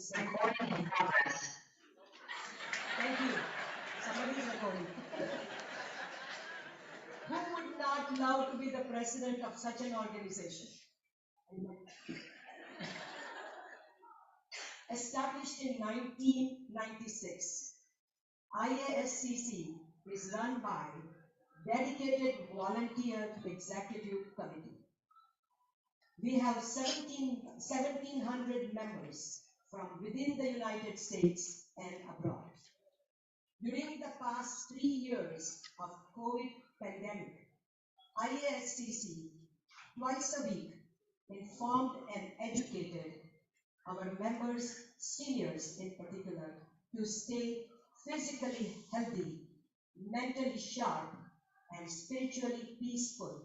is recording in progress. Thank you. Somebody is recording. Who would not love to be the president of such an organization? Established in 1996, Iascc is run by dedicated volunteer executive committee. We have 1,700 members from within the United States and abroad. During the past 3 years of COVID pandemic, Iascc twice a week informed and educated our members, seniors in particular, to stay physically healthy, mentally sharp, and spiritually peaceful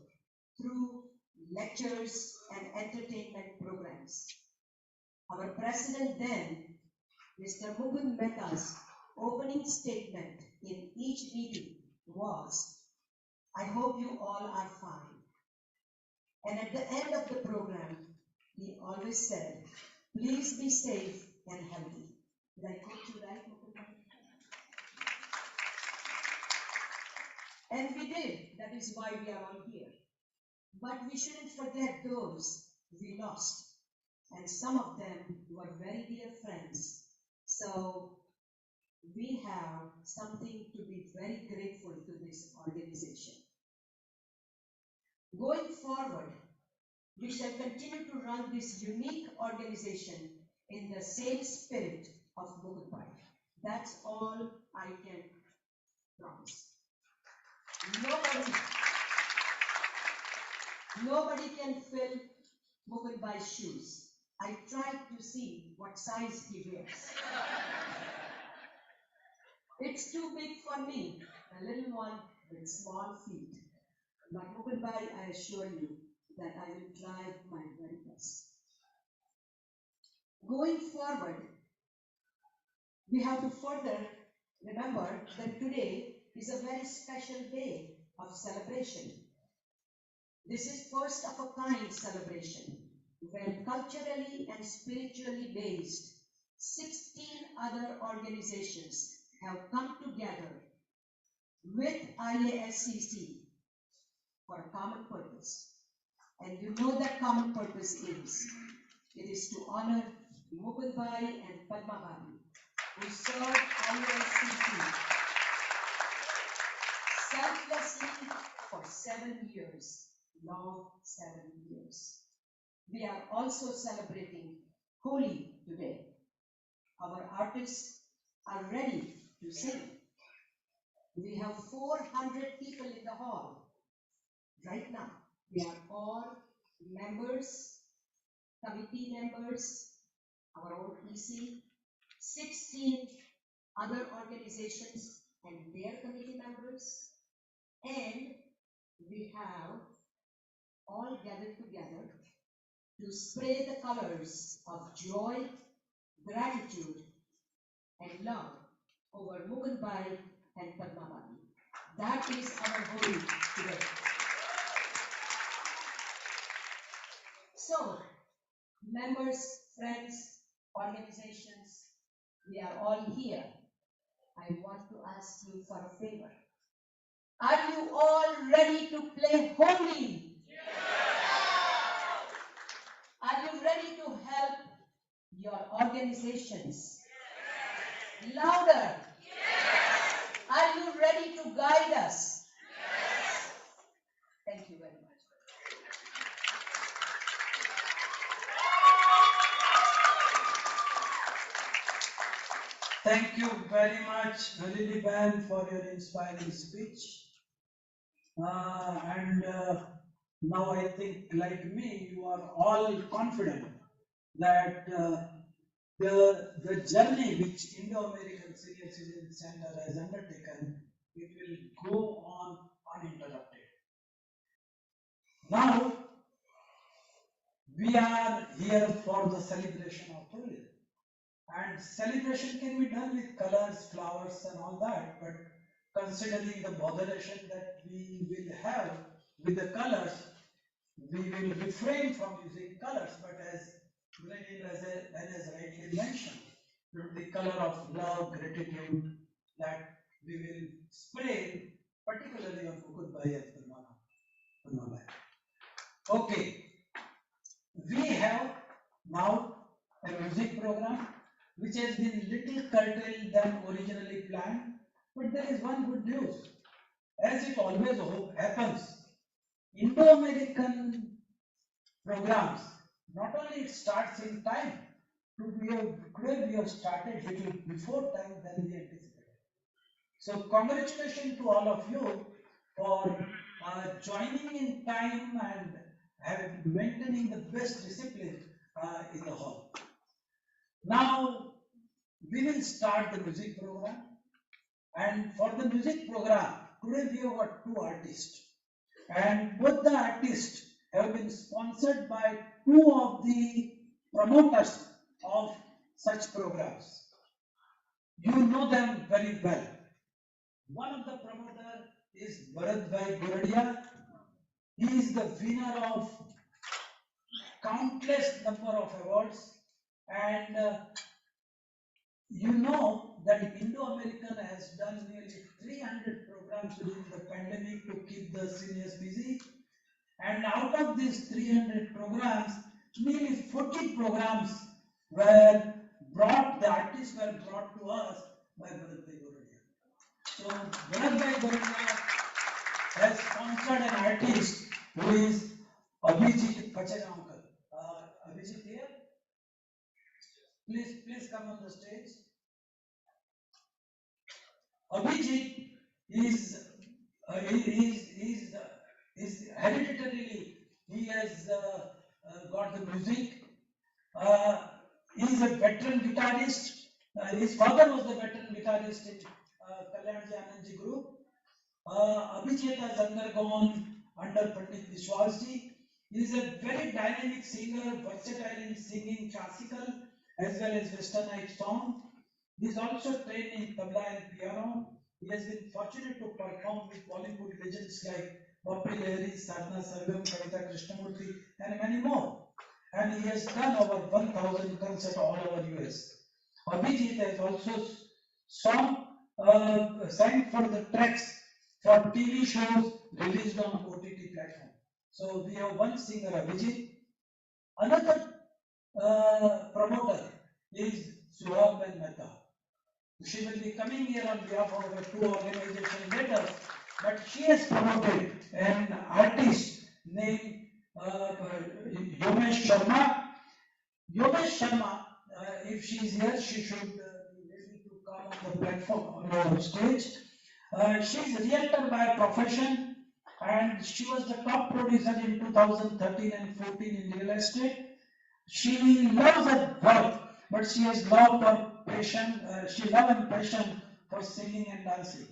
through lectures and entertainment programs. Our president then, Mr. Mukund Mehta's opening statement in each meeting was, "I hope you all are fine." And at the end of the program, he always said, "Please be safe and healthy." Did I quote you right, Mukund? And we did. That is why we are all here. But we shouldn't forget those we lost. And some of them were very dear friends. So we have something to be very grateful to this organization. Going forward, we shall continue to run this unique organization in the same spirit of Mukund Padma. That's all I can promise. Nobody can fill Mukund Bhai's shoes. I tried to see what size he wears. It's too big for me, a little one with small feet. But Mukund Bhai, I assure you that I will try my very best. Going forward, we have to further remember that today is a very special day of celebration. This is first of a kind celebration, where culturally and spiritually based 16 other organizations have come together with Iascc for a common purpose. And you know that common purpose is, it is to honor Mukund Bhai and Padma Bhai, who served Iascc selflessly for 7 years, long 7 years. We are also celebrating Holi today. Our artists are ready to sing. We have 400 people in the hall right now. We are all members, committee members, our own EC, 16 other organizations and their committee members, and we have all gathered together to spray the colors of joy, gratitude, and love over Mukund Bhai and Padma Bhai. That is our Holi today. So, members, friends, organizations, we are all here. I want to ask you for a favor. Are you all ready to play Holi? Are you ready to help your organizations? Yes. Louder. Yes. Are you ready to guide us? Yes. Thank you very much. Thank you very much, Halili Ban, for your inspiring speech. Now I think, like me, you are all confident that the journey which Indo-American Senior Citizen Center has undertaken, it will go on uninterrupted. Now, we are here for the celebration of Holi. And celebration can be done with colors, flowers and all that, but considering the moderation that we will have with the colors, we will refrain from using colors, but as Glenn has rightly mentioned, color of love, gratitude that we will spray particularly on Mukund Padma Mehta. Okay, we have now a music program which has been little curtailed than originally planned, but there is one good news. As it always happens, Indo-American programs, not only it starts in time, today we have started little before time than we anticipated. So congratulations to all of you for joining in time and maintaining the best discipline in the hall. Now we will start the music program, and for the music program today we have got two artists, and both the artists have been sponsored by two of the promoters of such programs. You know them very well. One of the promoter is Bharatbhai Goradia. He is the winner of countless number of awards, and you know that Indo-American has done nearly 300 programs during the pandemic to keep the seniors busy, and out of these 300 programs, nearly 40 programs were brought, the artists were brought to us by Bharatbhai Goradia. So Bharatbhai Goradia has sponsored an artist who is Abhijit Pachagaonkar. Abhijit here? Please come on the stage. Abhijit is hereditarily, he has got the music. He is a veteran guitarist. His father was the veteran guitarist in Kalyanji Anandji group. Abhijit has undergone under Pandit Vishwasji. He is a very dynamic singer, versatile in singing classical as well as westernized song. He is also trained in tabla and piano. He has been fortunate to perform with Bollywood legends like Bappi Lahiri, Sadhna Sargam, Kavita Krishnamurthy, and many more. And he has done over 1,000 concerts all over US. Abhijit has also sang for the tracks for TV shows released on OTT platform. So we have one singer, Abhijit. Another promoter is Suhag Mehta. She will be coming here on behalf of our two organizations later, but she has promoted an artist named Yogesh Sharma. Yogesh Sharma, if she is here, she should be ready to come on the platform, on the stage. She is a realtor by profession, and she was the top producer in 2013 and 14 in real estate. She loves her work, but she has love for passion. She loves and passion for singing and dancing.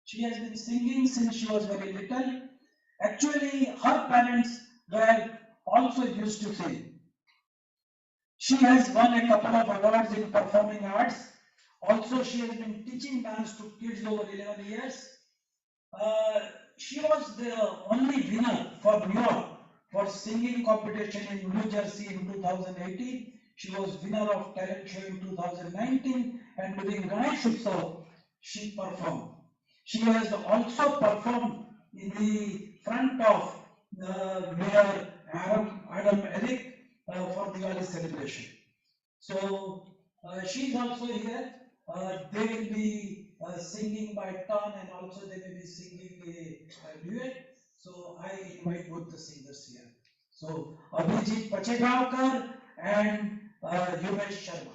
She has been singing since she was very little. Actually, her parents were also used to sing. She has won a couple of awards in performing arts. Also, she has been teaching dance to kids over 11 years. She was the only winner for New York for singing competition in New Jersey in 2018. She was winner of talent show in 2019, and during Ganesh Utsav, she performed. She has also performed in the front of Mayor Adam Eric for Diwali celebration. So she is also here. They will be singing by turn, and also they will be singing a duet. So I invite both the singers here. So Abhijit Pachagaonkar and Yogesh Sharma.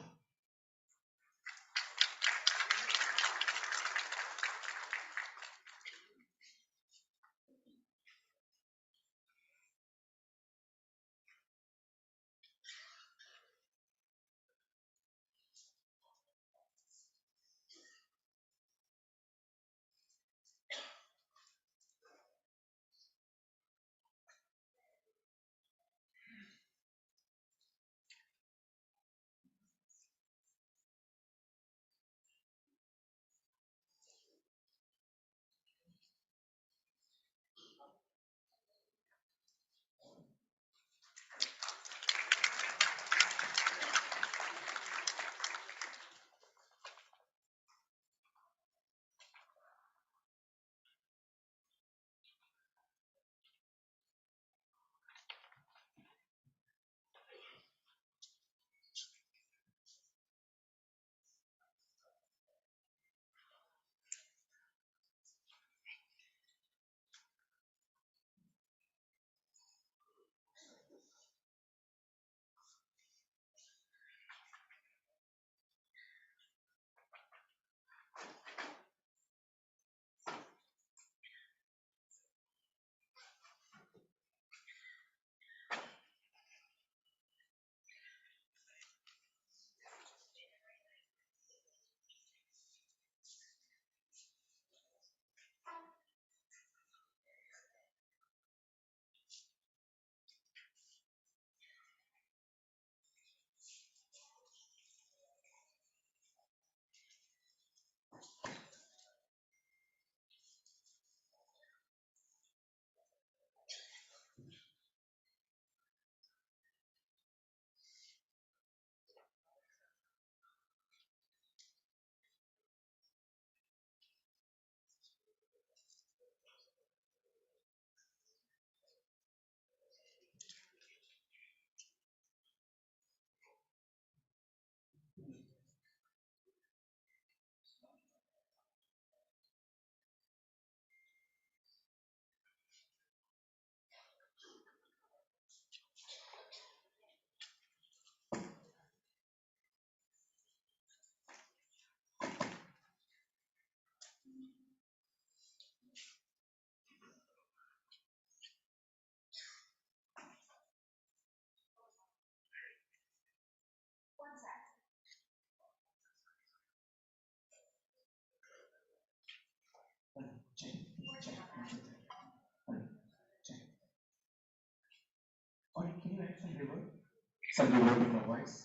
Something wrong with my voice?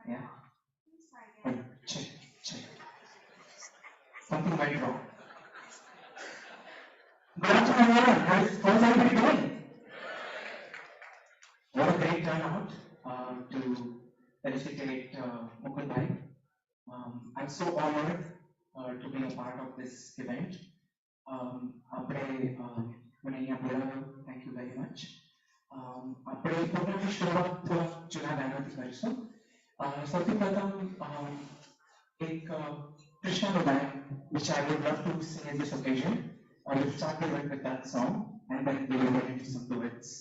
Yeah. Check, check. Something went wrong. Good afternoon, everyone. How's everybody doing? What a great turnout to felicitate Mukund Bhai. I'm so honored to be a part of this event. Thank you very much. આપણે પ્રોગ્રામની શરૂઆત જૂના ગાનાથી કરીશું. સૌથી પ્રથમ એક કૃષ્ણનો ગાયન which I would love to sing at this occasion. We'll start the event with that song and then we will get into some duets.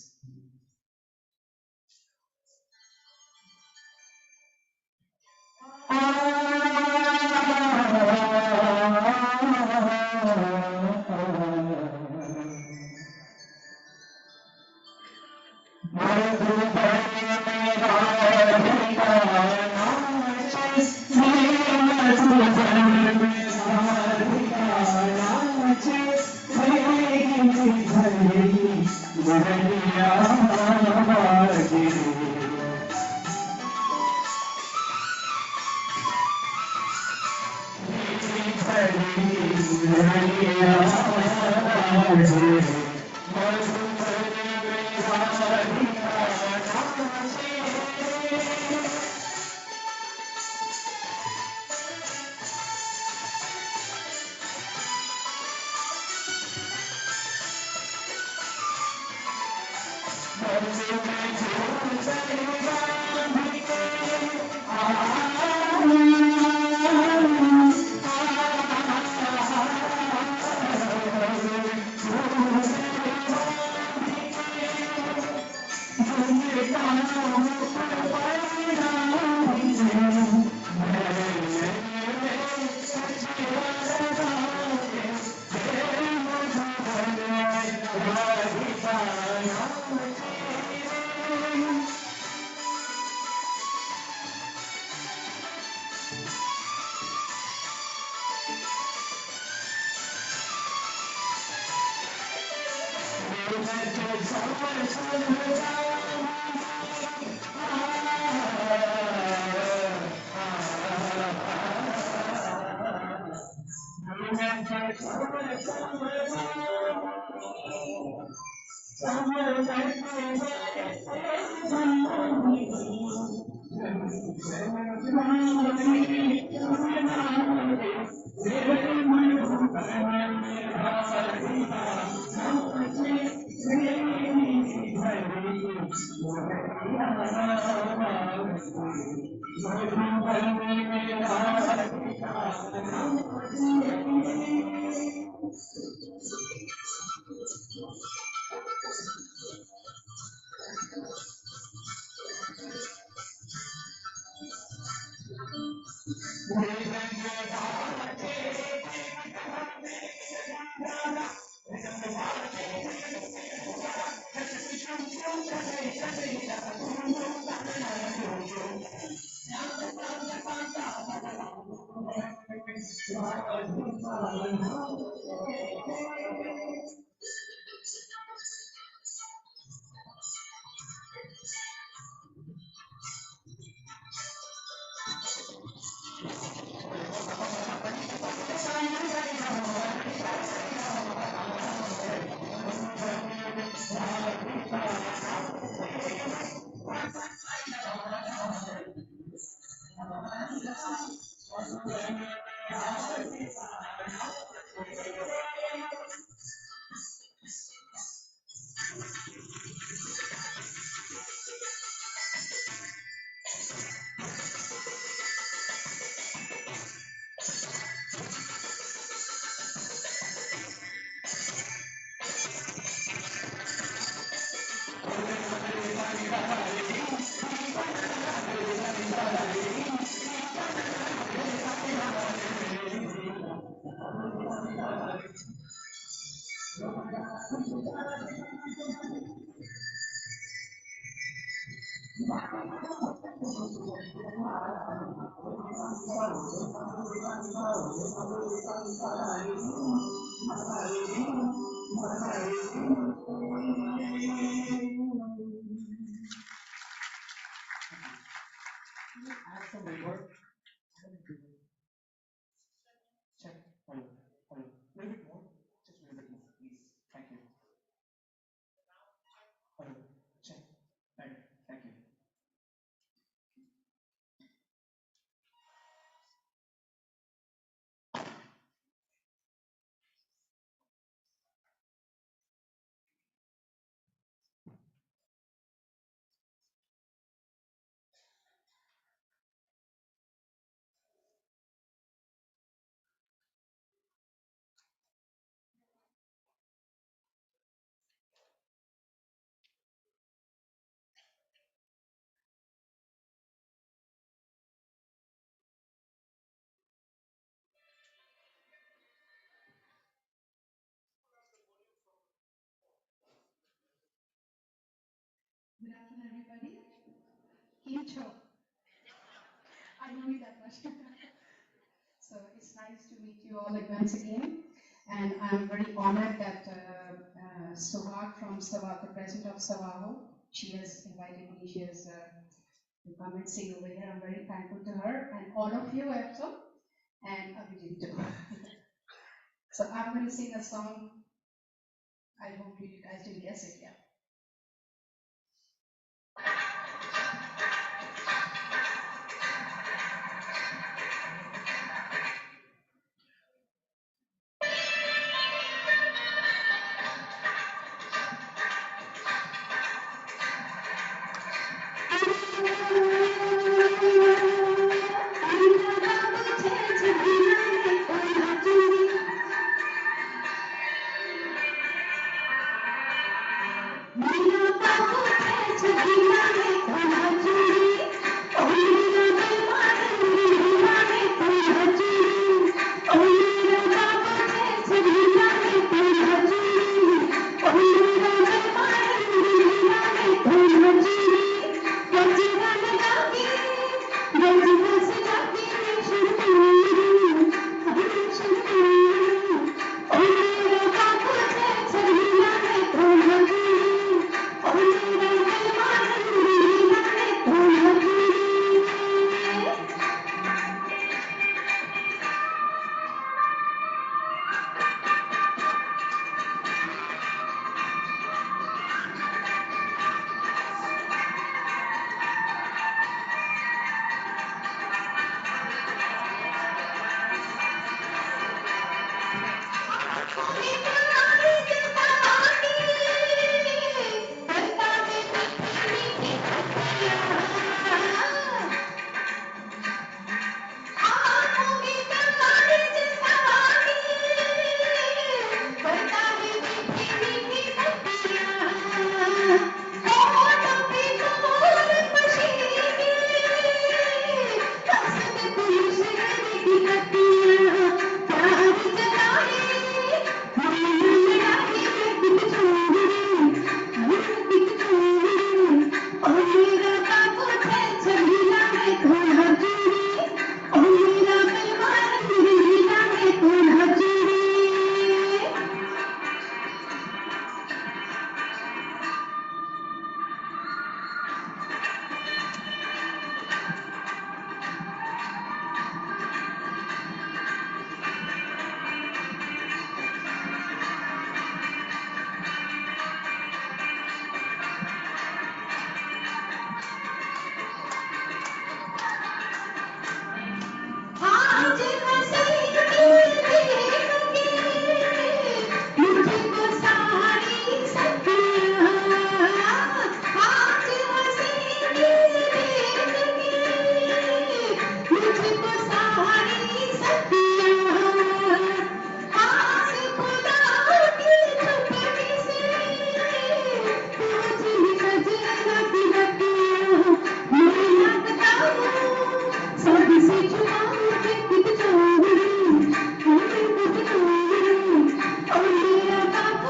Kincho. I know you that much. So it's nice to meet you all once again. And I'm very honored that Suhag from Savah, the president of Savaho, she has invited me. She has to come and sing over here. I'm very thankful to her and all of you also, and Abhijit too. So I'm going to sing a song. I hope you guys didn't guess it yet. Thank you.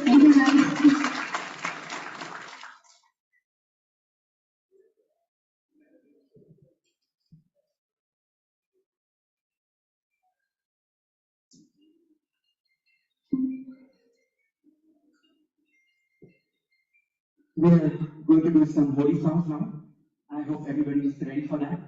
Thank you, guys. We are going to do some Holi songs now. I hope everybody is ready for that.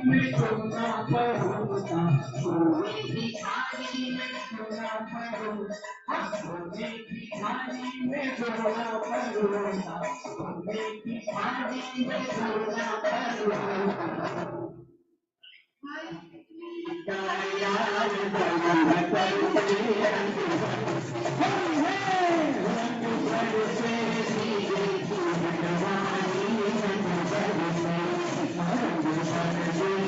में सोना परोसा, सोने की थाली में सोना परोसा, सोने की थाली में सोना परोसा, सोने की थाली में सोना परोसा। यार बना करते रंग बरसे सीधे फुलवारी, रंग बरसे सीधे फुलवारी, रंग बरसे।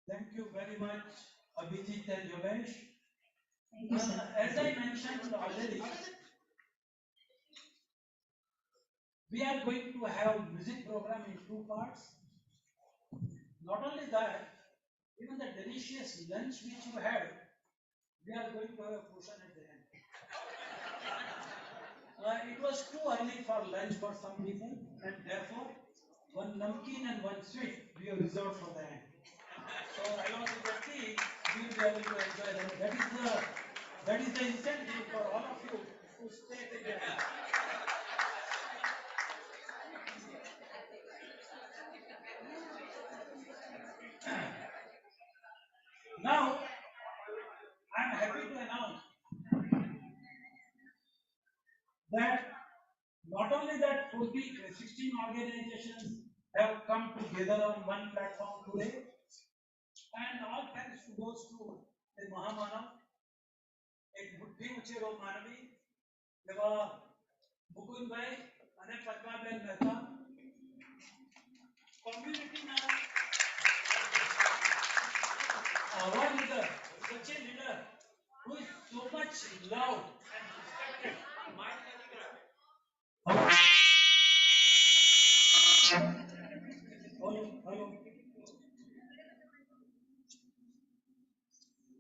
Thank you very much, Abhijit and Yogesh. Thank you, sir. As I mentioned already, we are going to have music program in two parts. Not only that, even the delicious lunch which you had, we are going to have a portion at the end. It was too early for lunch for some people, and therefore, one namkeen and one sweet we have reserved for the end. So along with the tea, you will be able to enjoy them. That is the incentive for all of you to stay together. Now, I am happy to announce that not only that 16 organizations have come together on one platform today, and all thanks to those two, the Mahamanav, एक बुद्धि उचेरो मानवी एवं मुकुंद भाई અને Padmaben Mehta community now our leader, such a leader who is so much loved and respected. Hello, hello,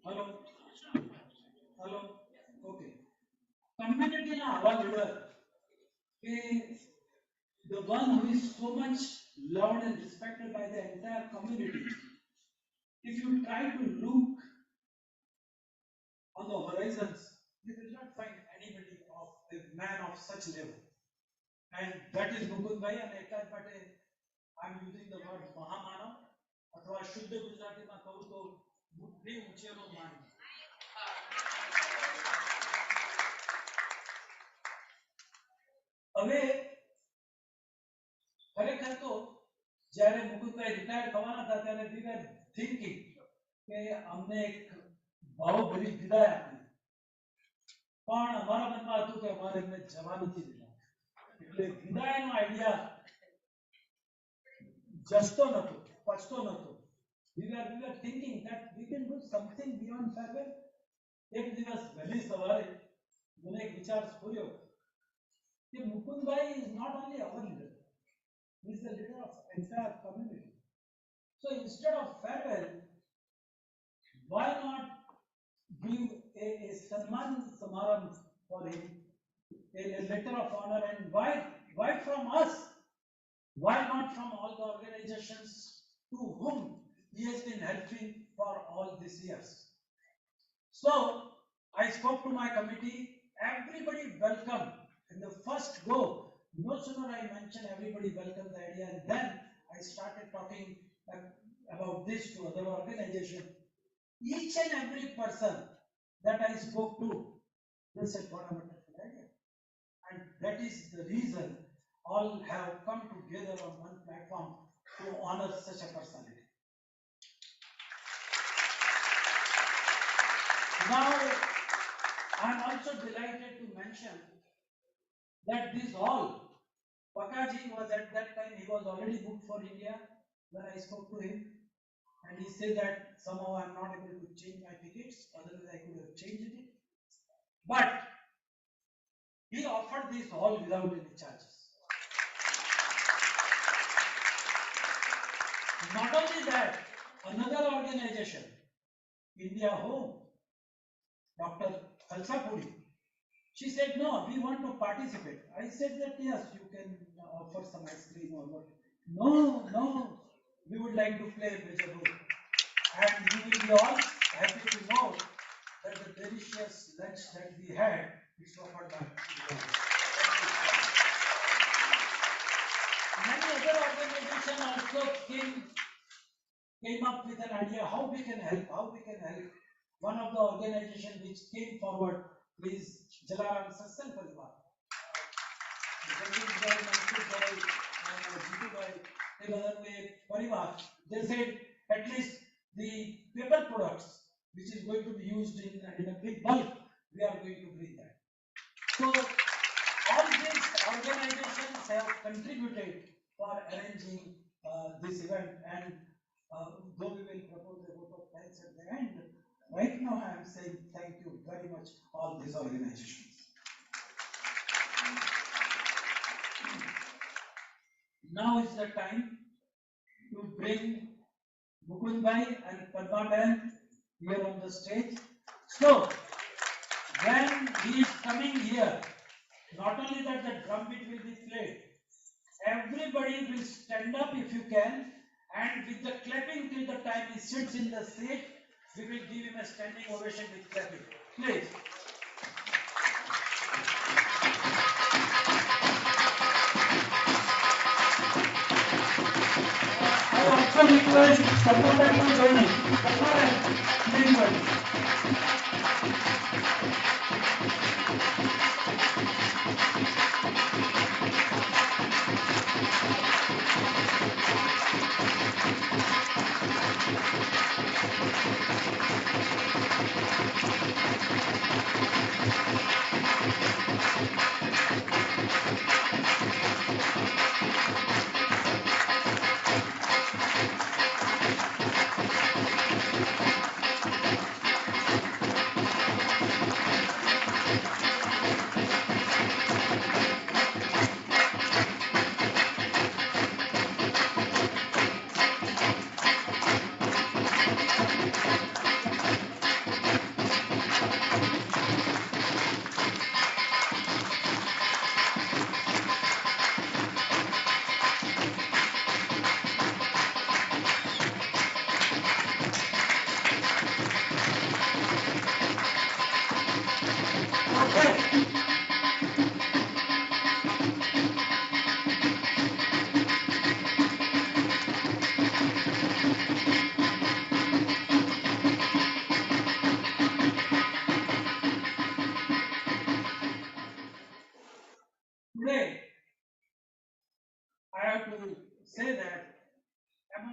hello, hello. Okay. Community now our leader is the one who is so much loved and respected by the entire community. If you try to look on the horizons, you will not find anybody of a man of such level. And that is Mukund Bhai and Ekad Patel. I am using the word Mahamanav. अथवा शुद्ध गुजराती में कहूँ तो बुद्धि उचेरो मानवी. હવે ખરેખર તો જ્યારે કઈ રિટાયર થવાના હતા ત્યારે we were thinking કે અમને એક ભાવભરી વિદાય આપી, પણ અમારા મનમાં હતું કે અમારે એમને જવા નથી દેવા, એટલે વિદાયનો આઈડિયા જસતો નતો, પચતો નતો. we were thinking that we can do something beyond farewell. એક દિવસ વહેલી સવારે મને એક વિચાર સ્ફુર્યો કે Mukundbhai is not only our leader, he is the leader of entire community. So instead of farewell, why not give a Samman Samaran for him, a letter of honor, and why from us? Why not from all the organizations to whom he has been helping for all these years? So I spoke to my committee, everybody welcomed in the first go. No sooner I mentioned, everybody welcomed the idea, and then I started talking about this to other organizations. Each and every person that I spoke to, they said, what a wonderful idea. And that is the reason all have come together on one platform to honor such a personality. Now, I am also delighted to mention that this hall, Pakaji was at that time, he was already booked for India when I spoke to him, and he said that somehow I am not able to change my tickets, otherwise I could have changed it. But he offered this hall without any charges. Not only that, another organization, India Home, Dr. Halsapuri, she said, no, we want to participate. I said that yes, you can offer some ice cream or what. No, we would like to play Bejabu. And you will be all happy to know that the delicious lunch that we had is offered by many other organizations also came up with an idea how we can help. One of the organizations which came forward is Jalaram Satsang Parivar. They said at least the paper products which is going to be used in a big bulk, we are going to bring that. So all these organizations have contributed for arranging this event, and though we will propose a vote of thanks at the end, right now I am saying thank you very much all these organizations. Now is the time to bring Mukund Bhai and Padma Bhai here on the stage. So when he is coming here, not only that the drum beat will be played, everybody will stand up if you can, and with the clapping till the time he sits in the seat, we will give him a standing ovation with clapping. Please. I also request supporters to join in. Everybody.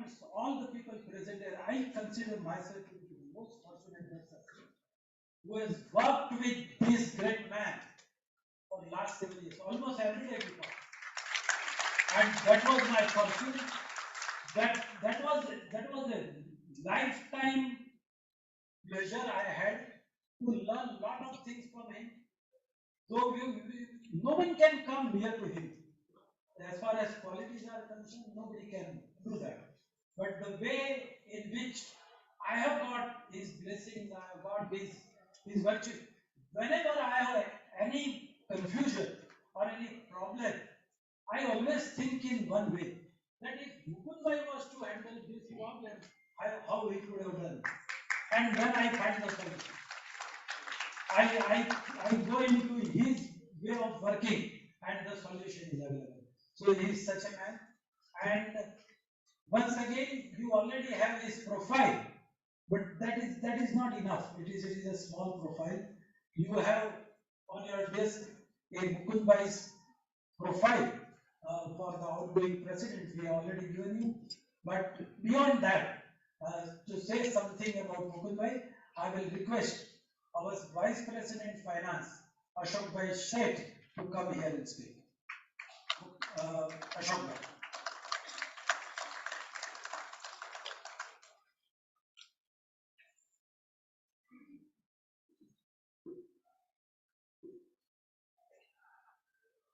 amongst all the people present here, I consider myself to be the most fortunate person who has worked with this great man for the last 7 years, almost every day we talk. And that was my fortune. That was a lifetime pleasure I had to learn a lot of things from him. Though no one can come near to him. As far as qualities are concerned, nobody can do that. But the way in which I have got his blessings, I have got his virtue. Whenever I have any confusion or any problem, I always think in one way, that if Mukund was to handle this problem, how he could have done. And then I find the solution. I go into his way of working and the solution is available. So he is such a man. And once again, you already have his profile, but that is not enough. It is a small profile. You have on your desk a Mukund Bhai's profile for the outgoing president. We have already given you. But beyond that, to say something about Mukund Bhai, I will request our Vice President Finance, Ashok Bhai Sheth, to come here and speak. Ashok Bhai.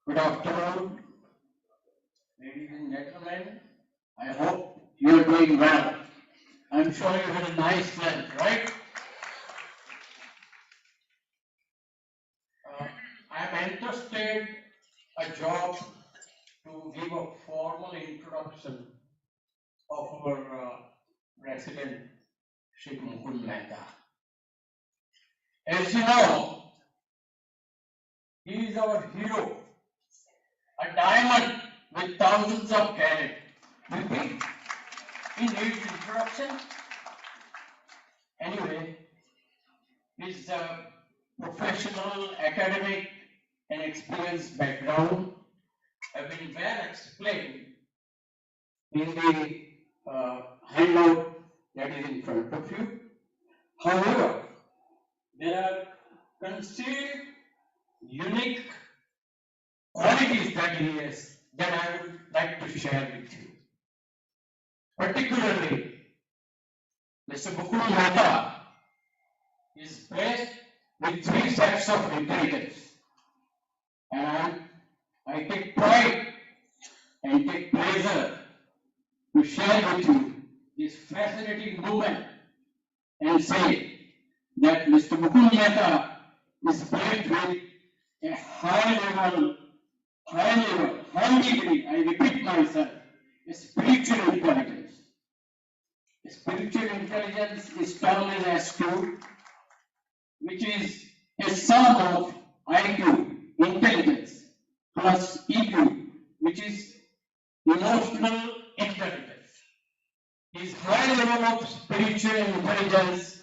Good afternoon, ladies and gentlemen. I hope you are doing well. I'm sure you had a nice lunch, right? I'm interested a job to give a formal introduction of our President Shri Mukund Mehta. As you know, he is our hero, a diamond with thousands of carats. Do you think he needs introduction? Anyway, his professional, academic, and experience background have been well explained in the handout that is in front of you. However, there are concealed, unique qualities that he has that I would like to share with you. Particularly, Mr. Mukund Mehta is blessed with 3 sets of intelligence, and I take pride and take pleasure to share with you this fascinating moment and say that Mr. Mukund Mehta is blessed with a high degree, I repeat myself, a spiritual intelligence. Spiritual intelligence is termed as SQ, which is a sum of IQ, intelligence, plus EQ, which is emotional intelligence. His high level of spiritual intelligence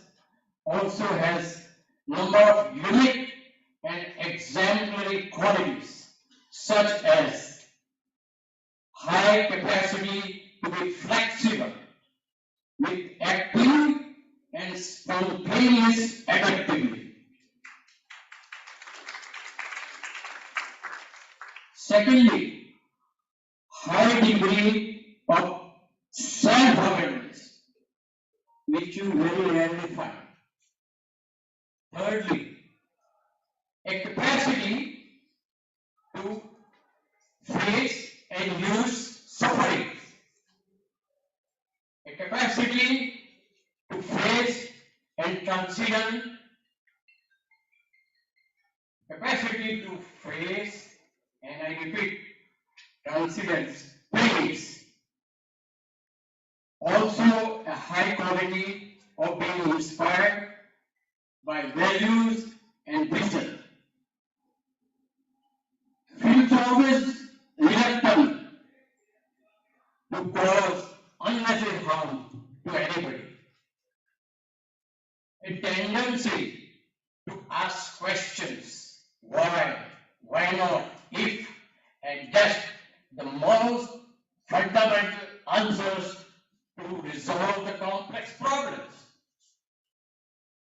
also has number of unique and exemplary qualities, such as high capacity to be flexible with active and spontaneous adaptability. Secondly, high degree of self-awareness, which you very rarely find. Thirdly, a capacity to face and use suffering. A capacity to face and consider, capacity to face, and I repeat, considers pains. Also a high quality of being inspired by values and vision. Feels always reluctant to cause unnecessary harm to anybody. A tendency to ask questions, why not, if, and just the most fundamental answers to resolve the complex problems.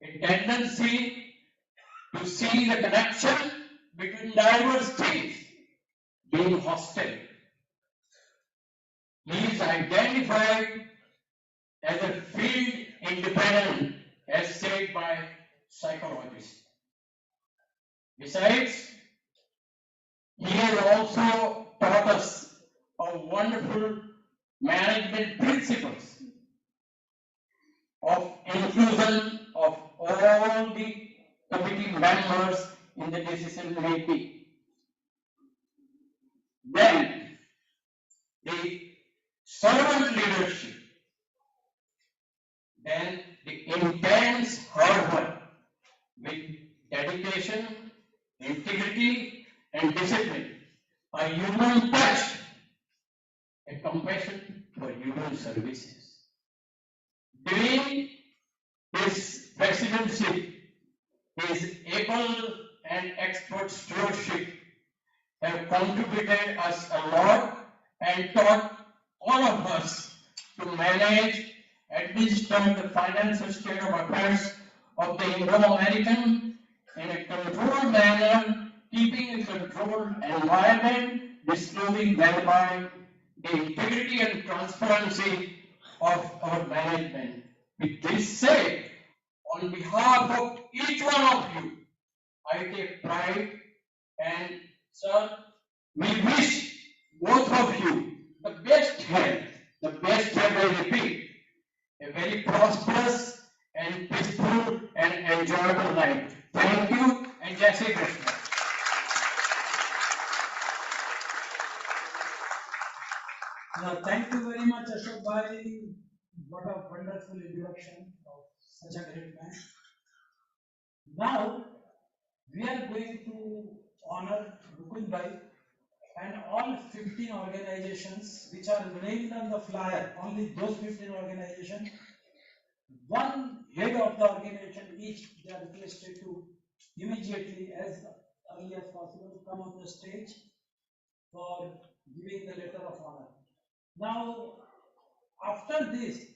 A tendency to see the connection between diverse things being hostile. He is identified as a field independent, as said by psychologists. Besides, he has also taught us a wonderful management principles of inclusion of all the committee members in the decision making. Then the servant leadership, then the intense hard work with dedication, integrity, and discipline, a human touch, a compassion for human services. During his presidency, his able and expert stewardship have contributed us a lot and taught all of us to manage, administer the financial state of affairs of the Indo-American in a controlled manner, keeping a controlled environment, disclosing thereby the integrity and transparency of our management. With this said, on behalf of each one of you, I take pride and, sir, we wish both of you the best health, I repeat, a very prosperous and peaceful and enjoyable life. Thank you and Jai Shri Krishna. Thank you very much, Ashok Bhai. What a wonderful introduction of such a great man. Now, we are going to honor Mukund Bhai and all 15 organizations which are named on the flyer, only those 15 organizations. One head of the organization, each they are requested to immediately, as early as possible, come on the stage for giving the letter of honor. Now, after this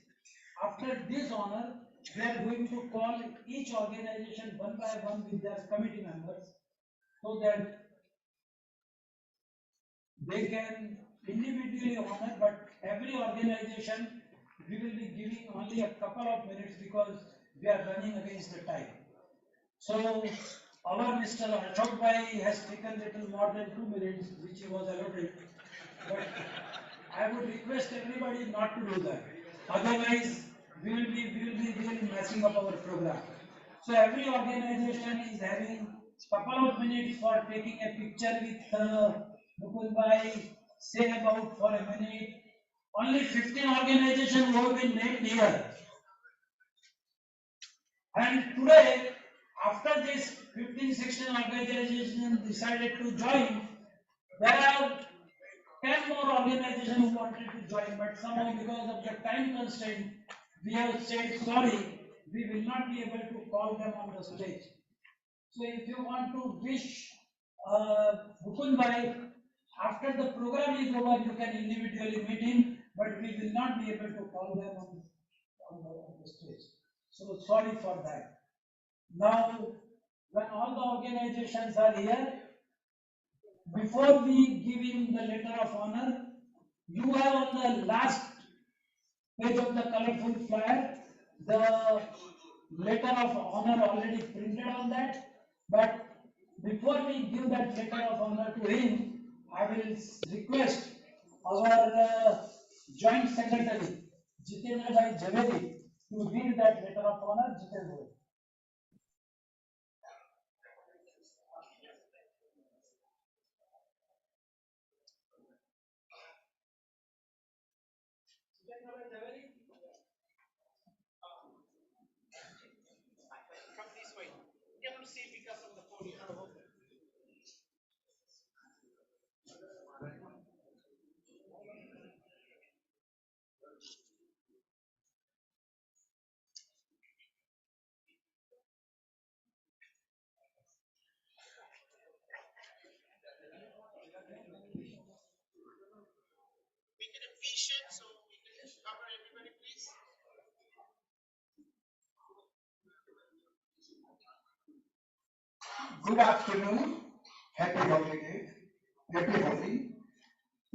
honor, we are going to call each organization one by one with their committee members so that they can individually honor, but every organization we will be giving only a couple of minutes because we are running against the time. So our Mr. Ashok Bhai has taken little more than 2 minutes, which he was allotted. But I would request everybody not to do that. Otherwise, we will be really messing up our program. So every organization is having couple of minutes for taking a picture with Mukund Bhai, say about for a minute. Only 15 organizations who have been named here. And today, after this 15-16 organizations decided to join, there are 10 more organizations who wanted to join, but somehow because of the time constraint, we have said sorry, we will not be able to call them on the stage. So if you want to wish Mukund Bhai, after the program is over, you can individually meet him, but we will not be able to call them on the stage. So sorry for that. Now, when all the organizations are here, before we give him the letter of honor, you have on the last page of the colorful flyer the letter of honor already printed on that. But before we give that letter of honor to him, I will request our joint secretary, Jitendra Bhai Javedi, to read that letter of honor. Jitendra. Make it efficient so we can just cover everybody, please. Good afternoon, happy holiday, happy Holi.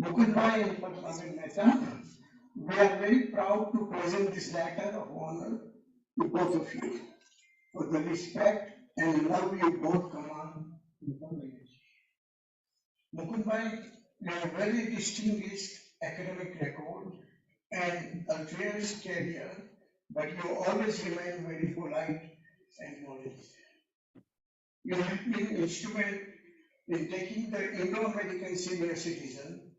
Mukund and Padma Mehta, we are very proud to present this letter of honor to both of you for the respect and love you both command in the village. Mukund, you have a very distinguished academic record and a fierce career, but you always remain very polite and knowledgeable. You have been instrumental in taking the Indo-American Senior Citizen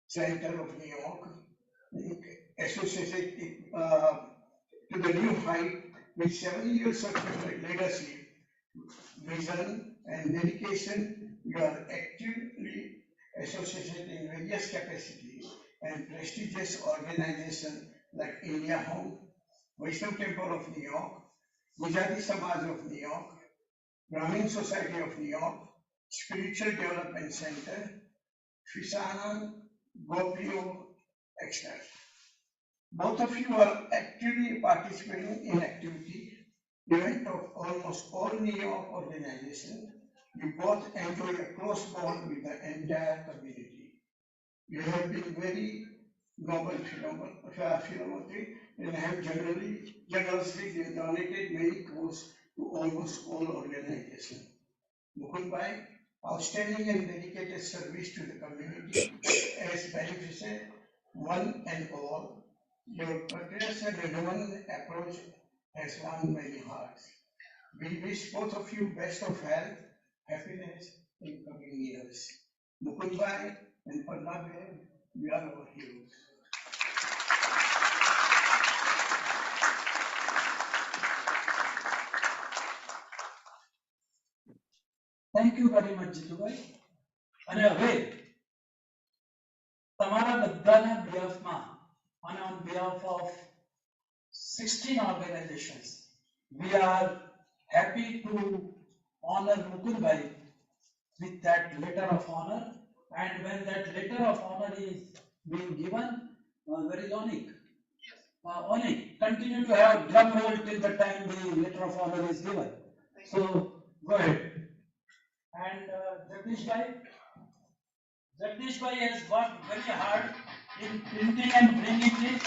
Center of New York, associated to the new height with 7 years of leadership, vision, and dedication. You are actively associated in various capacities and prestigious organizations like India Home, Vaishnav Temple of New York, Gujarati Samaj of New York, Brahmin Society of New York, Spiritual Development Center, Fisana Gopio, etc. Both of you are actively participating in activity, event of almost all New York organizations. You both enjoy a close bond with the entire community. You have been very noble philanthropy and have generously donated many causes to almost all organizations. Mukund Bhai, outstanding and dedicated service to the community has benefited one and all. Your courteous and human approach has won many hearts. We wish both of you best of health, happiness in coming years. Mukund Bhai and Padma Bhai, we are our heroes. Thank you very much, Jitubhai. અને હવે તમારા બધાના behalfમાં અને on behalf of 16 organizations, we are happy to honor Mukund Bhai with that letter of honor. And when that letter of honor is being given, where is Onik? Onik, continue to have drum roll till the time the letter of honor is given. So go ahead. And Jagdish Bhai has worked very hard in printing and bringing it.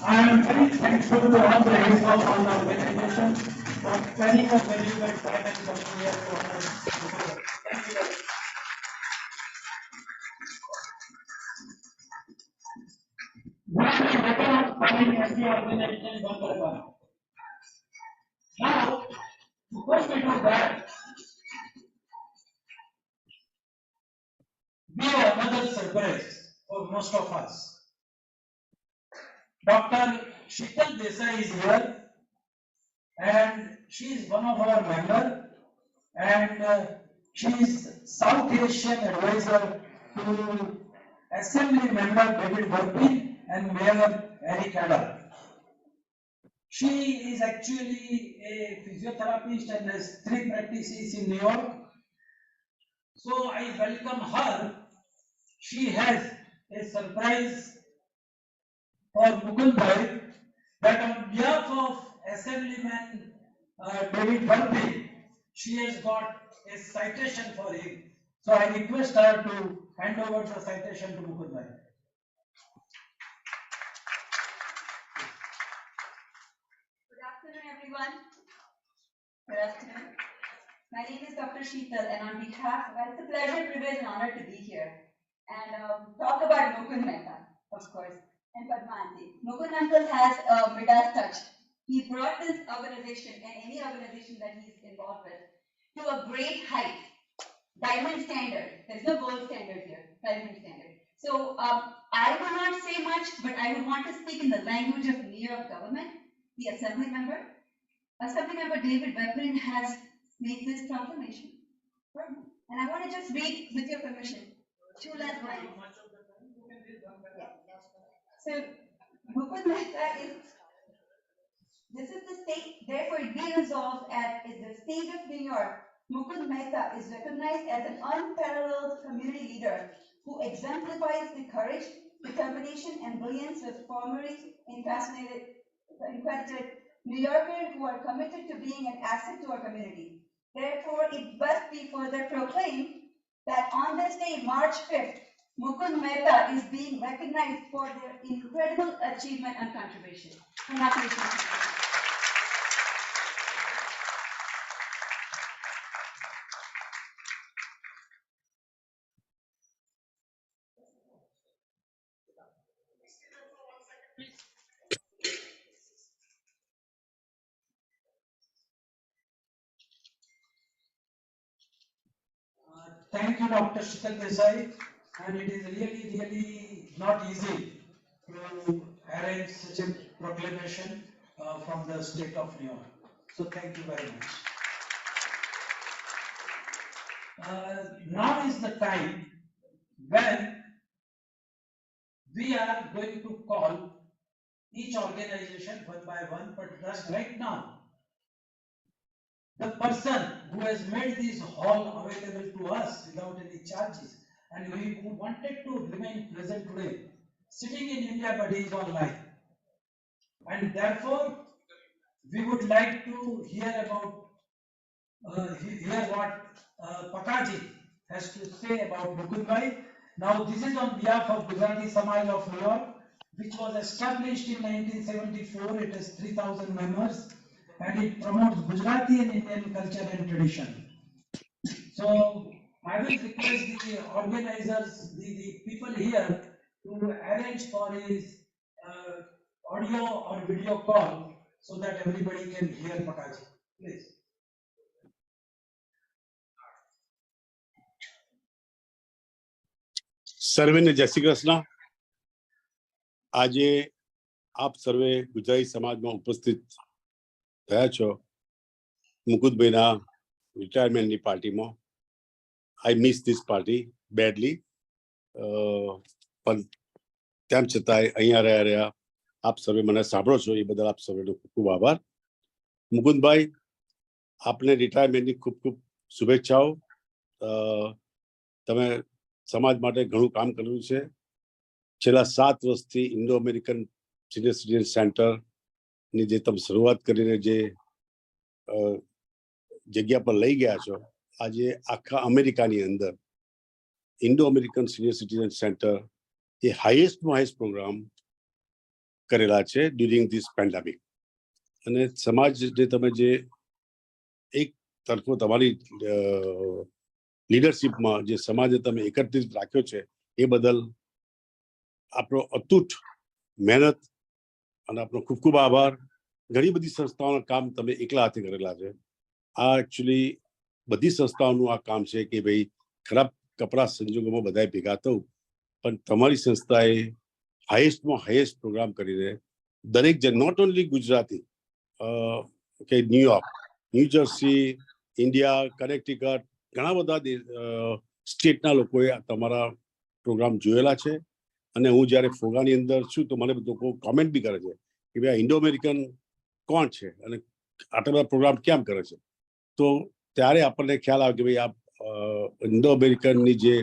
I am very thankful to all the heads of all the organization for spending a very good time and coming here to honor Mukund Bhai. Thank you very much. Now, before we do that, we have another surprise for most of us. Dr. Sheetal Desai is here, and she is one of our members, and she is South Asian advisor to Assembly Member David Burpee and Mayor Eric Adler. She is actually a physiotherapist and has 3 practices in New York. So I welcome her. She has a surprise for Mukund Bhai that on behalf of Assemblyman David Burpee, she has got a citation for him. So I request her to hand over the citation to Mukund Bhai. Good afternoon, everyone. Good afternoon. My name is Dr. Sheetal, and on behalf, well, it's a pleasure, privilege, and honor to be here and talk about Mukund Mehta, of course. and Padma Aunty. Mukund Uncle has a Midas touch. He brought this organization and any organization that he's involved with to a great height. Diamond standard. There's no gold standard here. Diamond standard. So I will not say much, but I would want to speak in the language of New York government. The Assembly member David Webrin has made this proclamation. And I want to just read, with your permission, 2 last lines. Yeah. So, Mukund Mehta is, this is the state, therefore it be resolved as is the state of New York. Mukund Mehta is recognized as an unparalleled community leader who exemplifies the courage, determination, and brilliance with formerly incredited New Yorkers who are committed to being an asset to our community. Therefore, it must be further proclaimed that on this day, March 5th, Mukund Mehta is being recognized for their incredible achievement and contribution. Congratulations. Thank you, Dr. Shital Desai, and it is really not easy to arrange such a proclamation from the state of New York. So thank you very much. Now is the time when we are going to call each organization one by one, but just right now, the person who has made this hall available to us without any charges, and who wanted to remain present today, sitting in India but he is online. And therefore, we would like to hear about, hear what Pakaji has to say about Mukund Bhai. Now, this is on behalf of Gujarati Samaj of New York, which was established in 1974. It has 3,000 members. And it promotes Gujarati and Indian culture and tradition. So I will request the organizers, the people here, to arrange for his audio or video call so that everybody can hear Pakaji. Please. સર્વેને જય શ્રી કૃષ્ણ. આજે આપ સર્વે ગુજરાતી સમાજમાં ઉપસ્થિત થયા છો મુકુંદભાઈના રિટાયરમેન્ટની પાર્ટીમાં. I miss this party badly. પણ તેમ છતાંય અહીંયા રહ્યા આપ સર્વે મને સાંભળો છો એ બદલ આપ સર્વેનો ખૂબ ખૂબ આભાર. મુકુંદભાઈ, આપને રિટાયરમેન્ટની ખૂબ ખૂબ શુભેચ્છાઓ. તમે સમાજ માટે ઘણું કામ કર્યું છે. છેલ્લા 7 વર્ષથી ઇન્ડો અમેરિકન સિનિયર સિટીઝન સેન્ટરની જે તમે શરૂઆત કરીને જે જગ્યા પર લઈ ગયા છો, આજે આખા અમેરિકાની અંદર Indo American senior citizen centre એ હાઈએસ્ટમાં હાઈએસ્ટ પ્રોગ્રામ કરેલા છે ડ્યુરિંગ ધીસ પેન્ડેમિક. અને સમાજ જે તમે જે એક તરફો તમારી લીડરશીપમાં જે સમાજે તમે એકત્રિત રાખ્યો છે એ બદલ આપણો અતૂટ મહેનત અને આપણો ખૂબ ખૂબ આભાર. ઘણી બધી સંસ્થાઓના કામ તમે એકલા હાથે કરેલા છે. આ એકચ્યુઅલી બધી સંસ્થાઓનું આ કામ છે કે ભાઈ ખરાબ કપરા સંજોગોમાં બધાએ ભેગા થવું, પણ તમારી સંસ્થાએ હાઈએસ્ટમાં હાઈએસ્ટ પ્રોગ્રામ કરીને દરેક જણ, નોટ ઓનલી ગુજરાતી, કે New York, new jersey, India, Connecticut, ઘણા બધા સ્ટેટના લોકોએ તમારા પ્રોગ્રામ જોયેલા છે. અને હું જ્યારે ફોગાની અંદર છું તો મને લોકો કોમેન્ટ બી કરે છે કે ભાઈ આ ઇન્ડો અમેરિકન કોણ છે અને આટલા બધા પ્રોગ્રામ કેમ કરે છે. તો ત્યારે આપણને ખ્યાલ આવે કે ભાઈ આ ઇન્ડો અમેરિકનની જે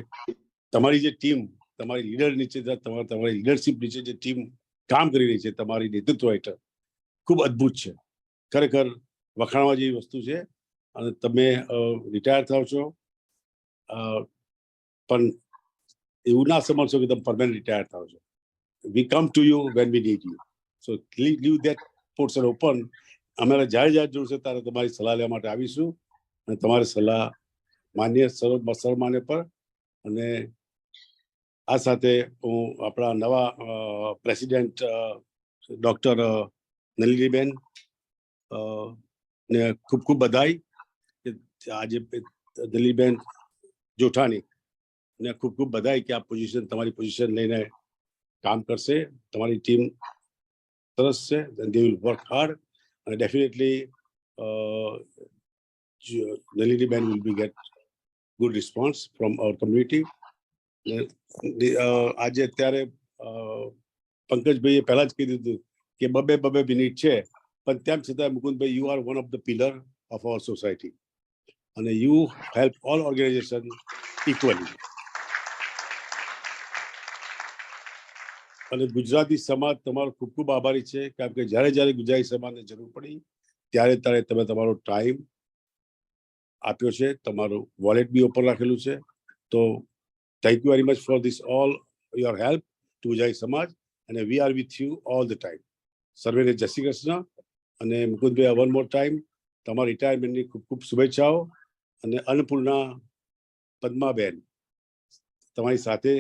તમારી જે ટીમ, તમારી લીડર નીચે, તમારી લીડરશીપ નીચે જે ટીમ કામ કરી રહી છે તમારી નેતૃત્વ હેઠળ, ખૂબ અદ્ભુત છે. ખરેખર વખાણવા જેવી વસ્તુ છે. અને તમે રિટાયર થાવ છો, પણ એવું ના સમજશો કે તમે પરમેનન્ટ રિટાયર થાવ છો. We come to you when we need you. So leave that portion open. અમારે જ્યારે જ્યારે જોઈશે ત્યારે તમારી સલાહ લેવા માટે આવીશું અને તમારી સલાહ માન્ય સન્માન્ય પર અને આ સાથે હું આપણા નવા પ્રેસિડેન્ટ ડૉક્ટર નલિનીબેન ને ખૂબ ખૂબ બધાઈ કે આજે નલિનીબેન જોઠાણી ને ખૂબ ખૂબ બધાઈ કે આ પોઝિશન તમારી પોઝિશન લઈને કામ કરશે. તમારી ટીમ સરસ છે. દે વિલ વર્ક હાર્ડ અને definitely Naliniben will be get good response from our community. આજે અત્યારે પંકજભાઈએ પહેલા જ કીધું હતું કે બબે મિનિટ છે, પણ તેમ છતાં Mukundbhai, you are one of the pillar of our society અને you help all organisation equally. અને ગુજરાતી સમાજ તમારો ખૂબ ખૂબ આભારી છે, કારણ કે જ્યારે જ્યારે ગુજરાતી સમાજને જરૂર પડી ત્યારે તમે તમારો ટાઈમ આપ્યો છે, તમારું વોલેટ બી ઓપન રાખેલું છે. તો thank you very much for this all your help to Gujarati Samaj અને we are with you all the time. સર્વેને જય શ્રી કૃષ્ણ અને મુકુંદભાઈ, વન મોર ટાઈમ તમારા રિટાયરમેન્ટની ખૂબ ખૂબ શુભેચ્છાઓ. અને અન્નપૂર્ણા પદ્માબેન તમારી સાથે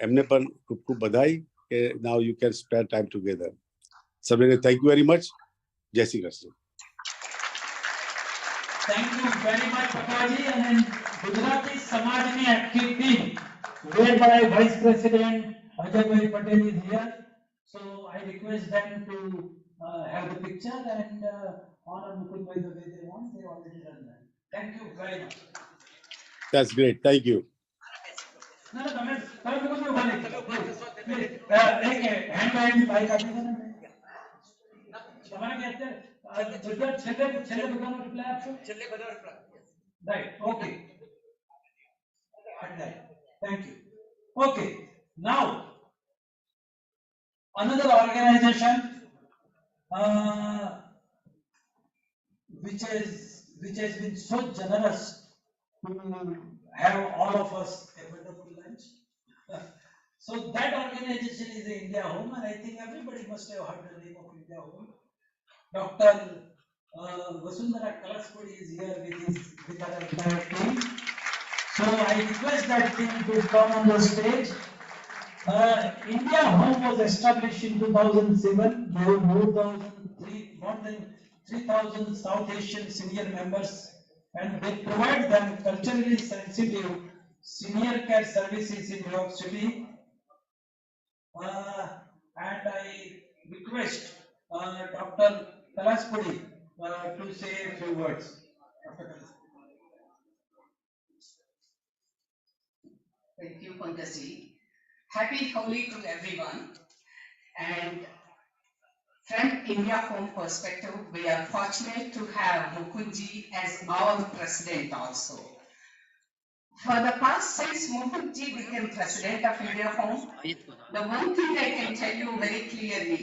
એમને પણ ખૂબ ખૂબ બધાઈ કે now you can spare time together. સર્વેને થેન્ક યુ વેરી મચ. જય Shri Krishna. Thank you very much, Pakaji. And Gujarati Samajni active team, led by Vice President Ajay Patel is here. So I request them to have the picture and honor Mukund by the way they want. They already done that. Thank you very much. That's great. Thank you. No, please. Hand by hand by તમારે કે અત્યારે છેલ્લે બધાનો reply આપશો? છેલ્લે બધાનો reply. Right, okay. Thank you. Okay, now another organization which has been so generous to have all of us a wonderful lunch. So that organization is the India Home, and I think everybody must have heard the name of India Home. Dr. Vasundhara Kalaspudi is here with our entire team. So I request that team to come on the stage. India Home was established in 2007. There were more than 3,000 South Asian senior members, and they provide them culturally sensitive senior care services in New York City. And I request Dr. Kalaspudi to say a few words. Thank you, Pankajji. Happy Holi to everyone. And from India Home perspective, we are fortunate to have Mukundji as our president also. For the past, since Mukundji became president of India Home, the one thing I can tell you very clearly,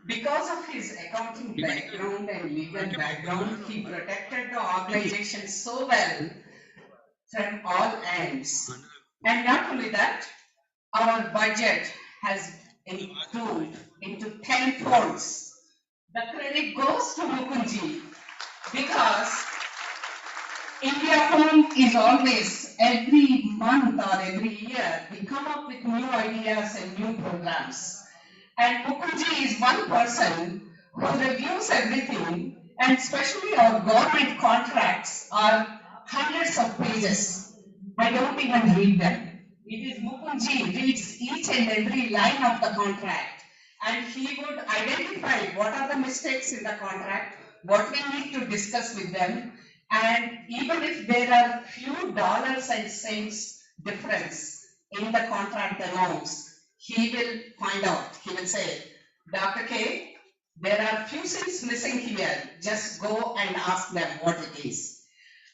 because of his accounting background and legal background, he protected the organization so well from all ends. And not only that, our budget has improved into 10 folds. The credit goes to Mukundji because India Home is always, every month or every year, we come up with new ideas and new programs. And Mukundji is one person who reviews everything, and especially our government contracts are hundreds of pages. I don't even read them. It is Mukundji reads each and every line of the contract, and he would identify what are the mistakes in the contract, what we need to discuss with them, and even if there are few dollars and cents difference in the contract amounts, he will find out. He will say, Dr. K, there are few things missing here. Just go and ask them what it is.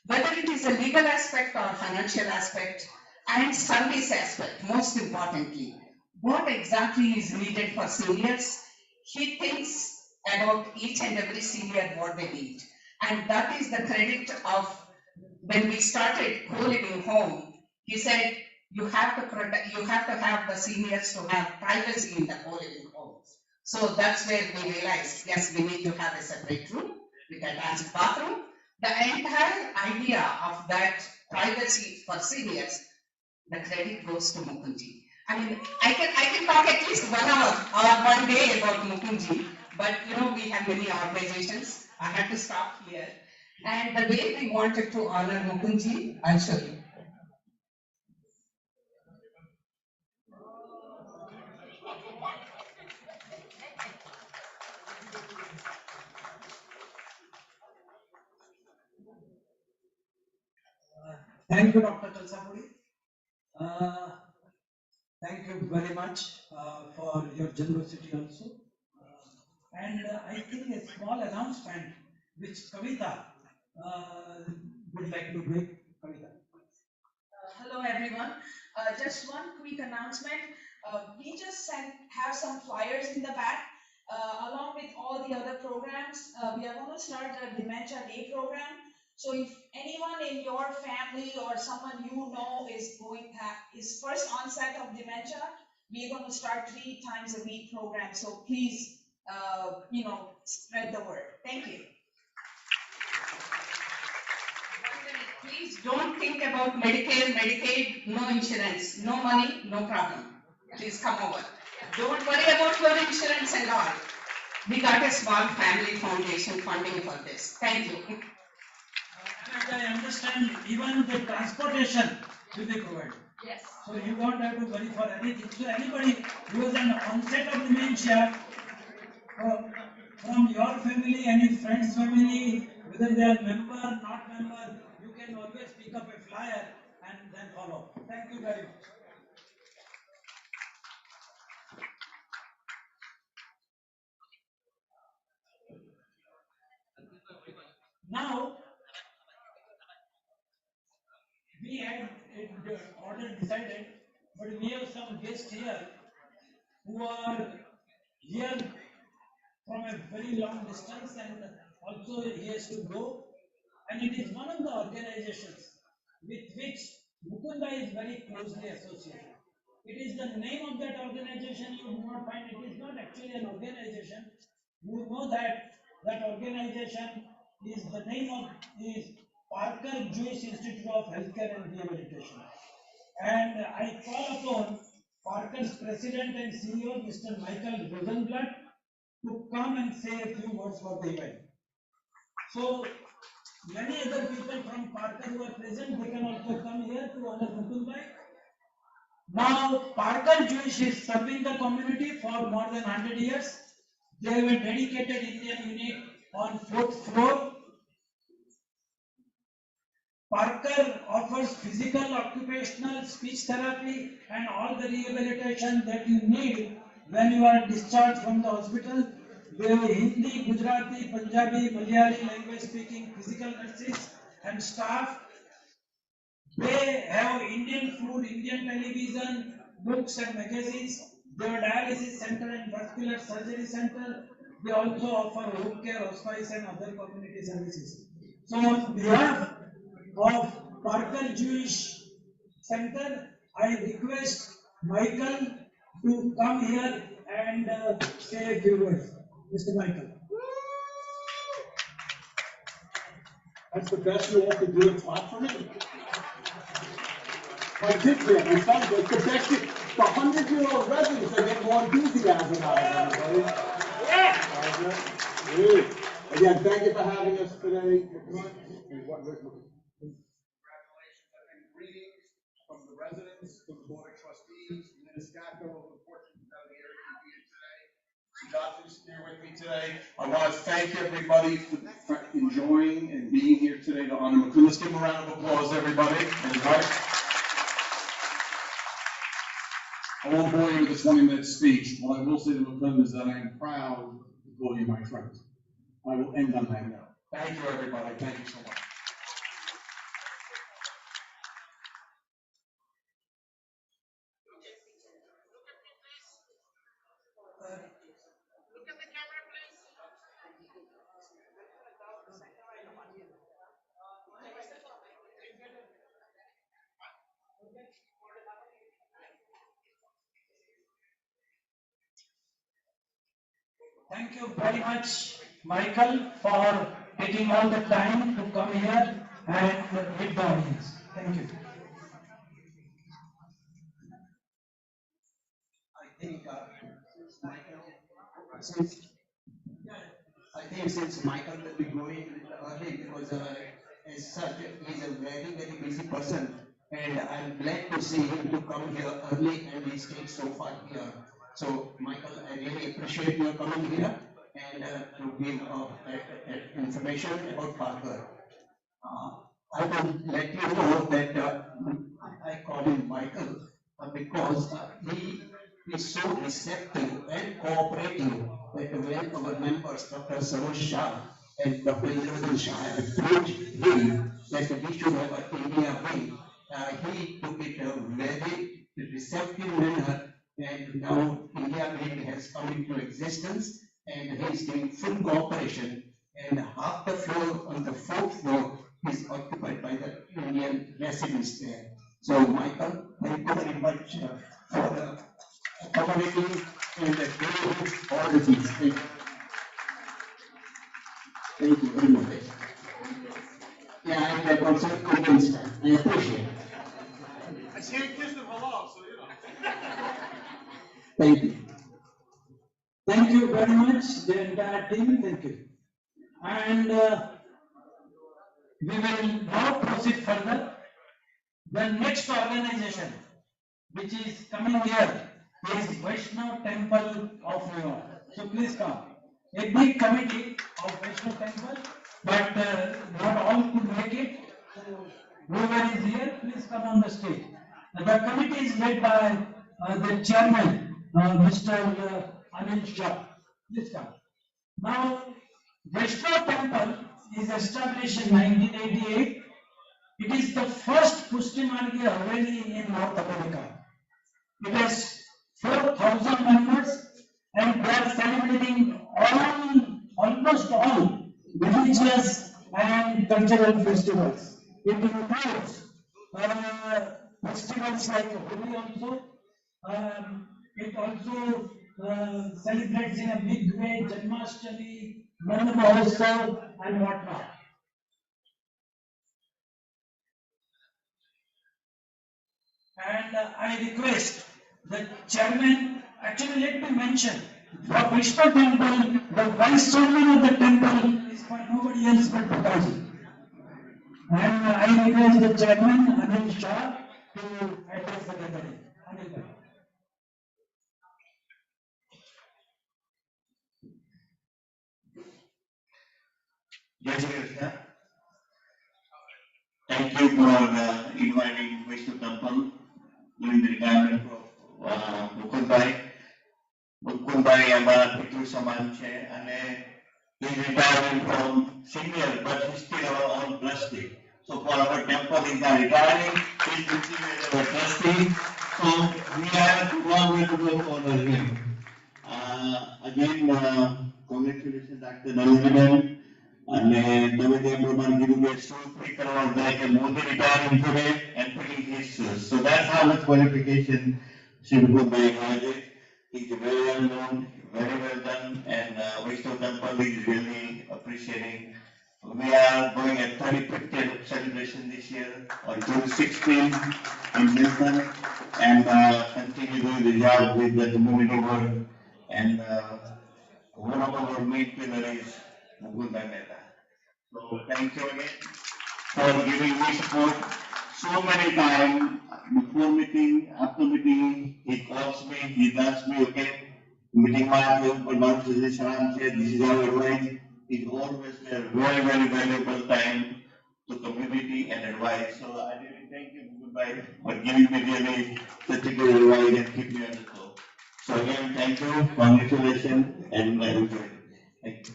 Whether it is a legal aspect or financial aspect and service aspect, most importantly, what exactly is needed for seniors, he thinks about each and every senior what they need. And that is the credit of when we started co-living home. He said, you have to protect, you have to have the seniors to have privacy in the co-living home. So that's where we realized, yes, we need to have a separate room with attached bathroom. The entire idea of that privacy for seniors, the credit goes to Mukundji. I mean, I can talk at least 1 hour or 1 day about Mukundji, but we have many organizations. I have to stop here. And the way we wanted to honor Mukundji, I'll show you. Thank you, Dr. Kalsapuri. Thank you very much for your generosity also. And I think a small announcement which Kavita would like to make. Kavita. Hello everyone. Just one quick announcement. We just have some flyers in the back along with all the other programs. We are going to start the Dementia Day program. So if anyone in your family or someone is first onset of dementia, we are going to start 3 times a week program. So please, spread the word. Thank you. Please don't think about Medicare, Medicaid, no insurance, no money, no problem. Please come over. Don't worry about your insurance and all. We got a small family foundation funding for this. Thank you. And I understand even the transportation will be provided. Yes. So you don't have to worry for anything. So anybody who has an onset of dementia, from your family, any friend's family, whether they are member, not member, you can always pick up a flyer and then follow. Thank you very much. Now, we had the order decided, but we have some guests here who are here from a very long distance and also he has to go. And it is one of the organizations with which Mukunda is very closely associated. It is the name of that organization you do not find. It is not actually an organization. You know that that organization is the name of is Parker Jewish Institute of Healthcare and Rehabilitation. And I call upon Parker's president and CEO, Mr. Michael Rosenblatt, to come and say a few words for the event. So many other people from Parker who are present, they can also come here to honor Mukund. Now, Parker Jewish is serving the community for more than 100 years. They have a dedicated Indian unit on 4th floor. Parker offers physical, occupational, speech therapy and all the rehabilitation that you need when you are discharged from the hospital. They have Hindi, Gujarati, Punjabi, Malayali language speaking physical nurses and staff. They have Indian food, Indian television, books and magazines. They have dialysis center and vascular surgery center. They also offer home care, hospice and other community services. So on behalf of Parker Jewish Center, I request Michael to come here and say a few words. Mr. Michael. That's the best you all can do. Clap for me. My kids there, my sons, it's the best. The 100-year-old residents, they get more enthusiasm out of everybody. Yeah. Again, thank you for having us today. Congratulations and greetings from the residents, from the board of trustees, from Iascc, over the fortune of the area to be here today. Josh is here with me today. I want to thank everybody for enjoying and being here today to honor Mukund. Let's give him a round of applause, everybody. And I won't bore you with this 20-minute speech. What I will say to Mukund is that I am proud to call you my friend. I will end on that note. Thank you, everybody. Thank you so much. Thank you very much, Michael, for taking all the time to come here and meet the audience. Thank you. Since I think since Michael will be going early because as such he is a very busy person, and I'm glad to see him to come here early and he stayed so far here. So Michael, I really appreciate your coming here and to give information about Parker. I will let you know that I call him Michael because he is so receptive and cooperative that when our members, Dr. Saroj Shah and Dr. Iascc Shah, approached him that we should have an India wing, he took it a very receptive manner, and now India wing has come into existence and he is giving full cooperation, and half the floor on the fourth floor is occupied by the Indian residents there. So Michael, thank you very much for accommodating and doing all the things. Thank you very much. Yeah, and I also convinced her. I appreciate it. I see you kissed him hello, so you know. Thank you. Thank you very much, the entire team. Thank you. And we will now proceed further. The next organization which is coming here is Vaishnav Temple of New York. So please come. A big committee of Vaishnav Temple, but not all could make it. So whoever is here, please come on the stage. The committee is led by the chairman, Mr. Anil Shah. Please come. Now, Vaishnav Temple is established in 1988. It is the first Pushti Margi Haveli in North America. It has 4,000 members and they are celebrating almost all religious and cultural festivals. It includes festivals like Holi also. It also celebrates in a big way Janmashtami, Nanda Mahotsav and whatnot. And I request the chairman, actually let me mention, for Vaishnav Temple, the vice chairman of the temple is for nobody else but Prakash. And I request the chairman, Anil Shah, to address the gathering. Anil Bhai. Jai Shri Krishna. Thank you for inviting Vaishnav Temple during the retirement of Mukund Bhai. Mukund Bhai અમારા પિતૃ સમાન છે અને he is retiring from senior but he is still our own trustee. So for our temple he is now retiring, he is continuing as our trustee. So we have one way to go to honor him. Again, congratulations Dr. Nalini. And તમે તે પ્રમાણે કીધું કે શું fee કરવા જાય કે Modi retiring today and filling his shoes. So that's how much qualification Sri Mukund Bhai has. He's very well known, very well done, and Vaishnav Temple is really appreciating. We are going at 35th celebration this year on June 16th in Brisbane, and continue doing the job with the community work. And one of our main pillars is Mukund Padma Mehta. So thank you again for giving me support so many times. Before meeting, after meeting, he calls me, he tells me, okay, meeting this is our advice. He's always a very valuable time to community and advice. So I really thank you, Mukund Bhai, for giving me really such a good advice and keep me on the floor. So again, thank you, congratulations, and I enjoy it. Thank you.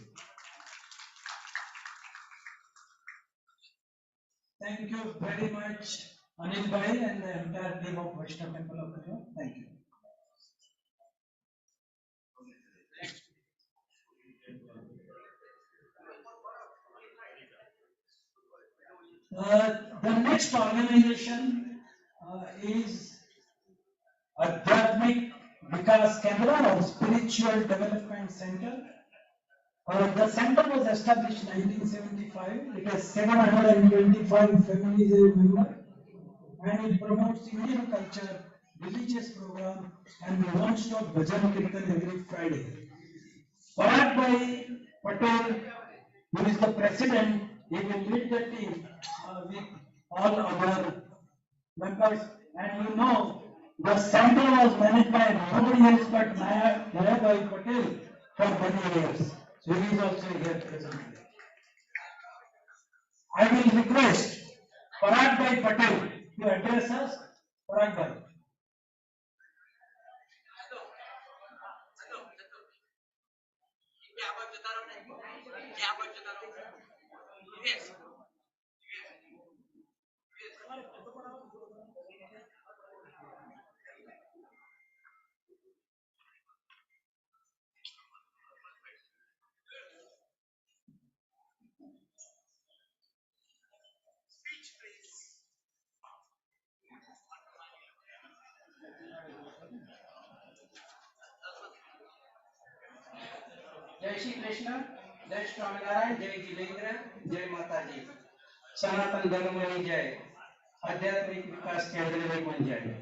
Thank you very much, Anil Bhai and the entire team of Vaishnav Temple of New York. Thank you. The next organization is Adhyatmik Vikas Kendra or Spiritual Development Center. The center was established in 1975. It has 725 families as members, and it promotes Indian culture, religious program and non-stop bhajan kirtan every Friday. Parag Bhai Patel, who is the president, he will lead the team with all our members. And you know, the center was managed by nobody else but Naya Bhai Patel for many years. So he is also here present. I will request Parag Bhai Patel to address us. Parag Bhai. जय श्री कृष्ण, जय स्वामीनारायण, जय जिलेंद्र, जय माता जी, सनातन धर्म की जय, आध्यात्मिक विकास केंद्र में बन जाए।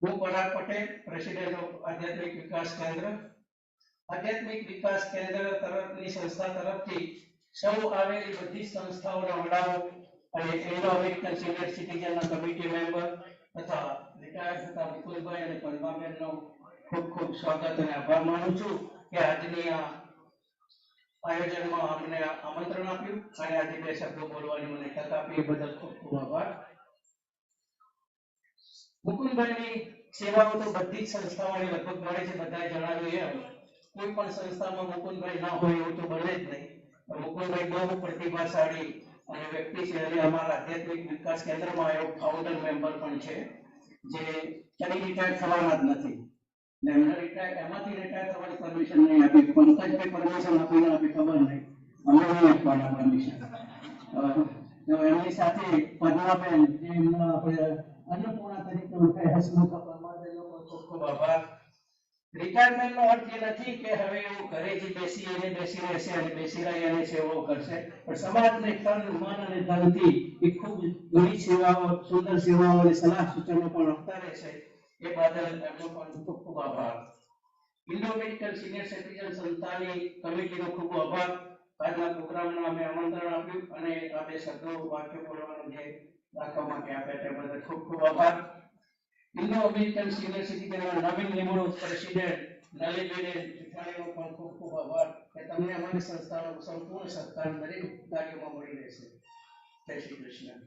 હું પરાગ પટેલ, પ્રેસિડેન્ટ ઓફ આધ્યાત્મિક વિકાસ કેન્દ્ર. આધ્યાત્મિક વિકાસ કેન્દ્ર તરફની સંસ્થા તરફથી સૌ આવેલી બધી સંસ્થાઓના વડાઓ અને એંગ્લો અમેરિકન સિનિયર સિટીઝનના કમિટી મેમ્બર તથા રિટાયર્ડ થતા મુકુંદભાઈ અને પદ્માબેનનો ખૂબ ખૂબ સ્વાગત અને આભાર માનું છું કે આજની આ આયોજનમાં અમને આમંત્રણ આપ્યું અને આજે બે શબ્દો બોલવાની મને તક આપી એ બદલ ખૂબ ખૂબ આભાર. મુકુંદભાઈની સેવાઓ તો બધી જ સંસ્થાઓને લગભગ મળે છે, બધાએ જણાવ્યું એમ કોઈ પણ સંસ્થામાં મુકુંદભાઈ ના હોય એવું તો બને જ નહીં. મુકુંદભાઈ બહુ પ્રતિભાશાળી અને વ્યક્તિ છે અને અમારા આધ્યાત્મિક વિકાસ કેન્દ્રમાં એવો ફાઉન્ડર મેમ્બર પણ છે જે ક્યારેય રિટાયર થવાના જ નથી. એમને એમાંથી રિટાયર થવાની પરમિશન નહીં આપી. પંકજભાઈ પરમિશન આપીને આપી ખબર નહીં, અમે નહીં આપવાના પરમિશન. એમની સાથે પદ્માબેન જે એમના આપણે अन्नपूर्णा तरीके उनके हसमुख परमादेव को खूब खूब आभार. રિટાયરમેન્ટનો અર્થ એ નથી કે હવે એવું ઘરે જ બેસી રહેશે અને બેસી રહી અને સેવાઓ કરશે, પણ સમાજને તન મન અને ધનથી એ ખૂબ ઘણી સેવાઓ, સુંદર સેવાઓ અને સલાહ સૂચનો પણ આપતા રહેશે. એ બદલ એમનો પણ ખૂબ ખૂબ આભાર. ઇન્ડો મેડિકલ સિનિયર સિટીઝન સંસ્થાની કમિટીનો ખૂબ આભાર. આજના પ્રોગ્રામમાં અમે આમંત્રણ આપ્યું અને આ બે શબ્દો વાક્ય બોલવાનું જે રાખવા માટે આપ્યા તે બદલ ખૂબ ખૂબ આભાર. ઇન્ડો અમેરિકન સિનિયર સિટીઝનના નવીન નિમણૂક પ્રેસિડેન્ટ નલિનબેન તિથાણીનો પણ ખૂબ ખૂબ આભાર કે તમને અમારી સંસ્થાનો સંપૂર્ણ સહકાર દરેક કાર્યોમાં મળી રહેશે. જય શ્રી કૃષ્ણ.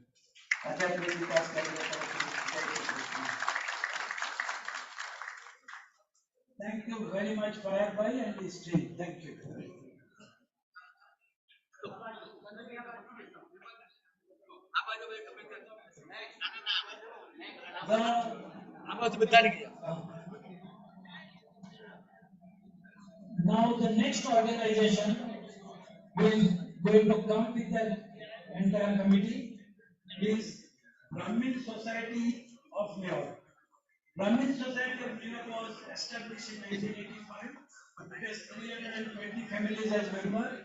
આધ્યાત્મિક વિકાસ કેન્દ્ર તરફથી જય Shri Krishna. Thank you very much, Parag Bhai and his team. Thank you. Now the next organization will going to come with the entire committee is Brahmin Society of New York. Brahmin Society of New York was established in 1985. It has 320 families as members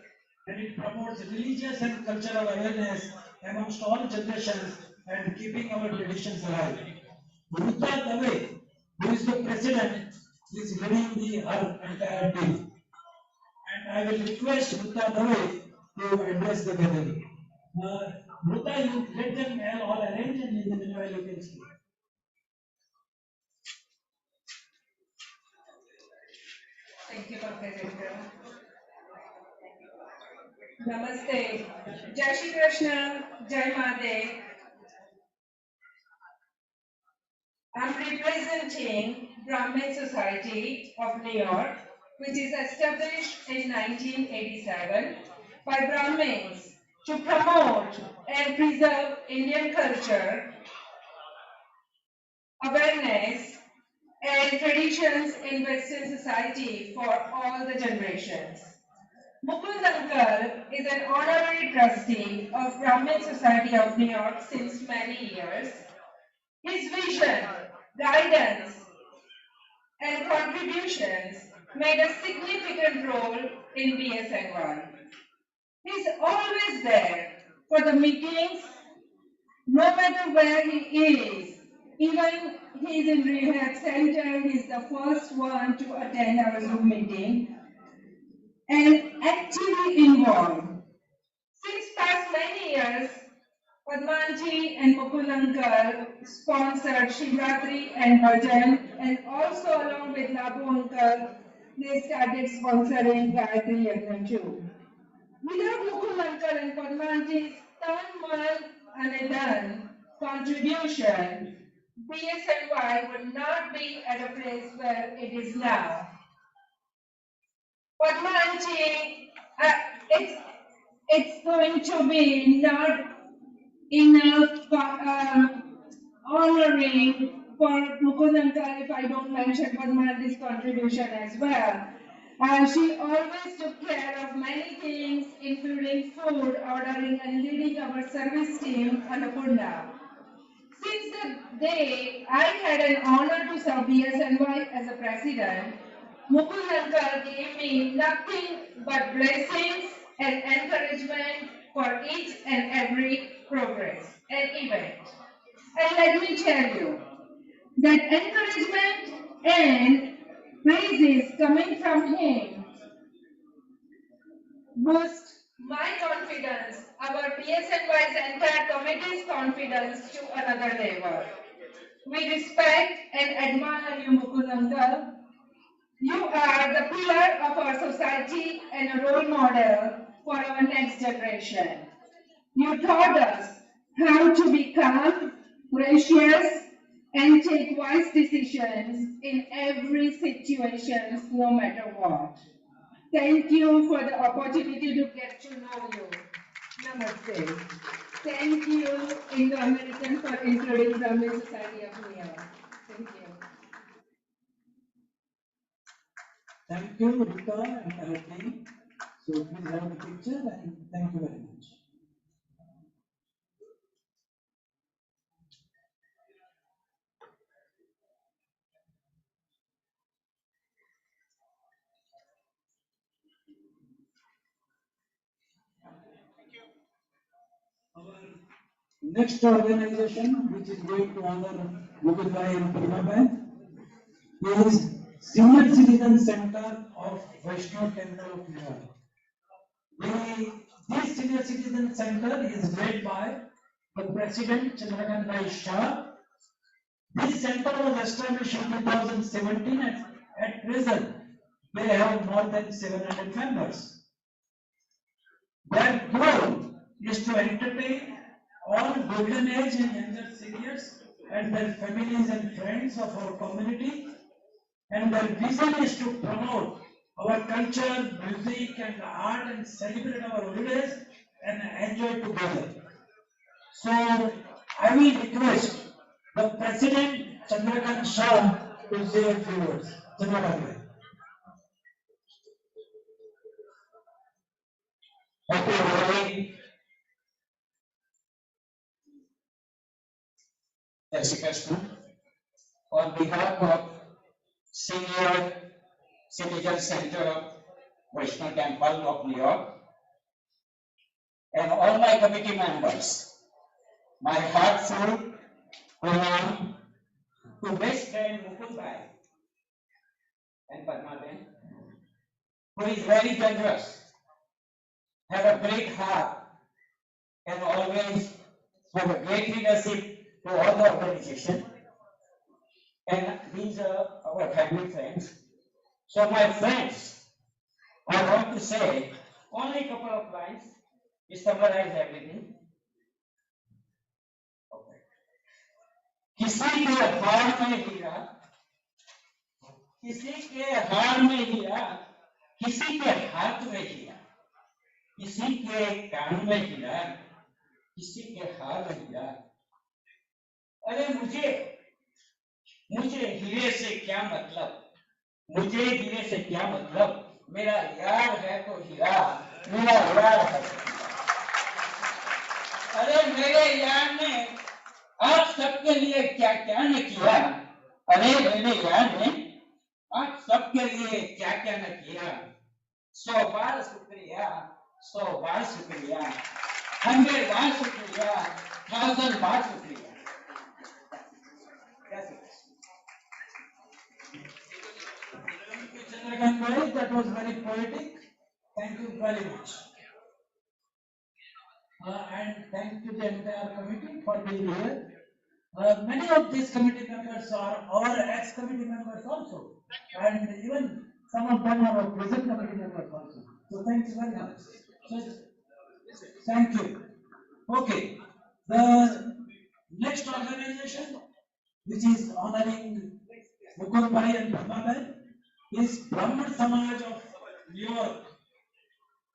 and it promotes religious and cultural awareness amongst all generations and keeping our traditions alive. Ruta Dave, who is the president, is leading the entire team. And I will request Ruta Dave to address the gathering. Ruta, you let them all arrange and in the meanwhile you can speak. Thank you, Pankaj. Namaste. Jai Shri Krishna. Jai Mahadev. I'm representing Brahmin Society of New York, which is established in 1987 by Brahmins to promote and preserve Indian culture, awareness, and traditions in Western society for all the generations. Mukund Uncle is an honorary trustee of Brahmin Society of New York since many years. His vision, guidance, and contributions made a significant role in BSN1. He's always there for the meetings, no matter where he is, Even he's in rehab center, he's the first one to attend our Zoom meeting and actively involved. Since past many years, Padmanji and Mukund uncle sponsored Shivratri and Bhajan, and also along with Labu uncle, they started sponsoring Gayatri Yajna too. Without Mukund uncle and Padmanji's tan-man and dhan contribution, BSNY would not be at a place where it is now. Padmanji, it's going to be not enough honoring for Mukund uncle if I don't mention Padmanji's contribution as well. She always took care of many things, including food, ordering and leading our service team, Annapurna. Since the day I had an honor to serve BSNY as a president, Mukund uncle gave me nothing but blessings and encouragement for each and every progress and event. And let me tell you, that encouragement and praises coming from him boost my confidence, our BSNY's entire committee's confidence to another level. We respect and admire you, Mukund uncle. You are the pillar of our society and a role model for our next generation. You taught us how to be calm, gracious, and take wise decisions in every situation, no matter what. Thank you for the opportunity to get to know you. Namaste. Thank you, Indo-American, for including Brahmin Society of New York. Thank you. Thank you, Rita and her team. So please have a picture and thank you very much. Next organization which is going to honor Mukund and Padma is Senior Citizen Center of Vaishnav Temple of New York. This Senior Citizen Center is led by the President Chandrakant Shah. This center was established in 2017 and at present they have more than 700 members. Their goal is to entertain all golden age and younger seniors and their families and friends of our community, and their vision is to promote our culture, music and art and celebrate our holidays and enjoy together. So I will request the President Chandrakant Shah to say a few words. Chandrakant. Happy Holi, Iascc. On behalf of Senior Citizen Center of Vaishnav Temple of New York and all my committee members, my heartfelt pranam to best friend Mukund and Padma, who is very generous, have a great heart, and always have a great leadership to all the organization. And these are our family friends. So my friends, I want to say only a couple of lines to summarize everything. Okay. किसी के हार में हीरा, किसी के हार में हीरा, किसी के हाथ में हीरा, किसी के कान में हीरा, किसी के हाथ में हीरा। अरे मुझे हीरे से क्या मतलब, मुझे हीरे से क्या मतलब, मेरा यार है तो हीरा, मेरा यार है। अरे मेरे यार ने आप सबके लिए क्या क्या न किया, अरे मेरे यार ने आप सबके लिए क्या क्या न किया। 100 बार शुक्रिया, 100 बार शुक्रिया, 100 बार शुक्रिया, 1000 बार शुक्रिया। way. That was very poetic. Thank you very much. And thank you to the entire committee for being here. Many of these committee members are our ex-committee members also, and even some of them are our present committee members also. So thank you very much. Thank you. Okay, the next organization, which is honoring Mukund and Padma Mehta, is Brahman Samaj of New York.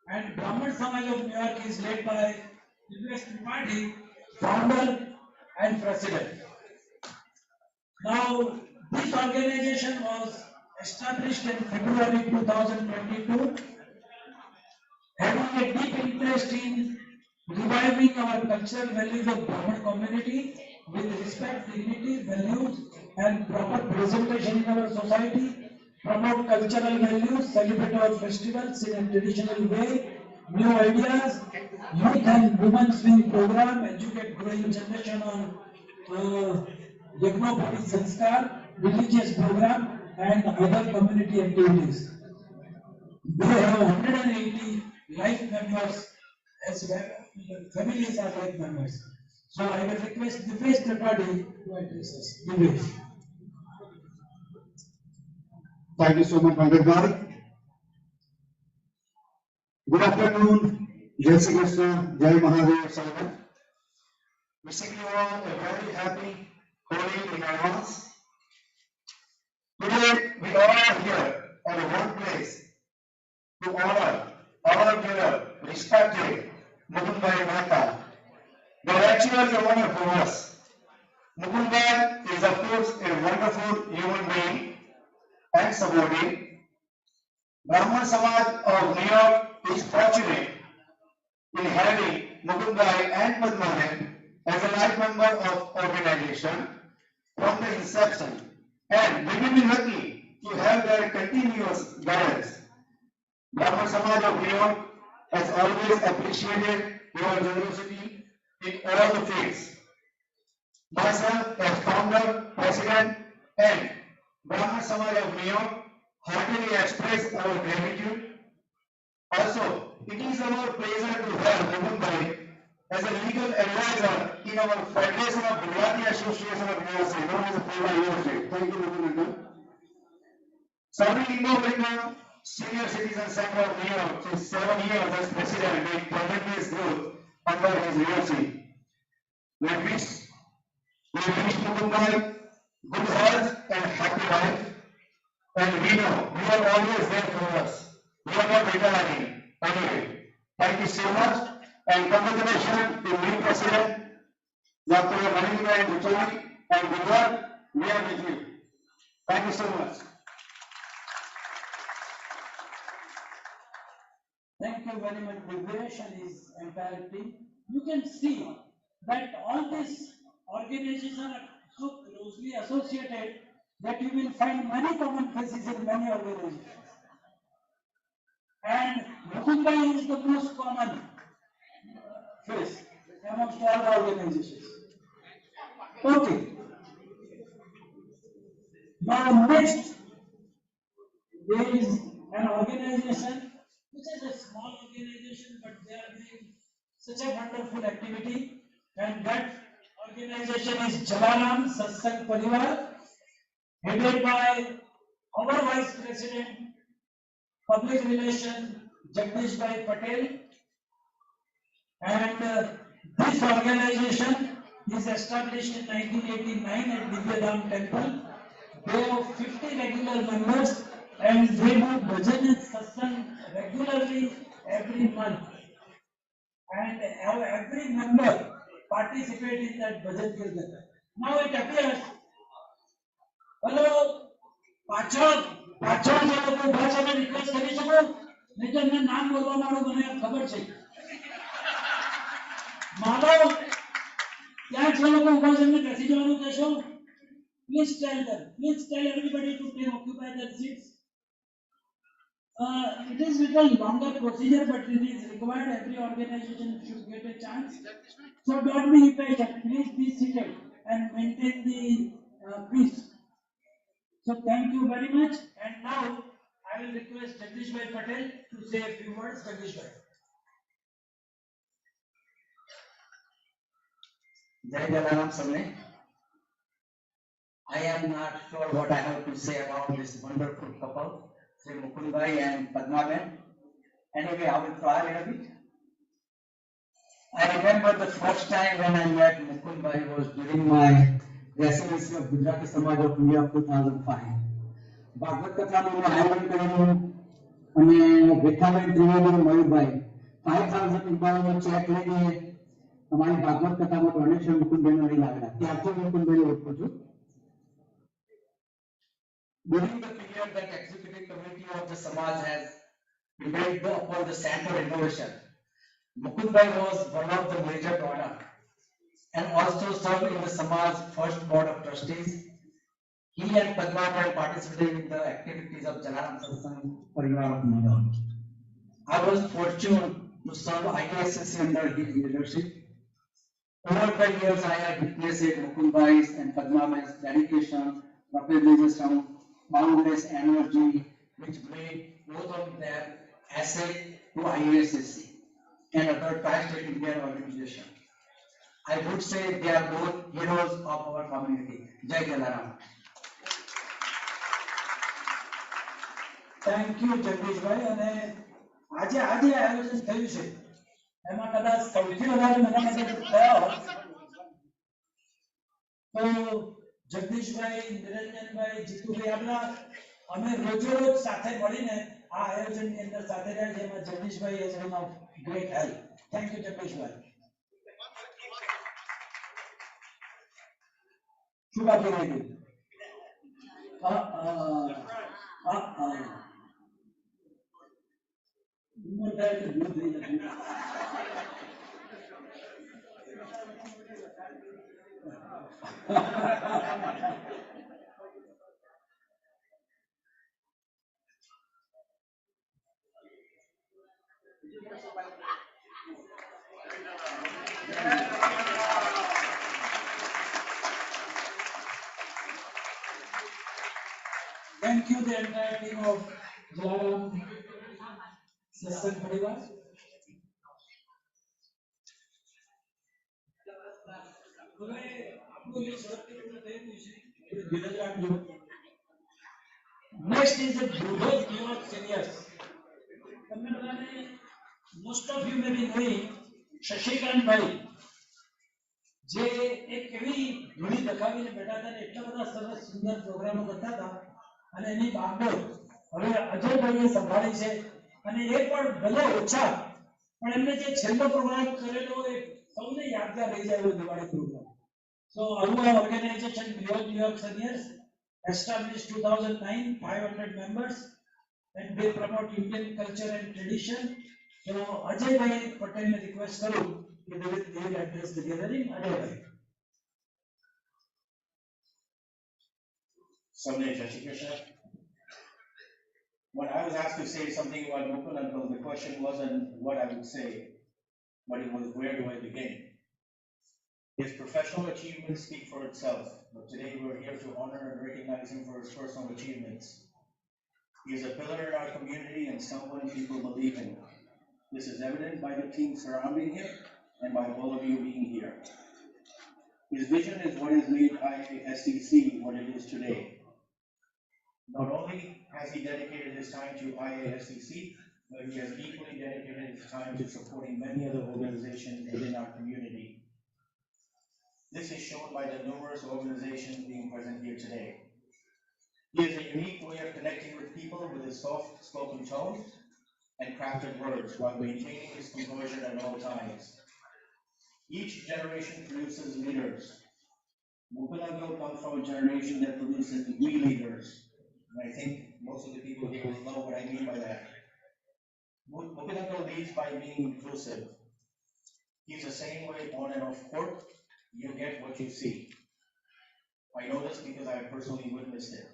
And Brahman Samaj of New York is led by Iascc Party, founder and president. Now, this organization was established in February 2022, having a deep interest in reviving our cultural values of Brahman community with respect, dignity, values, and proper presentation in our society, promote cultural values, celebrate our festivals in a traditional way, new ideas, youth and women swing program, educate growing generation on Yagno Sanskar, religious program, and other community activities. They have 180 life members as well, families are life members. So I will request Divesh Tripathi to address us. Divesh. Thank you so much, Pankaj. Good afternoon, Jai Shri Krishna, Jai Mahadev, Sarva. Wishing you all a very happy Holi in advance. Today, we all are here at one place to honor our dear, respected Mukund Mehta. They are actually an honor for us. Mukund is, of course, a wonderful human being and subordinate. Brahman Samaj of New York is fortunate in having Mukund and Padma Mehta as a life member of organization from the inception, and we will be lucky to have their continuous guidance. Brahman Samaj of New York has always appreciated your generosity in all the fields. Myself as founder, president, and Brahman Samaj of New York heartily express our gratitude. Also, it is our pleasure to have Mukund as a legal advisor in our Federation of Gujarati Association of Iascc, known as the Iascc. Thank you, Mukund. Serving Indo-American Senior Citizen Center of New York since 7 years as president with tremendous growth under his leadership. We wish Mukund good health and happy life. And we know you are always there for us. We are not retiring. Anyway, thank you so much, and congratulations to new president, Dr. Manindra Buchari, and good luck. We are with you. Thank you so much. Thank you very much, Divesh and his entire team. You can see that all these organizations are so closely associated that you will find many common faces in many organizations. And Mukund is the most common face amongst all the organizations. Okay. Now next, there is an organization which is a small organization, but they are doing such a wonderful activity, and that organization is Jalaram Satsang Parivar, headed by our Vice President, Public Relations, Jagdish Bhai Patel. And this organization is established in 1989 at Vidyadham Temple. They have 50 regular members, and they do bhajan and satsang regularly every month. And every member participate in that bhajan kirtan. Now it appears, hello, પાછળ જે લોકો ઉભા છે મેં request કરી શકો નહીં તો એમને નામ બોલવા માંડો મને ખબર છે માધવ ત્યાં જે લોકો ઉભા છે એમને બેસી જવાનું કહેશો please tell everybody to take occupy their seats. It is a little longer procedure, but it is required. Every organization should get a chance, so don't be impatient. Please be seated and maintain the peace. So thank you very much, and now I will request Jagdish Bhai Patel to say a few words. Jagdish Bhai. Jai Jalaram Samne. I am not sure what I have to say about this wonderful couple, Sri Mukund Bhai and Padma Mehta. Anyway, I will try a bit. I remember the first time when I met Mukund Bhai was during my residency of Gujarati Samaj of India of 2005. Bhagavat કથાનું આયોજન કરેલું અને રેખાબેન ત્રિવેદી અને મયુરભાઈ 5000 રૂપિયાનો check લઈને અમારી ભાગવત કથામાં donation મુકુંદભાઈને લઈને આવેલા ત્યારથી મુકુંદભાઈને ઓળખું છું. During the period that executive committee of the Samaj has prevailed upon the center innovation, Mukundbhai was one of the major donor and also served in the Samaj first board of trustees. He and Padma Bhai participated in the activities of Jalaram Satsang Parivar of Mother. I was fortunate to serve Iascc under his leadership. Over the years, I have witnessed Mukundbhai's and Padma Bhai's dedication, professionalism, boundless energy, which made both of them asset to Iascc and other tri-state Indian organizations. I would say they are both heroes of our community. Jai Jalaram. Thank you, Jagdish Bhai. અને આજે આયોજન થયું છે એમાં કદાચ સૌથી વધારે મને થયા હોત તો જગદીશભાઈ, નિરંજનભાઈ, જીતુભાઈ આપણા અમે રોજ સાથે મળીને આ આયોજનની અંદર સાથે રહ્યા છે એમાં જગદીશભાઈ has been of great help. Thank you, જગદીશભાઈ. શું બાકી રહી ગયું? Thank you, the entire team of Jalaram Satsang Parivar. Next is the Bhudod Youth Seniors. Most of you may be knowing Shashikant Bhai, જે એક એવી ધૂળી દેખાવીને બેઠા હતા ને એટલા બધા સરસ સુંદર પ્રોગ્રામો કરતા હતા અને એની બાગડોળ હવે અજયભાઈએ સંભાળી છે અને એ પણ ભલે ઓછા પણ એમને જે છેલ્લો પ્રોગ્રામ કરેલો એ સૌને યાદગાર રહી જાય એવો Diwali program. So our organization Beyond New York Seniors established 2009, 500 members, and they promote Indian culture and tradition. So Ajay Bhai Patel ne request karu कि they will address the gathering. Ajay Bhai. Someday, Shashi Krishna. When I was asked to say something about Mukund uncle, the question wasn't what I would say, but it was where do I begin? His professional achievements speak for itself, but today we're here to honor and recognize him for his personal achievements. He is a pillar in our community and someone people believe in. This is evident by the team surrounding him and by all of you being here. His vision is what has made Iascc what it is today. Not only has he dedicated his time to Iascc, but he has equally dedicated his time to supporting many other organizations within our community. This is shown by the numerous organizations being present here today. He has a unique way of connecting with people with his soft-spoken tone and crafted words while maintaining his composure at all times. Each generation produces leaders. Mukund uncle comes from a generation that produces we leaders. And I think most of the people here will know what I mean by that. Mukund uncle leads by being inclusive. He's the same way on and off court. You get what you see. I know this because I have personally witnessed it.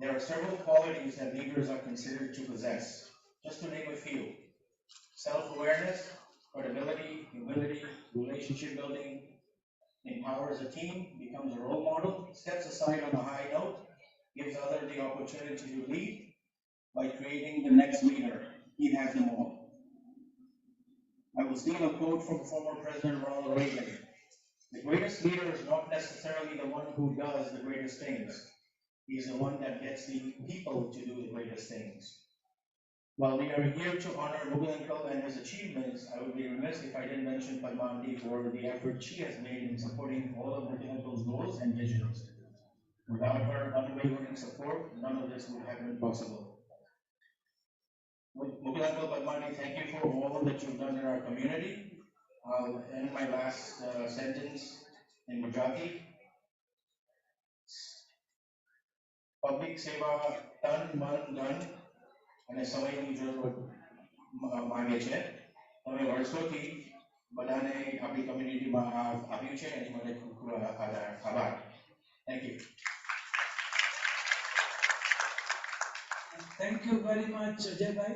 There are several qualities that leaders are considered to possess. Just to name a few: self-awareness, credibility, humility, relationship building, empowers a team, becomes a role model, steps aside on a high note, gives others the opportunity to lead, by creating the next leader. He has them all. I will steal a quote from former President Ronald Reagan. The greatest leader is not necessarily the one who does the greatest things. He's the one that gets the people to do the greatest things. While we are here to honor Mukund Uncle and his achievements, I would be remiss if I didn't mention Padma Aunty for the effort she has made in supporting all of Mukund Uncle's goals and visions. Without her unwavering support, none of this would have been possible. Mukund Uncle, Padma Aunty, thank you for all that you've done in our community. I'll end my last sentence in Gujarati. Public seva tan man dhan અને સમયની જરૂર માંગે છે. તમે વર્ષોથી બધાને આપણી કમ્યુનિટીમાં આપ્યું છે એની માટે ખૂબ ખૂબ આભાર. Thank you. Thank you very much, Ajay Bhai.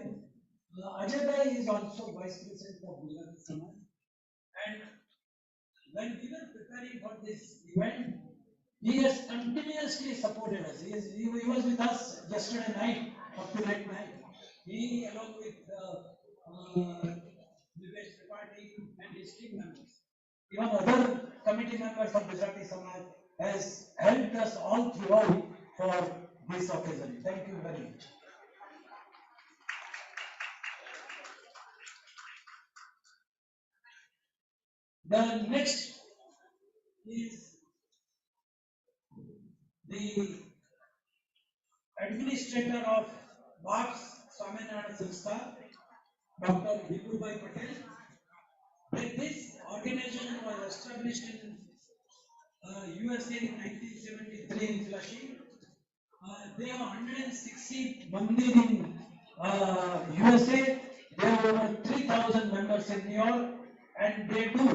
Ajay Bhai is also Vice President of Gujarati Samaj. And when we were preparing for this event, he has continuously supported us. He was with us yesterday night, up to late night. He, along with Divesh Tripathi and his team members, even other committee members of Gujarati Samaj, has helped us all throughout for this occasion. Thank you very much. The next is the administrator of BAPS Swaminarayan Sanstha, Dr. Vipul Bhai Patel. This organization was established in USA in 1973 in Flushing. They have 160 mandir in USA. They have over 3,000 members in New York, and they do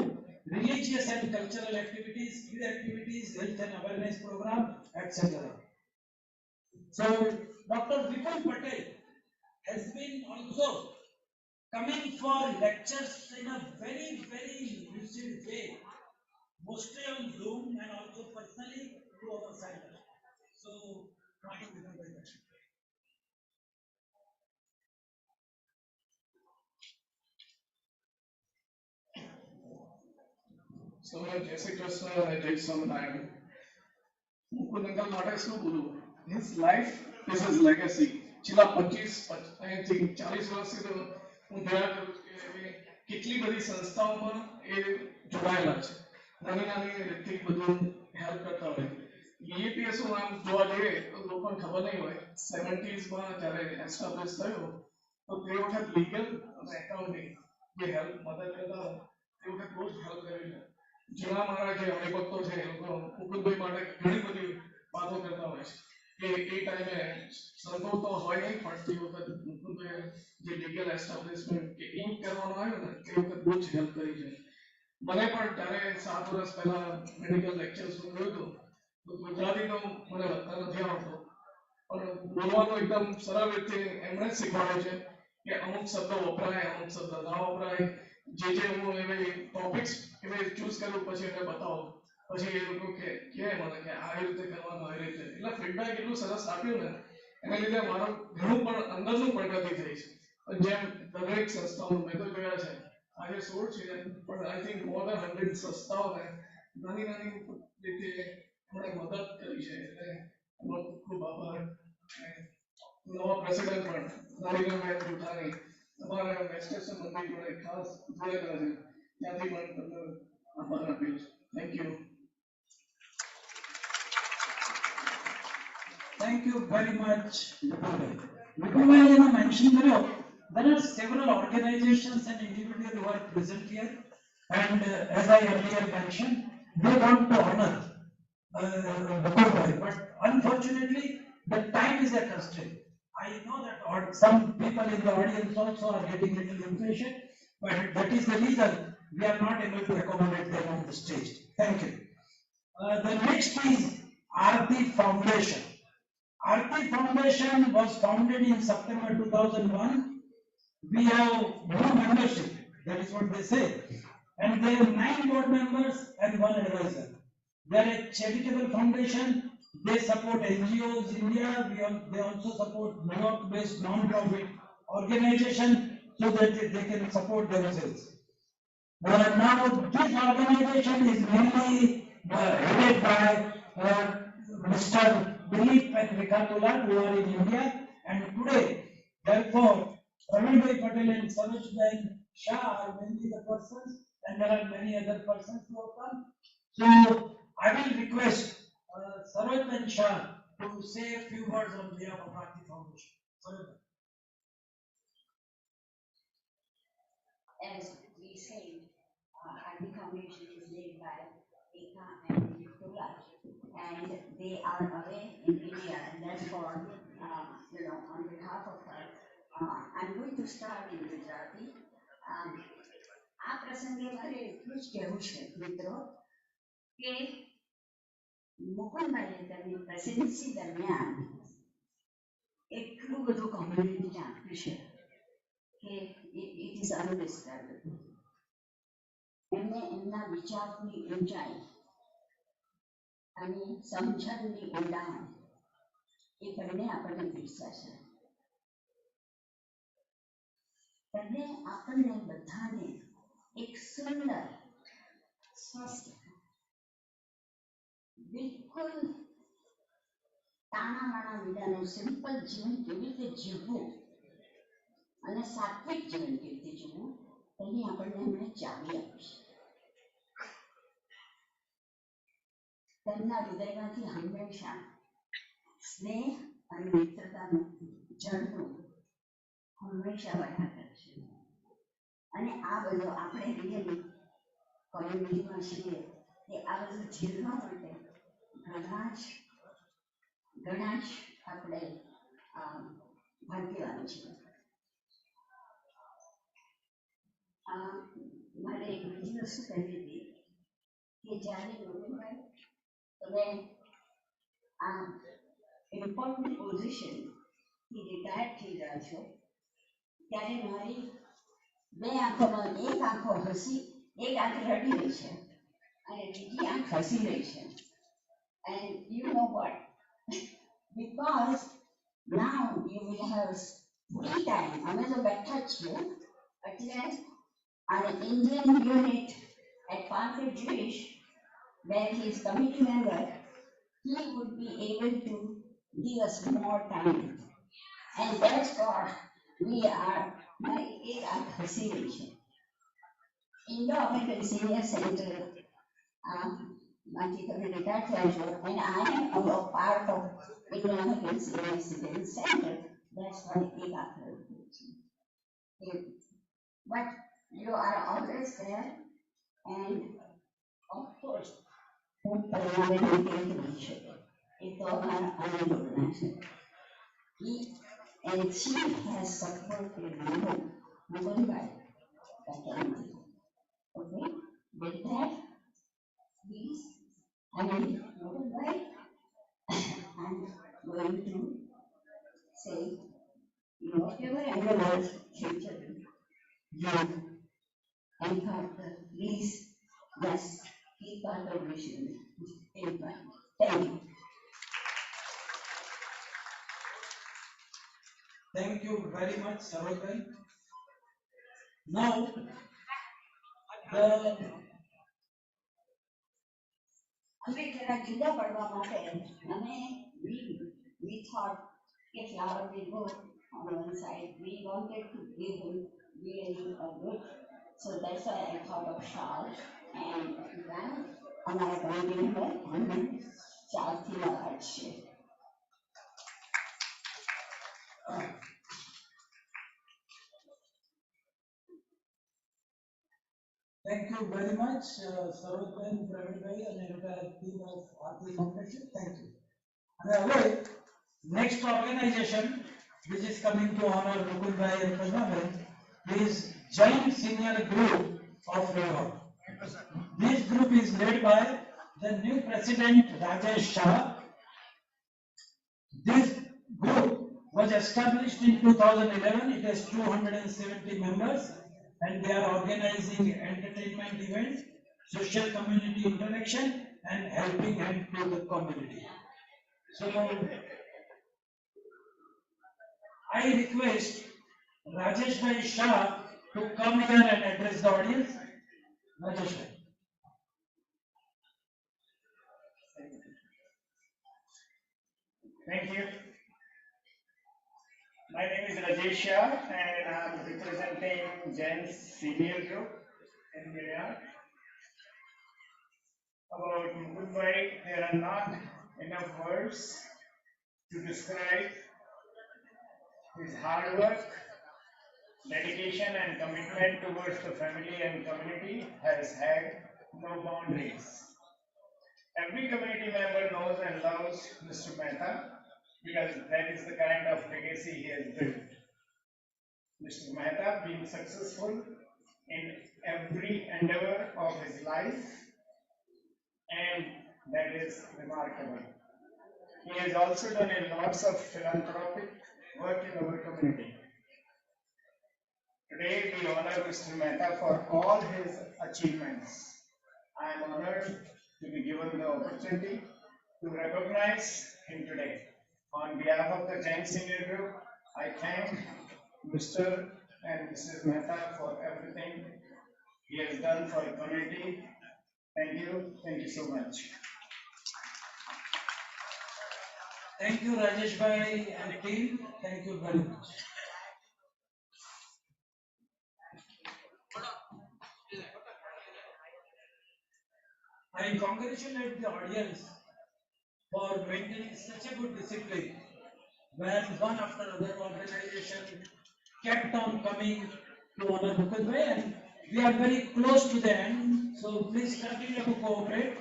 religious and cultural activities, youth activities, health and awareness program, etc. So, Dr. Vipul Patel has been also coming for lectures in a very, very lucid way, mostly on Zoom and also personally to our center. So, Dr. Vipul Patel. So, જય શ્રી કૃષ્ણ અને જય Swaminarayan. Mukund uncle માટે શું બોલું? His life is his legacy. છેલ્લા 40 વર્ષથી તો હું જોયા કરું કે કેટલી બધી સંસ્થાઓમાં એ જોડાયેલા છે. નાની નાની રીતથી બધું હેલ્પ કરતા હોય. BAPS નું નામ જોવા જઈએ તો લોકોને ખબર નહીં હોય. 70s માં જ્યારે એસ્ટાબ્લિશ થયો તો તે વખત લીગલ અને એકાઉન્ટિંગ જે હેલ્પ મદદ કરતા હોય તે વખત બહુ જ હેલ્પ કરી છે. જૂના મારા જે હરિભક્તો છે એ લોકો મુકુંદભાઈ માટે ઘણી બધી વાતો કરતા હોય છે કે એ ટાઈમે સંતોષ તો હોય નહીં પણ તે વખત મુકુંદભાઈ જે લીગલ એસ્ટાબ્લિશમેન્ટ કે ઇન્ક કરવાનું આવ્યું ને તે વખત બહુ જ હેલ્પ કરી છે. મને પણ જ્યારે 7 વર્ષ પહેલા મેડિકલ લેક્ચર શરૂ કર્યું હતું તો ગુજરાતી તો મને લખતા નથી આવડતું પણ બોલવાનું એકદમ સરળ રીતે એમણે જ શીખવાડ્યું છે કે અમુક શબ્દો વપરાય અમુક શબ્દ ના વપરાય. જે હું એવી ટોપિક્સ એવી ચૂઝ કરું પછી એને બતાવો પછી એ લોકો કે મને કે આ રીતે કરવાનું આવી રીતે એટલે ફીડબેક એટલું સરસ આપ્યું ને એને લીધે મારું ઘણું પણ અંદરનું પ્રગતિ થઈ છે. જેમ દરેક સંસ્થાઓ મેં તો જોયા છે આજે 16 છે પણ આઈ થિંક મોર ધેન 100 સંસ્થાઓને નાની નાની રીતે એમણે મદદ કરી છે એટલે એમનો ખૂબ ખૂબ આભાર. નવા પ્રેસિડેન્ટ પણ નારીબેન જુઠાણી તમારા વેસ્ટેશન મંદિર જોડે ખાસ જોડાયેલા છે ત્યાંથી પણ તમને આભાર આપીશ. Thank you. Thank you very much, Vipul Bhai. Vipul Bhai has mentioned there are several organizations and individuals who are present here, and as I earlier mentioned, they want to honor Vipul Bhai, but unfortunately, the time is a constraint. I know that some people in the audience also are getting little impatient, but that is the reason we are not able to accommodate them on the stage. Thank you. The next is Aarti Foundation. Aarti Foundation was founded in September 2001. We have no membership, that is what they say, and they have 9 board members and 1 advisor. They are a charitable foundation They support NGOs in India. They also support New York-based non-profit organization so that they can support themselves. Now this organization is mainly headed by Mr. Dilip and Rekhatula, who are in India, and today, therefore, Praveenbhai Patel and Sarojbhai Shah are mainly the persons, and there are many other persons who have come. So I will request Sarojbhai Shah to say a few words on behalf of Bharati Foundation. Sarojbhai. As we said, Holi Foundation is led by Eka and Tula, and they are away in India, and therefore, on behalf of her, I'm going to start in Gujarati. આ પ્રસંગે મારે એટલું જ કહેવું છે મિત્રો કે મુકુંદભાઈએ તેમની પ્રેસિડેન્સી દરમિયાન એટલું બધું કોમ્યુનિટીને આપ્યું છે કે ઇટ ઇઝ અનડિસ્ક્રાઇબેબલ. એમને એમના વિચારની ઊંચાઈ અને સમજણની ઊંડાણ એ બંને આપણને પીરસ્યા છે. તેમણે આપણને બધાને એક સુંદર સ્વસ્થ બિલકુલ તાણાવાણા વિનાનું સિમ્પલ જીવન કેવી રીતે જીવવું અને સાત્વિક જીવન કેવી રીતે જીવવું તેની આપણને એમણે ચાવી આપી છે. તેમના હૃદયમાંથી હંમેશા સ્નેહ અને મિત્રતાનું ઝરણું હંમેશા વહ્યા કરે છે. અને આ બધું આપણે રિયલી કોમ્યુનિટીમાં છીએ કે આ બધું જીવવા માટે ઘણા જ આપણે ભાગ્યવાન છીએ. મારે એક બીજી વસ્તુ કહેવી હતી કે જ્યારે મુકુંદભાઈ તમે આ ઇમ્પોર્ટન્ટ પોઝિશનથી રિટાયર થઈ રહ્યા છો ત્યારે મારી બે આંખોમાં એક આંખો હસી એક આંખ રડી રહી છે અને બીજી આંખ હસી રહી છે. And you know what? Because now you will have free time. અમે તો બેઠા જ છીએ એટલે our Indian unit at Parker Jewish, where he is committee member, he would be able to give us more time. And that's what we are एक आंख हंसी रही है. इंडो अमेरिकन सीनियर सेंटर માંથી તમે રિટાયર થયા છો and I am a part of Indian American Senior Citizen Center. That's why એક આંખ હસી. But you are always there, and of course હું પરિવારને કેવી રહી છે એ તો અમારા આનંદોના છે. And she has supported Mukundbhai. Okay, with that, please, Mukundbhai, I'm going to say whatever endeavors future you encounter, please just keep our mission in mind. Thank you. Thank you very much, Sarojbhai. Now, અમે જરા જુદા પડવા માટે અમે we thought if flower will go on one side, we wanted to give him really a good, so that's why I thought of shawl and then અમારા community member અને ચારથી લાડ છે. Thank you very much, Sarojbhai, Praveenbhai, and the entire team of Holi Foundation. Thank you. And next organization which is coming to honor Mukundbhai and Padma is Giant Senior Group of New York. This group is led by the new president Rajesh Shah. This group was established in 2011. It has 270 members. And they are organizing entertainment events, social community interaction, and helping hand to the community. So I request Rajesh Bhai Shah to come here and address the audience. Rajesh Bhai. Thank you. My name is Rajesh Shah and I'm representing Jain's Senior Group in New York. About Mukund Bhai, there are not enough words to describe his hard work, dedication and commitment towards the family and community has had no boundaries. Every community member knows and loves Mr. Mehta because that is the kind of legacy he has built. Mr. Mehta being successful in every endeavor of his life, and that is remarkable. He has also done a lots of philanthropic work in our community. Today we honor Mr. Mehta for all his achievements. I am honored to be given the opportunity to recognize him today. On behalf of the Jain Senior Group, I thank Mr. and Mrs. Mehta for everything he has done for the community. Thank you so much. Thank you, Rajesh Bhai and team. Thank you very much. I congratulate the audience for maintaining such a good discipline when one after another organization kept on coming to honor Mukund Bhai, and we are very close to the end, so please continue to cooperate.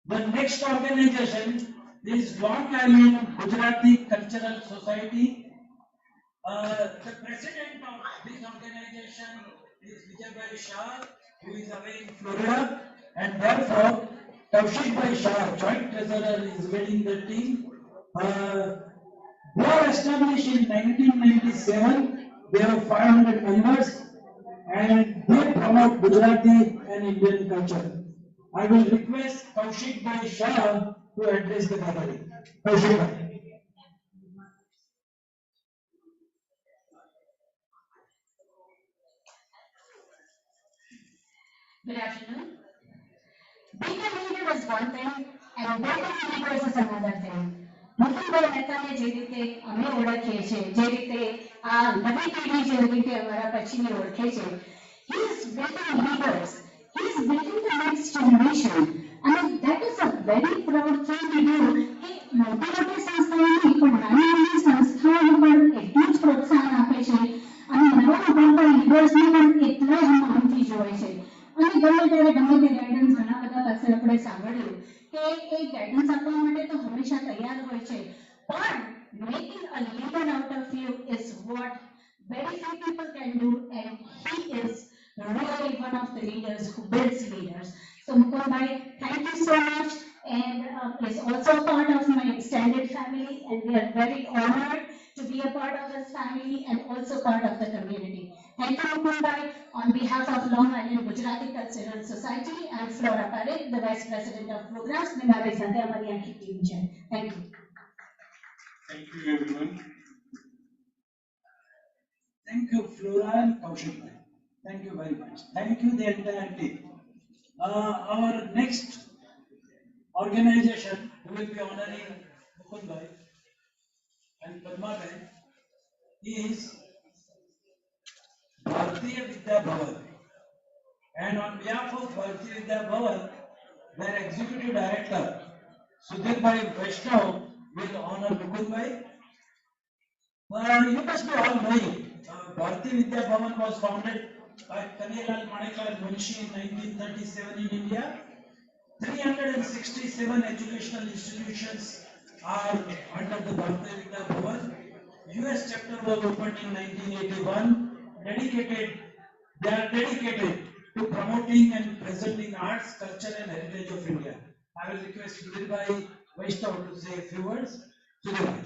The next organization is Long Island Gujarati Cultural Society. The president of this organization is Vijay Bhai Shah, who is away in Florida, and therefore Kaushik Bhai Shah, joint treasurer, is leading the team. They were established in 1997. They have 500 members, and they promote Gujarati and Indian culture. I will request Kaushik Bhai Shah to address the gathering. Kaushik Bhai. Good afternoon. Being a leader is one thing, and building leaders is another thing. Mukund Padma Mehta ને જે રીતે અમે ઓળખીએ છીએ, જે રીતે આ નવી પેઢી જે રીતે અમારા પછીની ઓળખે છે, he is building leaders. He is building the next generation. And that is a very proud thing to do. કે મોટી મોટી સંસ્થાઓ નહીં પણ નાની નાની સંસ્થાઓને પણ એટલું જ પ્રોત્સાહન આપે છે અને નવા ઉભરતા લીડર્સને પણ એટલા જ માનથી જોવે છે. અને ગમે ત્યારે ગમે તે ગાઈડન્સ ઘણા બધા પાસે આપણે સાંભળ્યું કે એ ગાઈડન્સ આપવા માટે તો હંમેશા તૈયાર હોય છે, પણ making a leader out of you is what very few people can do, and he is really one of the leaders who builds leaders. So Mukund Bhai, thank you so much, and is also part of my extended family, and we are very honored to be a part of his family and also part of the community. Thank you, Mukund Bhai. On behalf of Long Island Gujarati Cultural Society, I am Flora Parekh, the Vice President of Programs. Thank you. Thank you, everyone. Thank you, Flora and Kaushik. Thank you very much. Thank you, the entire team. Our next organization who will be honoring Mukund Bhai and Padma Bhai is Bharatiya Vidya Bhavan. And on behalf of Bharatiya Vidya Bhavan, their Executive Director, Sudhir Bhai Vaishnav, will honor Mukund Bhai. You must be all knowing, Bharatiya Vidya Bhavan was founded by Kanilal Manekar Munshi in 1937 in India. 367 educational institutions are under the Bharatiya Vidya Bhavan. US chapter was opened in 1981. They are dedicated to promoting and preserving arts, culture and heritage of India. I will request Sudhir Bhai Vaishnav to say a few words. Sudhir Bhai.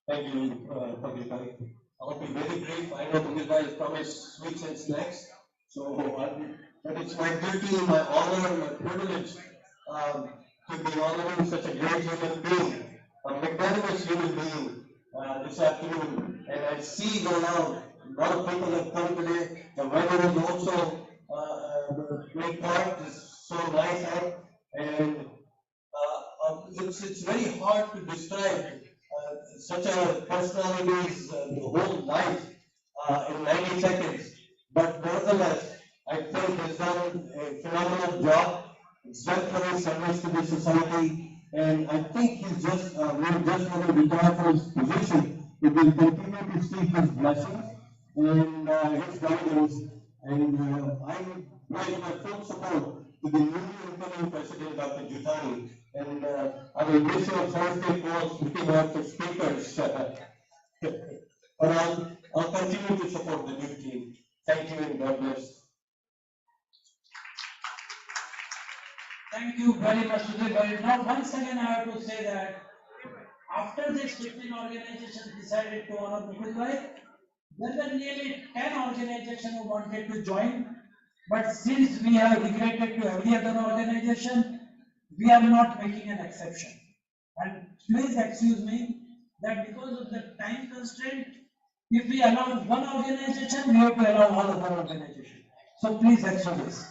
Thank you, Pagil Bhai. I will be very brief. I know Pagil Bhai has promised sweets and snacks, so I'll be but it's my duty, my honor, my privilege to be honoring such a great human being, a magnanimous human being this afternoon. And I see now a lot of people have come today. The weather is also the great part is so nice out, and it's very hard to describe such a personality's whole life in 90 seconds. But nevertheless, I think he's done a phenomenal job, exemplary service to the society, and I think he's just we're just going to retire from his position. We will continue to seek his blessings and his guidance, and I pledge my full support to the newly incoming President, Dr. Jutani, and I will miss your Thursday calls looking out for speakers. But I'll continue to support the new team. Thank you and God bless. Thank you very much, Sudhir. Now, once again, I have to say that after these 15 organizations decided to honor Mukund Bhai, there were nearly 10 organizations who wanted to join. But since we have regretted to every other organization, we are not making an exception. And please excuse me that because of the time constraint, if we allow one organization, we have to allow all other organizations. So please excuse us.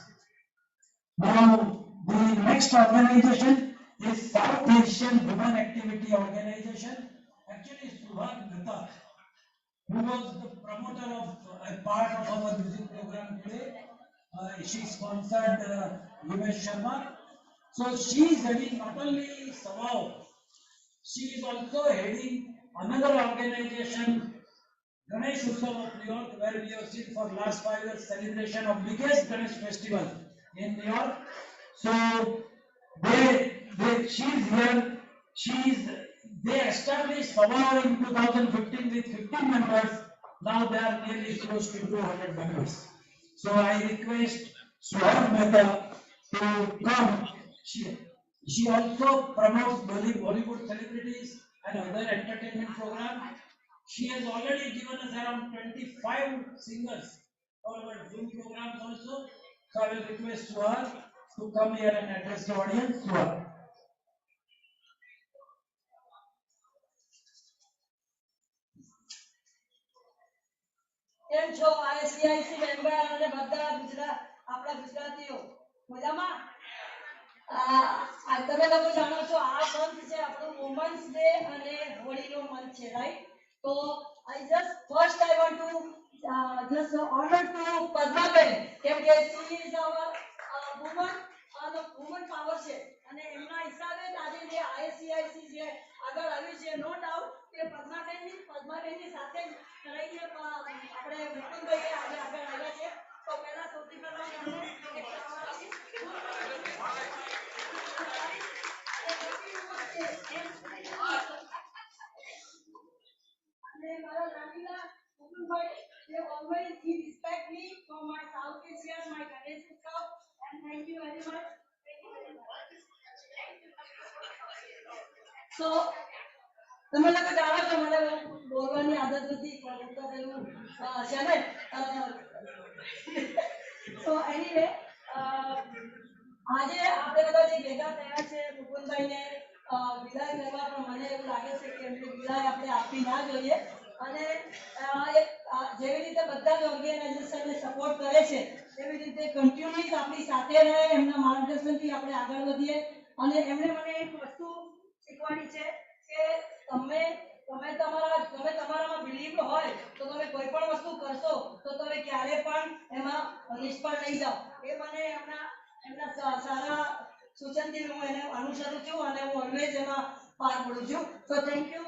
Now, the next organization is South Asian Women Activity Organization. Actually, Subhat Mehta, who was the promoter of a part of our music program today. She sponsored Vimesh Sharma. So she is heading not only Savao, she is also heading another organization, Ganesh Utsav of New York, where we have seen for last 5 years celebration of biggest Ganesh festival in New York. So she is here. They established Savao in 2015 with 15 members. Now they are nearly close to 200 members. So I request Subhat Mehta to come. She also promotes Bollywood celebrities and other entertainment programs. She has already given us around 25 singers for our Zoom programs also. So I will request Subhat to come here and address the audience. Subhat. કેમ છો ICICI member અને બધા આપણા ગુજરાતીઓ મજામાં તમે લોકો જાણો છો આ મંથ છે આપણું વુમન્સ ડે અને હોળીનો મંથ છે રાઈટ તો I just first I want to just honour to Padmaben કેમ કે સી ઇઝ અવર વુમન અને વુમન પાવર છે અને એમના હિસાબે જ આજે જે આઈસીઆઈસી જે આગળ આવ્યું છે નો ડાઉટ કે પદ્માબેનની સાથે રહીને આપણે મુકુંદભાઈ આજે આગળ આવ્યા છે તો પહેલા સૌથી પહેલા હું અને મારા નાનીના Mukundbhai they always he respect me for my South Asia, my Ganesh Utsav, and thank you very much. So તમે લોકો જાણો છો મને બોલવાની આદત નથી પણ હું તો પેલું છે ને સો એનીવે આજે આપણે બધા જે ભેગા થયા છે મુકુંદભાઈને વિદાય કરવા પણ મને એવું લાગે છે કે એમને વિદાય આપણે આપવી ના જોઈએ અને જેવી રીતે બધા જ ઓર્ગેનાઇઝેશનને સપોર્ટ કરે છે એવી રીતે કન્ટિન્યુઅસ આપણી સાથે રહે એમના માર્ગદર્શનથી આપણે આગળ વધીએ અને એમણે મને એક વસ્તુ શીખવાડી છે કે તમે તમારામાં બિલીવ હોય તો તમે કોઈ પણ વસ્તુ કરશો તો તમે ક્યારે પણ એમાં નિષ્ફળ નહીં જાઓ એ મને એમના સારા સૂચનથી હું એને અનુસરું છું અને હું ઓલવેઝ એમાં પાર પડું છું તો થેન્ક યુ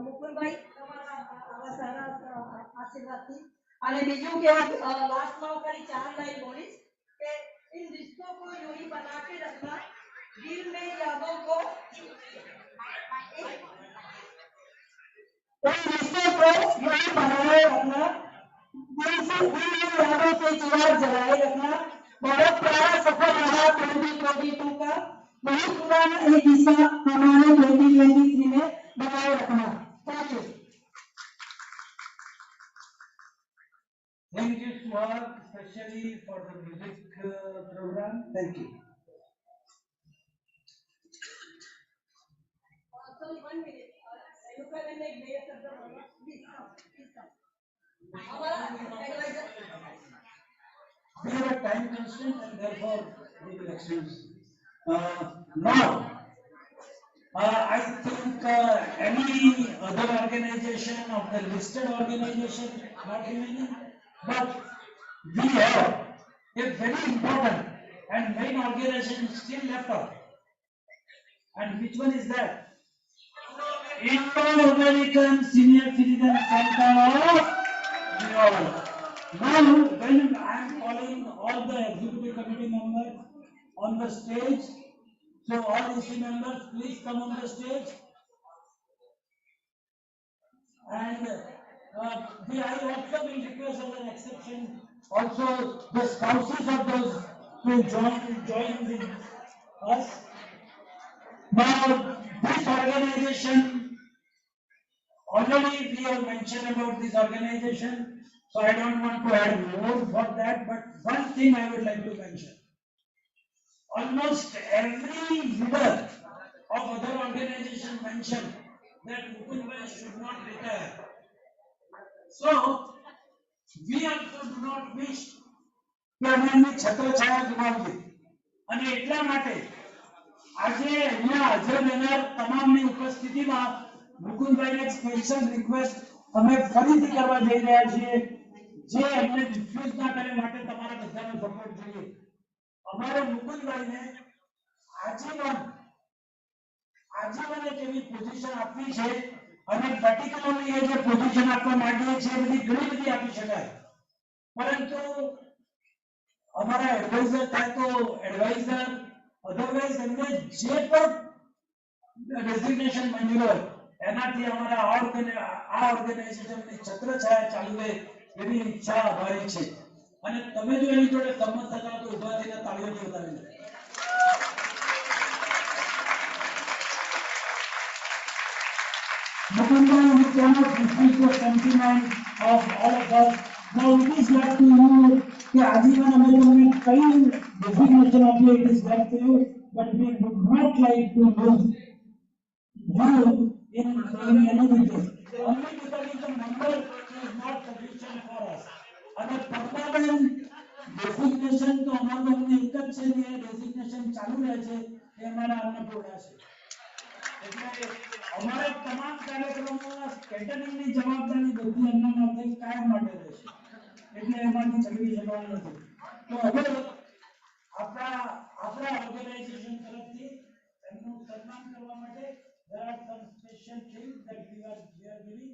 મુકુંદભાઈ તમારા આવા સારા આશીર્વાદથી અને બીજું કે લાસ્ટમાં હું ખાલી 4 લાઈન બોલીશ કે इन रिश्तों को यूं ही बना के रखना दिल में यादों को रिश्ते को यही बनाए रखना दिल में यादों से चिराग जलाए रखना बहुत प्यारा सफर रहा 2022 का बहुत पुराना एक हिस्सा हमारे 2023 में बनाए रखना thank you Thank you, Suhag, especially for the music program. Thank you. Sorry, 1 minute. Renukaben એક બે શબ્દ બોલો. Please come, please come. અમારા advisor. We have a time constraint and therefore we will excuse. Now, I think any other organization of the listed organization not remaining, but we have a very important and main organization still left out. And which one is that? Indo-American Senior Citizen Center of Neol. Now, when I am calling all the executive committee members on the stage, so all EC members, please come on the stage. And I also will request as an exception also the spouses of those who join with us. Now, this organization, already we have mentioned about this organization, so I don't want to add more for that, but one thing I would like to mention. Almost every leader of other organization mentioned that Mukund should not retire. So, we also do not wish કે અમે એમની છત્રછાયા ગુમાવીએ અને એટલા માટે આજે અહીંયા હાજર રહેનાર તમામની ઉપસ્થિતિમાં મુકુંદભાઈને સ્પેશિયલ રિક્વેસ્ટ અમે ફરીથી કરવા જઈ રહ્યા છીએ જે એમને ડિફ્યુઝ ના કરે માટે તમારા બધાનો સપોર્ટ જોઈએ. અમારે મુકુંદભાઈને આજીવન એક એવી પોઝિશન આપવી છે અને પર્ટિક્યુલરલી એ જે પોઝિશન આપવા માંગીએ છીએ બધી ઘણી બધી આપી શકાય, પરંતુ અમારા એડવાઇઝર થાય તો એડવાઇઝર, અધરવાઇઝ એમને જે પણ ડેઝિગ્નેશન મંજૂર હોય એનાથી અમારા આ ઓર્ગેનાઇઝેશનની છત્રછાયા ચાલુ રહે એવી ઈચ્છા અમારી છે. અને તમે જો એની જોડે સંમત થતા તો ઉભા થઈને તાળીઓથી વધાવી લો. Mukunda, we cannot refuse the sentiment of all of us. Now it is left to you कि आजीवन हमें तुमने कई डेजिग्नेशन आपने it is left to you, but we would not like to lose you in any detail. Only because the number is not sufficient for us. अगर permanent designation तो हमारे अपने एक से ये designation चालू रहे छे ये हमारा अन्नपूर्णा છે. એટલે અમારે તમામ કાર્યક્રમોમાં કેટરિંગની જવાબદારી બધી એમના માથે કાયમ માટે રહેશે, એટલે એમાંથી છટકી જવાનું નથી. તો હવે આપણા ઓર્ગેનાઇઝેશન તરફથી એમનું સન્માન કરવા માટે there are some special things that we are giving.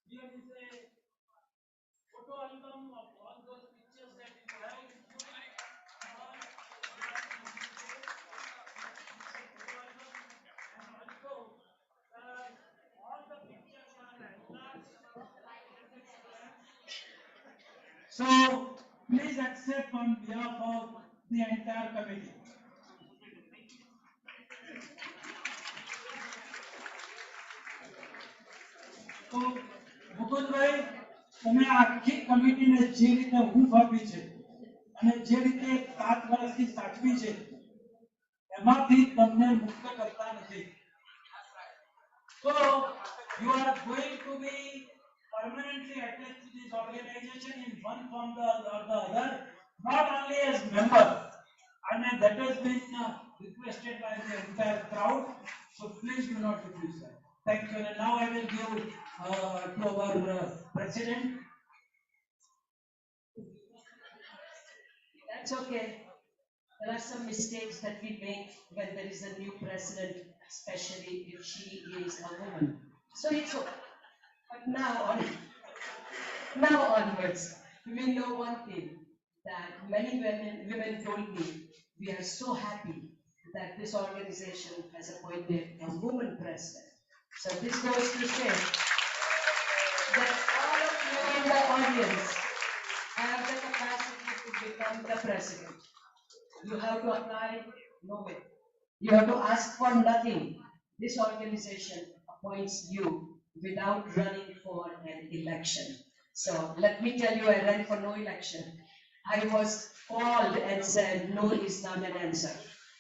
Here is a photo album of all those pictures that you have. So, please accept on behalf of the entire committee. So, Mukundbhai, તમે આખી કમિટીને જે રીતે હૂંફ આપી છે અને જે રીતે 7 વર્ષથી સાચવી છે એમાંથી તમને મુક્ત કરતા નથી. So, you are going to be permanently attached to this organization in one form or the other, not only as member, and that has been requested by the entire crowd. So please do not refuse that. Thank you. And now I will give to our president. That's okay. There are some mistakes that we make when there is a new president, especially if she is a woman. So it's okay. But now onwards, we know one thing, that many women told me, we are so happy that this organization has appointed a woman president. So this goes to say that all of you in the audience have the capacity to become the president. You have to apply, no way. You have to ask for nothing. This organization appoints you without running for an election. So let me tell you, I ran for no election. I was called and said, no is not an answer.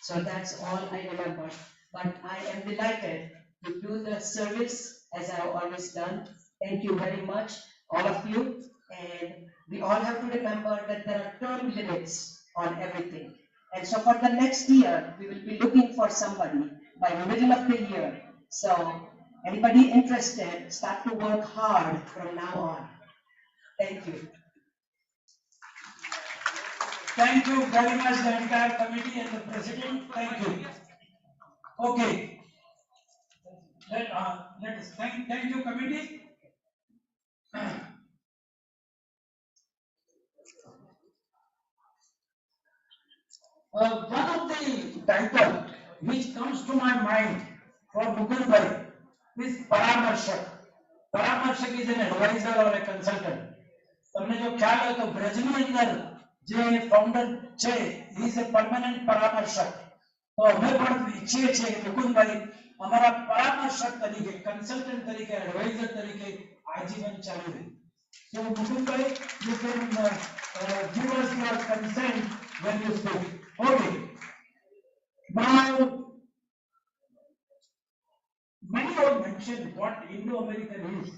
So that's all I remember. But I am delighted to do the service as I have always done. Thank you very much, all of you. And we all have to remember that there are term limits on everything. And so for the next year, we will be looking for somebody by the middle of the year. So anybody interested, start to work hard from now on. Thank you. Thank you very much, the entire committee and the president. Thank you. Okay. Let us thank you, committee. One of the title which comes to my mind for Mukund Bhai is Paramarshak. Paramarshak is an advisor or a consultant. તમને જો ખ્યાલ હોય તો બ્રજની અંદર જે founder છે he is a permanent પરામર્શક. તો અમે પણ ઈચ્છીએ છીએ કે મુકુંદભાઈ અમારા પરામર્શક તરીકે, કન્સલ્ટન્ટ તરીકે, એડવાઇઝર તરીકે આજીવન ચાલુ રહે. So Mukundbhai, you can give us your consent when you speak. Okay. Now, many have mentioned what Indo-American is.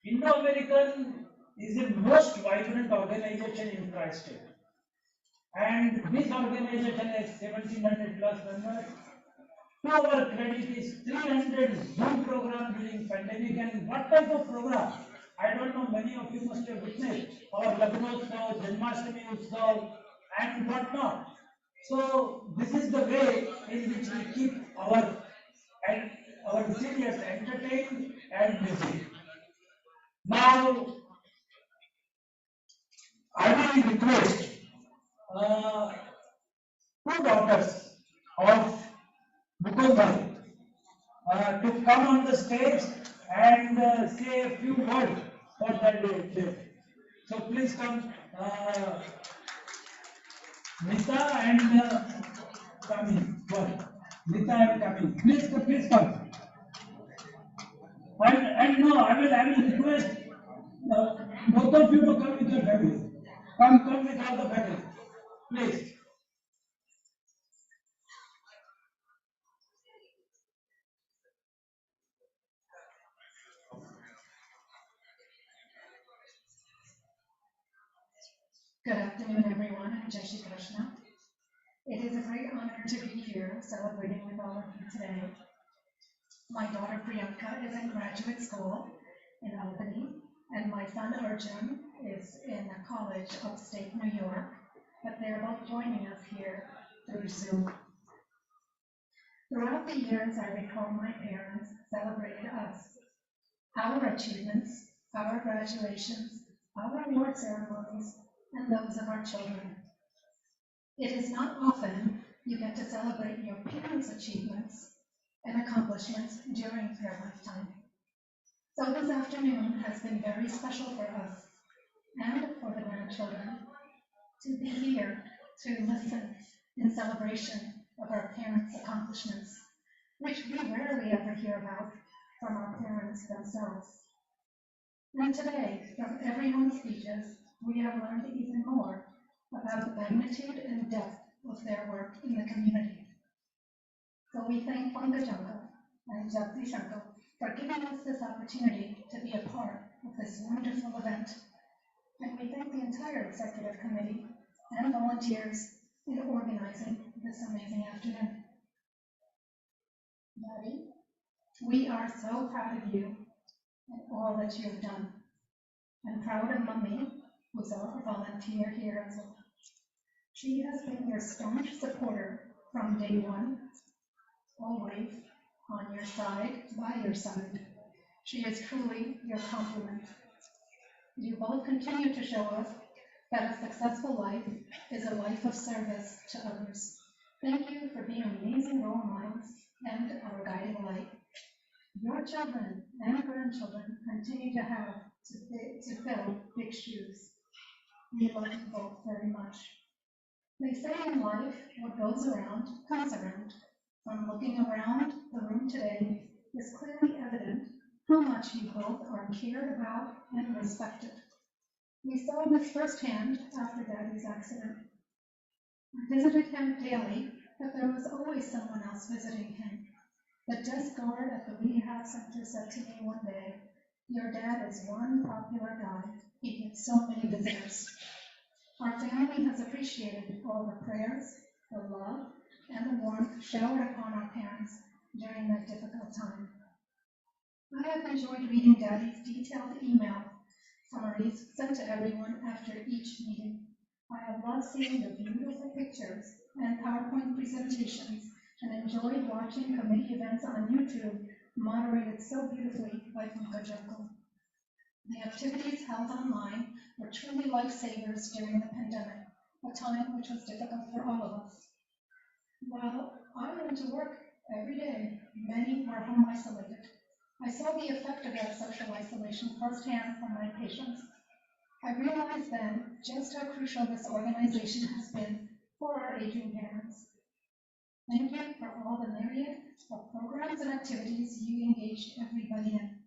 Indo-American is the most vibrant organization in Christchurch. And this organization has 1700 plus members. To our credit is 300 Zoom program during pandemic. And what type of program? I don't know, many of you must have witnessed our Lagnotsav, Janmashtami Utsav and whatnot. So this is the way in which we keep our seniors entertained and busy. Now, I will request two daughters of Mukundbhai to come on the stage and say a few words for that day. So please come, Nita and Kami. Nita and Kami. Please come. And no, I will request both of you to come with your family. Come with all the family. Please. Good afternoon, everyone. I'm Jai Shri Krishna. It is a great honor to be here celebrating with all of you today. My daughter Priyanka is in graduate school in Albany, and my son Arjun is in a college upstate New York, but they're both joining us here through Zoom. Throughout the years, I recall my parents celebrated us, our achievements, our graduations, our award ceremonies, and those of our children. It is not often you get to celebrate your parents' achievements and accomplishments during their lifetime. So this afternoon has been very special for us and for the grandchildren to be here to listen in celebration of our parents' accomplishments, which we rarely ever hear about from our parents themselves. And today, from everyone's speeches, we have learned even more about the magnitude and depth of their work in the community. So we thank Pankaj Uncle and Jagdish Uncle for giving us this opportunity to be a part of this wonderful event. And we thank the entire executive committee and volunteers in organizing this amazing afternoon. Daddy, we are so proud of you and all that you have done. And proud of Mummy, who's a volunteer here as well. She has been your staunch supporter from day one, always on your side, by your side. She is truly your complement. You both continue to show us that a successful life is a life of service to others. Thank you for being amazing role models and our guiding light. Your children and grandchildren continue to have to fill big shoes. We love you both very much. They say in life, what goes around comes around. From looking around the room today, it's clearly evident how much you both are cared about and respected. We saw this firsthand after Daddy's accident. I visited him daily, but there was always someone else visiting him. The desk guard at the rehab center said to me one day, "Your dad is one popular guy. He gets so many visitors." Our family has appreciated all the prayers, the love, and the warmth showered upon our parents during that difficult time. I have enjoyed reading Daddy's detailed email summaries sent to everyone after each meeting. I have loved seeing the beautiful pictures and PowerPoint presentations and enjoyed watching committee events on YouTube moderated so beautifully by Mukund. The activities held online were truly lifesavers during the pandemic, a time which was difficult for all of us. While I went to work every day, many were home isolated. I saw the effect of that social isolation firsthand from my patients. I realized then just how crucial this organization has been for our aging parents. Thank you for all the myriad of programs and activities you engaged everybody in.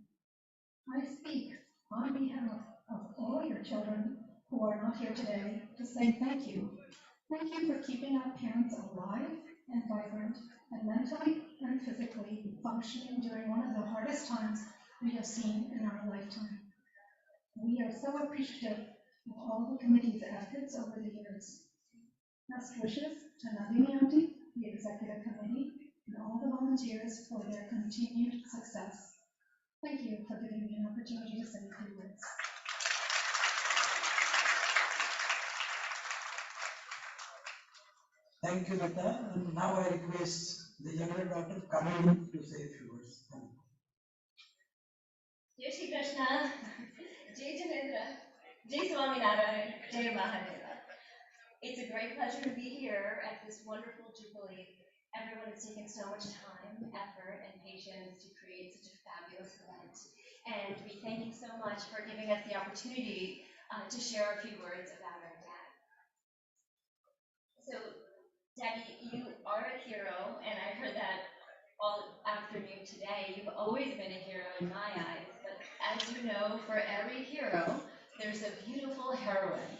I speak on behalf of all your children who are not here today to say thank you. Thank you for keeping our parents alive and vibrant and mentally and physically functioning during one of the hardest times we have seen in our lifetime. We are so appreciative of all the committee's efforts over the years. Best wishes to Navini Auntie, the executive committee, and all the volunteers for their continued success. Thank you for giving me an opportunity to say a few words. Thank you, Mehta. And now I request the younger daughter Kamini to say a few words. Jai Shri Krishna, Jai Janendra, Jai Swaminarayan, Jai Mahadeva. It's a great pleasure to be here at this wonderful Jubilee. Everyone has taken so much time, effort, and patience to create such a fabulous event. And we thank you so much for giving us the opportunity to share a few words about our dad. So, Daddy, you are a hero, and I heard that all afternoon today. You've always been a hero in my eyes, but as you know, for every hero, there's a beautiful heroine.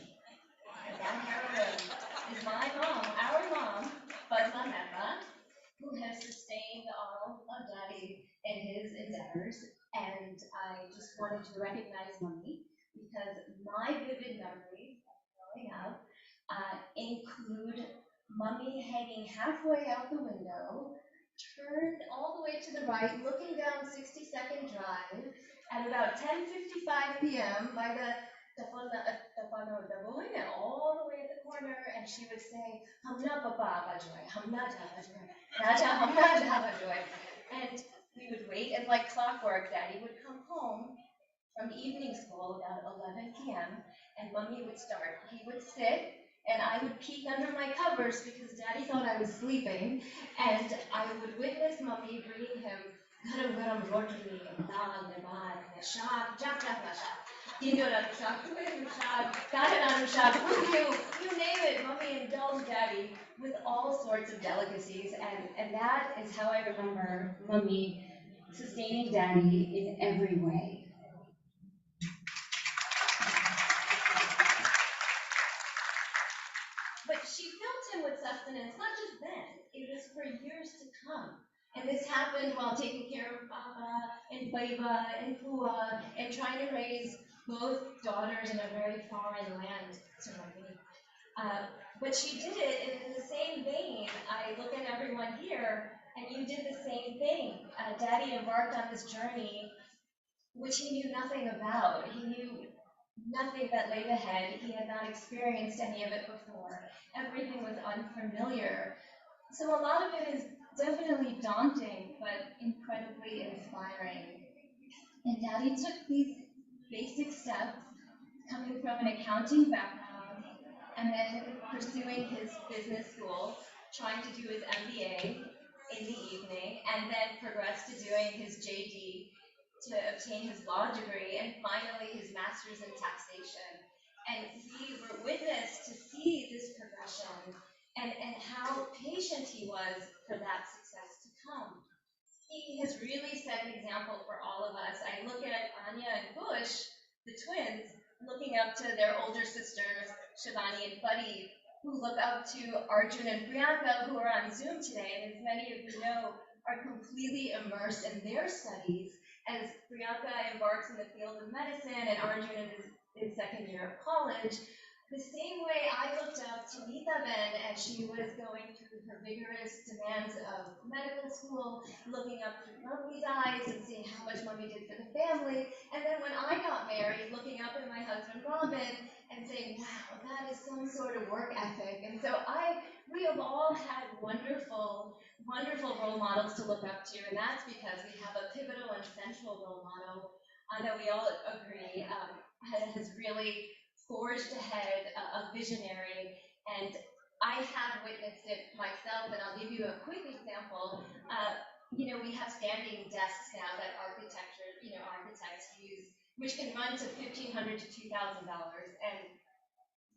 And that heroine is my mom, our mom, Padma Mehta, who has sustained all of Daddy in his endeavors. And I just wanted to recognize Mummy because my vivid memories of growing up include Mummy hanging halfway out the window, turned all the way to the right, looking down 62nd Drive at about 10:55 p.m. by the all the way at the corner, and she would say, "Hamna papa bajoy, hamna jabajoy, raja hamna jabajoy," and we would wait, and like clockwork, Daddy would come home from evening school about 11 p.m. and Mummy would start. He would sit, and I would peek under my covers because Daddy thought I was sleeping, and I would witness Mummy bringing him garam garam roti and dal and bhat and shak, jak shak, tindora shak, shak, karananu shak, you name it. Mummy indulged Daddy with all sorts of delicacies, and that is how I remember Mummy sustaining Daddy in every way. But she filled him with sustenance, not just then, it was for years to come. And this happened while taking care of Baba and Baiba and Pua and trying to raise both daughters in a very foreign land to Mummy. But she did it, and in the same vein, I look at everyone here, and you did the same thing. Daddy embarked on this journey, which he knew nothing about. He knew nothing that laid ahead. He had not experienced any of it before. Everything was unfamiliar. So a lot of it is definitely daunting, but incredibly inspiring. And Daddy took these basic steps, coming from an accounting background, and then pursuing his business school, trying to do his MBA in the evening, and then progressed to doing his JD to obtain his law degree, and finally his master's in taxation. And we were witness to see this progression and how patient he was for that success to come. He has really set an example for all of us. I look at Anya and Bush, the twins, looking up to their older sisters, Shivani and Buddy, who look up to Arjun and Priyanka, who are on Zoom today, and as many of you know, are completely immersed in their studies as Priyanka embarks in the field of medicine and Arjun in his second year of college. The same way I looked up to Neeta Ben as she was going through her vigorous demands of medical school, looking up through Mummy's eyes and seeing how much Mummy did for the family. And then when I got married, looking up at my husband Robin and saying, wow, that is some sort of work ethic. And so we have all had wonderful role models to look up to, and that's because we have a pivotal and central role model that we all agree has really forged ahead, a visionary, and I have witnessed it myself, and I'll give you a quick example. We have standing desks now that architects use, which can run to $1,500 to $2,000, and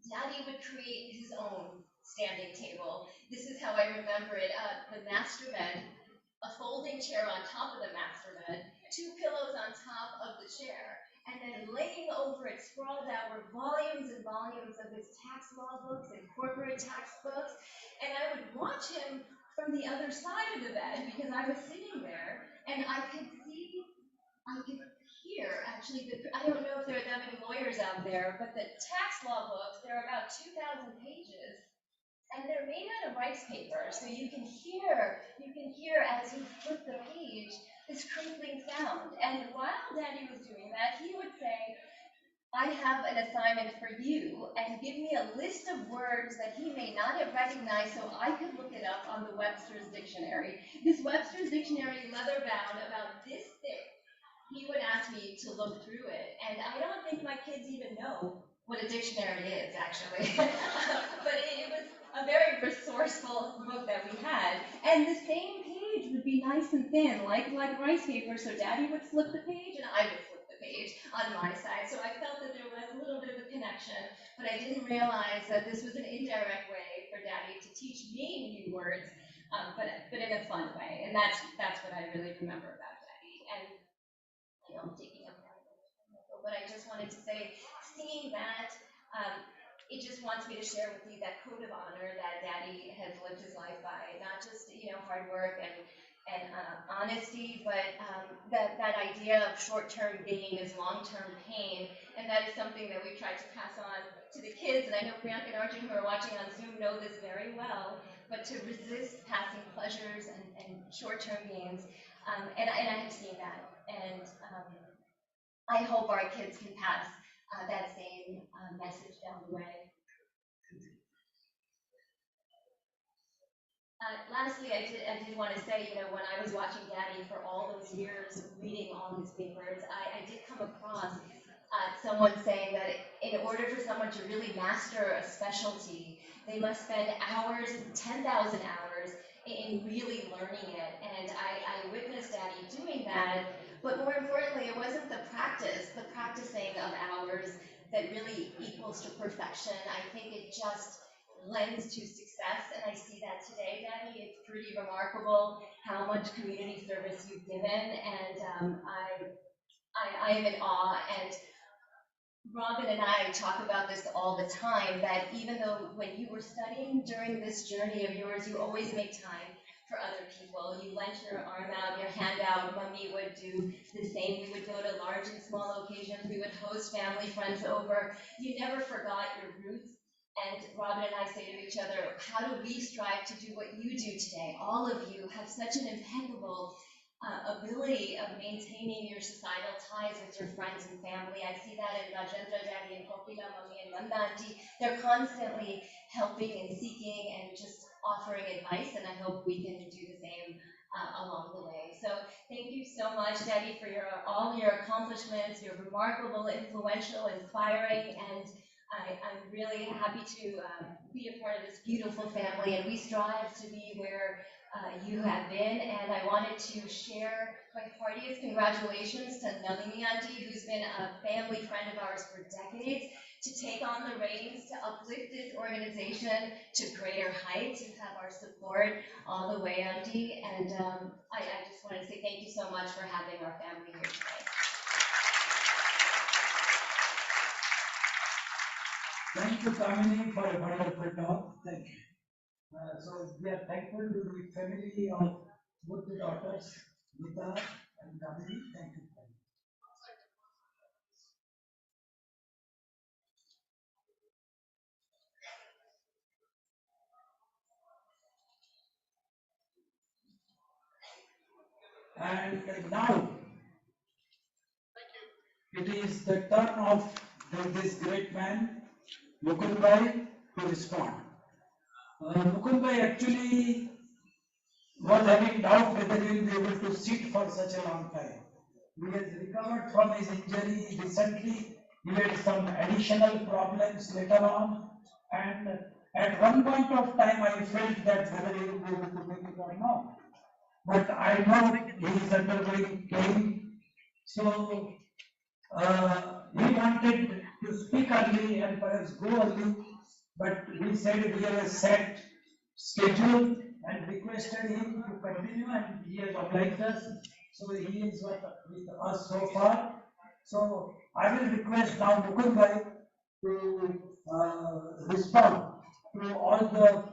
Daddy would create his own standing table. This is how I remember it, the master bed, a folding chair on top of the master bed, 2 pillows on top of the chair, and then laying over it, sprawled out, were volumes and volumes of his tax law books and corporate tax books. And I would watch him from the other side of the bed because I was sitting there, and I could hear, actually, I don't know if there are that many lawyers out there, but the tax law books, there are about 2,000 pages. And they're made out of rice paper, so you can hear as you flip the page this crinkling sound. And while Daddy was doing that, he would say, I have an assignment for you, and give me a list of words that he may not have recognized so I could look it up on the Webster's Dictionary. This Webster's Dictionary, leather bound, about this thick, he would ask me to look through it. And I don't think my kids even know what a dictionary is, actually. But it was a very resourceful book that we had. And the same page would be nice and thin, like rice paper, so Daddy would flip the page and I would flip the page on my side. So I felt that there was a little bit of a connection, but I didn't realize that this was an indirect way for Daddy to teach me new words, but in a fun way. And that's what I really remember about Daddy. And I'm taking up but I just wanted to say, seeing that, it just wants me to share with you that code of honor that Daddy has lived his life by, not just hard work and honesty, but that idea of short-term gain is long-term pain, and that is something that we tried to pass on to the kids. And I know Priyanka and Arjun, who are watching on Zoom, know this very well. But to resist passing pleasures and short-term gains, and I have seen that, and I hope our kids can pass that same message down the way. Lastly, I did want to say, when I was watching Daddy for all those years, reading all his papers, I did come across someone saying that in order for someone to really master a specialty, they must spend hours, 10,000 hours, in really learning it. And I witnessed Daddy doing that, but more importantly, it wasn't the practicing of hours that really equals to perfection. I think it just lends to success, and I see that today, Daddy. It's pretty remarkable how much community service you've given, and I am in awe. And Robin and I talk about this all the time, that even though when you were studying during this journey of yours, you always make time for other people. You lent your arm out, your hand out. Mummy would do the same. We would go to large and small occasions. We would host family, friends over. You never forgot your roots. And Robin and I say to each other, how do we strive to do what you do today? All of you have such an impeccable ability of maintaining your societal ties with your friends and family. I see that in Rajendra Daddy and Kopila Mummy and Nanda Auntie. They're constantly helping and seeking and just offering advice, and I hope we can do the same along the way. So thank you so much, Daddy, for all your accomplishments. You're remarkable, influential, inspiring, and I'm really happy to be a part of this beautiful family, and we strive to be where you have been. And I wanted to share my heartiest congratulations to Nalini Auntie, who's been a family friend of ours for decades, to take on the reins, to uplift this organization to greater heights. You have our support all the way, Auntie. And I just wanted to say thank you so much for having our family here today. Thank you, Kamini, for a wonderful talk. Thank you. So we are thankful to the family of both the daughters, Gita and Kamini. Thank you. And now it is the turn of this great man, Mukund Bhai, to respond. Mukund Bhai actually was having doubt whether he will be able to sit for such a long time. He has recovered from his injury recently. He had some additional problems later on, and at one point of time I felt that whether he will be able to make it or not. But I know he is undergoing pain, so he wanted to speak early and perhaps go early, but he said we have a set schedule and requested him to continue, and he has obliged us. So he is with us so far. So I will request now Mukund Bhai to respond to all the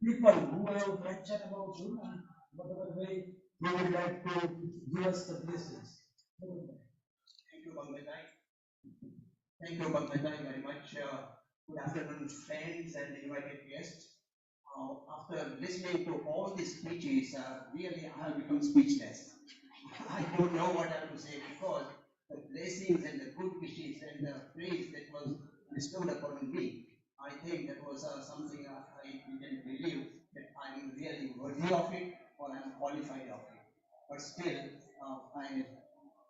people who have mentioned about you and whatever way he would like to give us the blessings. Thank you, Bangladesh. Thank you, Bangladesh, very much. Good afternoon, friends and invited guests. After listening to all these speeches, really I have become speechless. I don't know what I have to say because the blessings and the good wishes and the praise that was bestowed upon me, I think that was something I didn't believe that I am really worthy of it or I am qualified of it. But still, I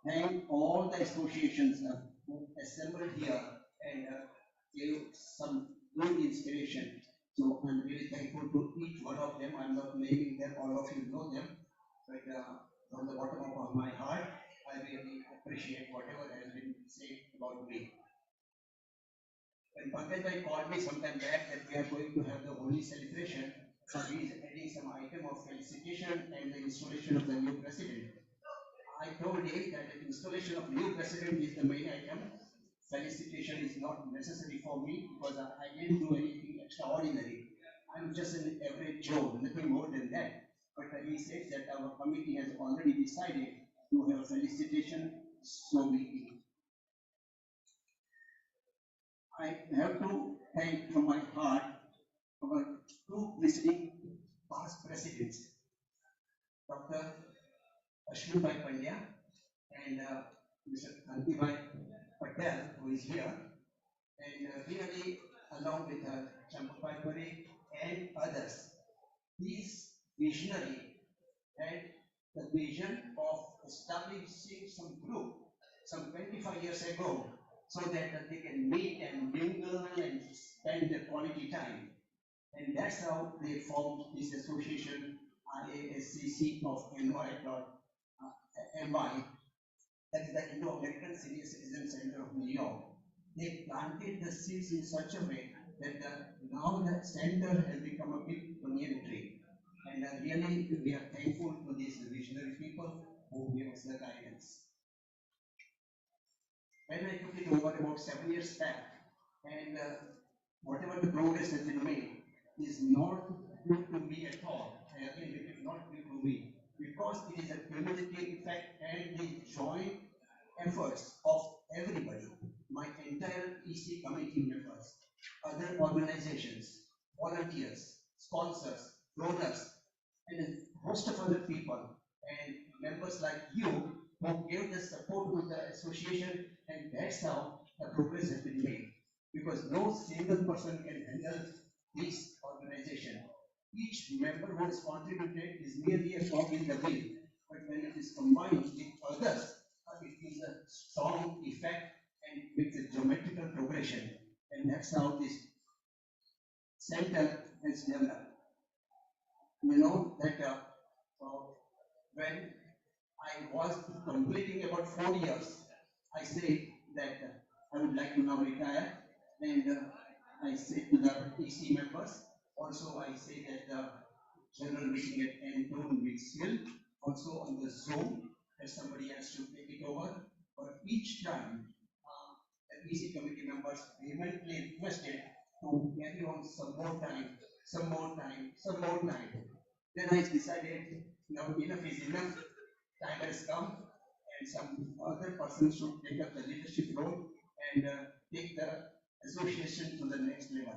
thank all the associations who assembled here and gave some good inspiration. So I'm really thankful to each one of them. I'm not naming them, all of you know them, but from the bottom of my heart, I really appreciate whatever has been said about me. When Pankaj called me sometime back that we are going to have the Holi celebration, so he is adding some item of felicitation and the installation of the new president. I told him that the installation of new president is the main item. Felicitation is not necessary for me because I didn't do anything extraordinary. I'm just an average Joe, nothing more than that. But he said that our committee has already decided to have felicitation, so be it. I have to thank from my heart our two visiting past presidents, Dr. Ashwinbhai Pandya and Mr. Kantibai Patel, who is here, and really along with Champai Parikh and others. These visionary had the vision of establishing some group some 25 years ago so that they can meet and mingle and spend their quality time. And that's how they formed this association, Iascc of NY, that is the Indo-American Senior Citizen Center of New York. They planted the seeds in such a way that now the center has become a big banyan tree. And really, we are thankful to these visionary people who gave us the guidance. When I took it over about 7 years back, and whatever the progress has been made is not due to me at all. I again repeat, not due to me, because it is a cumulative effect and the joint efforts of everybody, my entire EC committee members, other organizations, volunteers, sponsors, donors, and a host of other people, and members like you who gave the support to the association, and that's how the progress has been made. Because no single person can handle this organization. Each member who has contributed is merely a cog in the wheel, but when it is combined with others, it gives a strong effect and with a geometrical progression. And that's how this center has developed. You know that when I was completing about 4 years, I said that I would like to now retire, and I said to the EC members, also I say that the general meeting at end 2 weeks still, also on the Zoom, that somebody has to take it over. But each time, EC committee members vehemently requested to carry on some more time, some more time, some more time. Then I decided, now enough is enough, time has come, and some other person should take up the leadership role and take the association to the next level.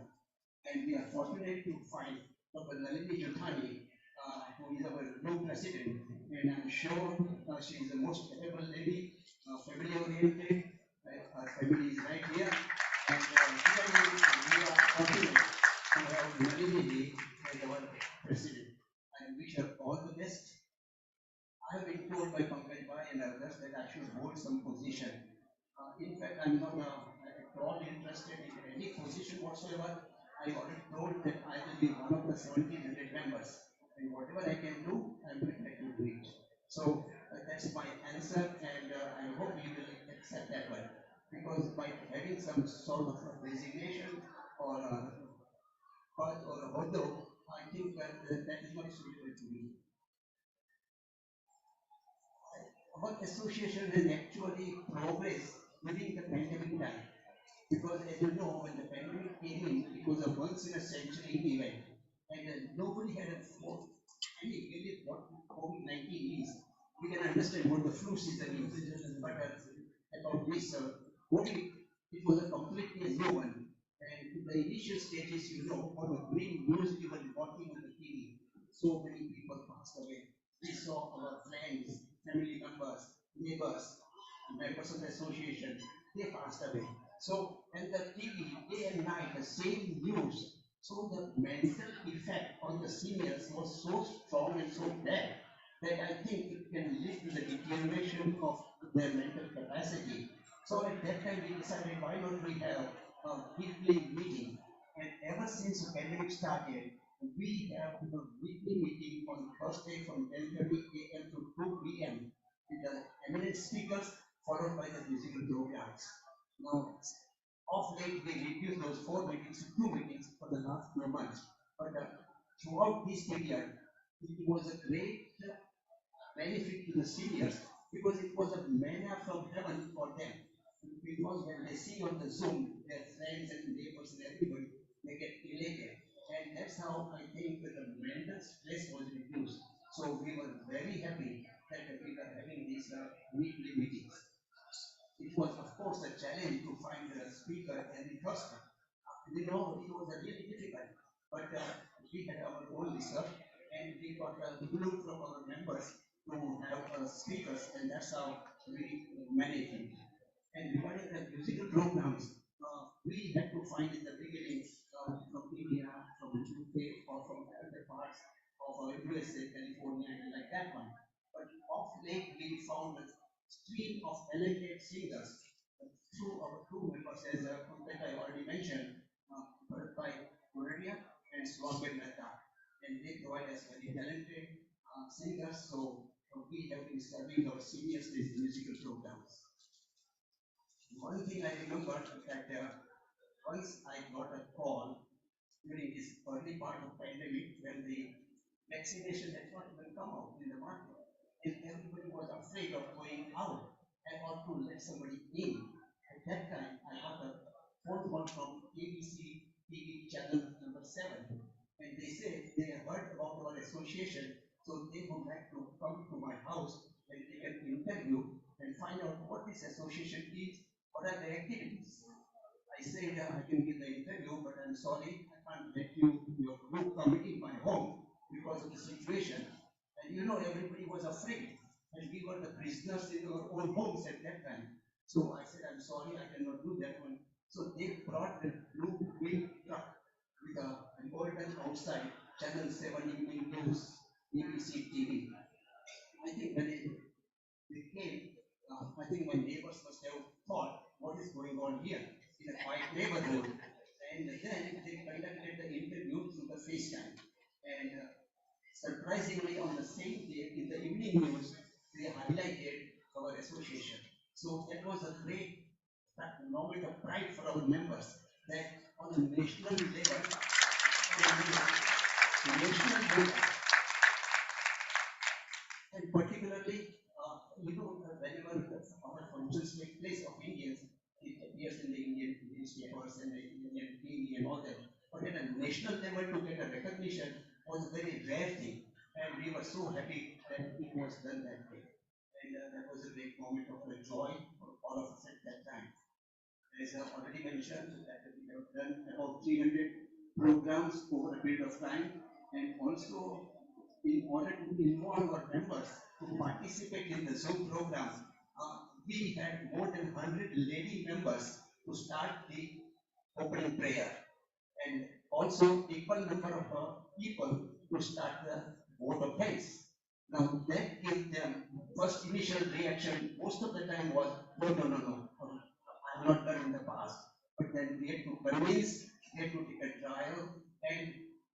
And we are fortunate to find Dr. Nalini Juthani, who is our new president, and I'm sure she is the most capable lady, family oriented, her family is right here, and we are fortunate to have Nalini as our president. I wish her all the best. I have been told by Pankaj Bhai and others that I should hold some position. In fact, I'm not at all interested in any position whatsoever. I already told that I will be one of the 1700 members, and whatever I can do, I'm prepared to do it. So that's my answer, and I hope you will accept that one. Because by having some sort of a resignation or a although, I think that is not suitable to me. Our association has actually progressed during the pandemic time. Because as you know, when the pandemic came in, it was a once in a century event. And nobody had any belief what COVID-19 is. We can understand what the flu season is. But about this COVID, it was a completely new one. And in the initial stages, you know, on the green news, even watching on the TV, so many people passed away. We saw our friends, family members, neighbors, members of the association, they passed away. So, and the TV, day and night, the same news. So the mental effect on the seniors was so strong and so bad that I think it can lead to the deterioration of their mental capacity. So at that time we decided why not we have a weekly meeting. And ever since the pandemic started, we have a weekly meeting on Thursday from 10:30 a.m. to 2 p.m. with the eminent speakers followed by the musical programs. Now, of late, we reduced those 4 meetings to 2 meetings for the last few months. But throughout this period, it was a great benefit to the seniors because it was a manna from heaven for them. Because when they see on the Zoom their friends and neighbors and everybody, they get elated. And that's how I think that the mental stress was reduced. So we were very happy that we were having these weekly meetings. It was, of course, a challenge to find a speaker every Thursday. We know it was really difficult, but we had our own research and we got a group from our members to have speakers, and that's how we managed it. And regarding the musical programs, we had to find in the beginning from India, from UK, or from other parts of USA, California, and like that one. But of late, we found a stream of talented singers through our two members, as I already mentioned, by Korea and Mukund Mehta. And they provide us very talented singers, so we have been serving our seniors these musical programs. One thing I remember that once I got a call during this early part of pandemic when the vaccination had not even come out in the market, and everybody was afraid of going out and or to let somebody in. At that time, I got a phone call from ABC TV channel number 7, and they said they heard about our association, so they would like to come to my house and take an interview and find out what this association is, what are the activities. I said I can give the interview, but I'm sorry, I can't let your group come in my home because of the situation. And you know, everybody was afraid, and we were the prisoners in our own homes at that time. So I said, I'm sorry, I cannot do that one. So they brought the blue wheel truck with a golden outside, Channel 7 Evening News, ABC TV. I think when they came, I think my neighbors must have thought, what is going on here in a quiet neighborhood? And then they conducted the interview through the FaceTime. And surprisingly, on the same day, in the evening news, they highlighted our association. So that was a great moment of pride for our members that on a national level, and particularly, whenever our functions take place of Indians, it appears in the newspapers and TV and all that. But at a national level to get a recognition was a very rare thing. And we were so happy that it was done that way. And that was a great moment of joy for all of us at that time. As I already mentioned, that we have done about 300 programs over a period of time, and also in order to involve our members to participate in the Zoom program, we had more than 100 lady members to start the opening prayer, and also equal number of people to start the vote of thanks. Now that gave them first initial reaction. Most of the time was no. I have not done in the past. But then we had to convince, we had to take a trial, and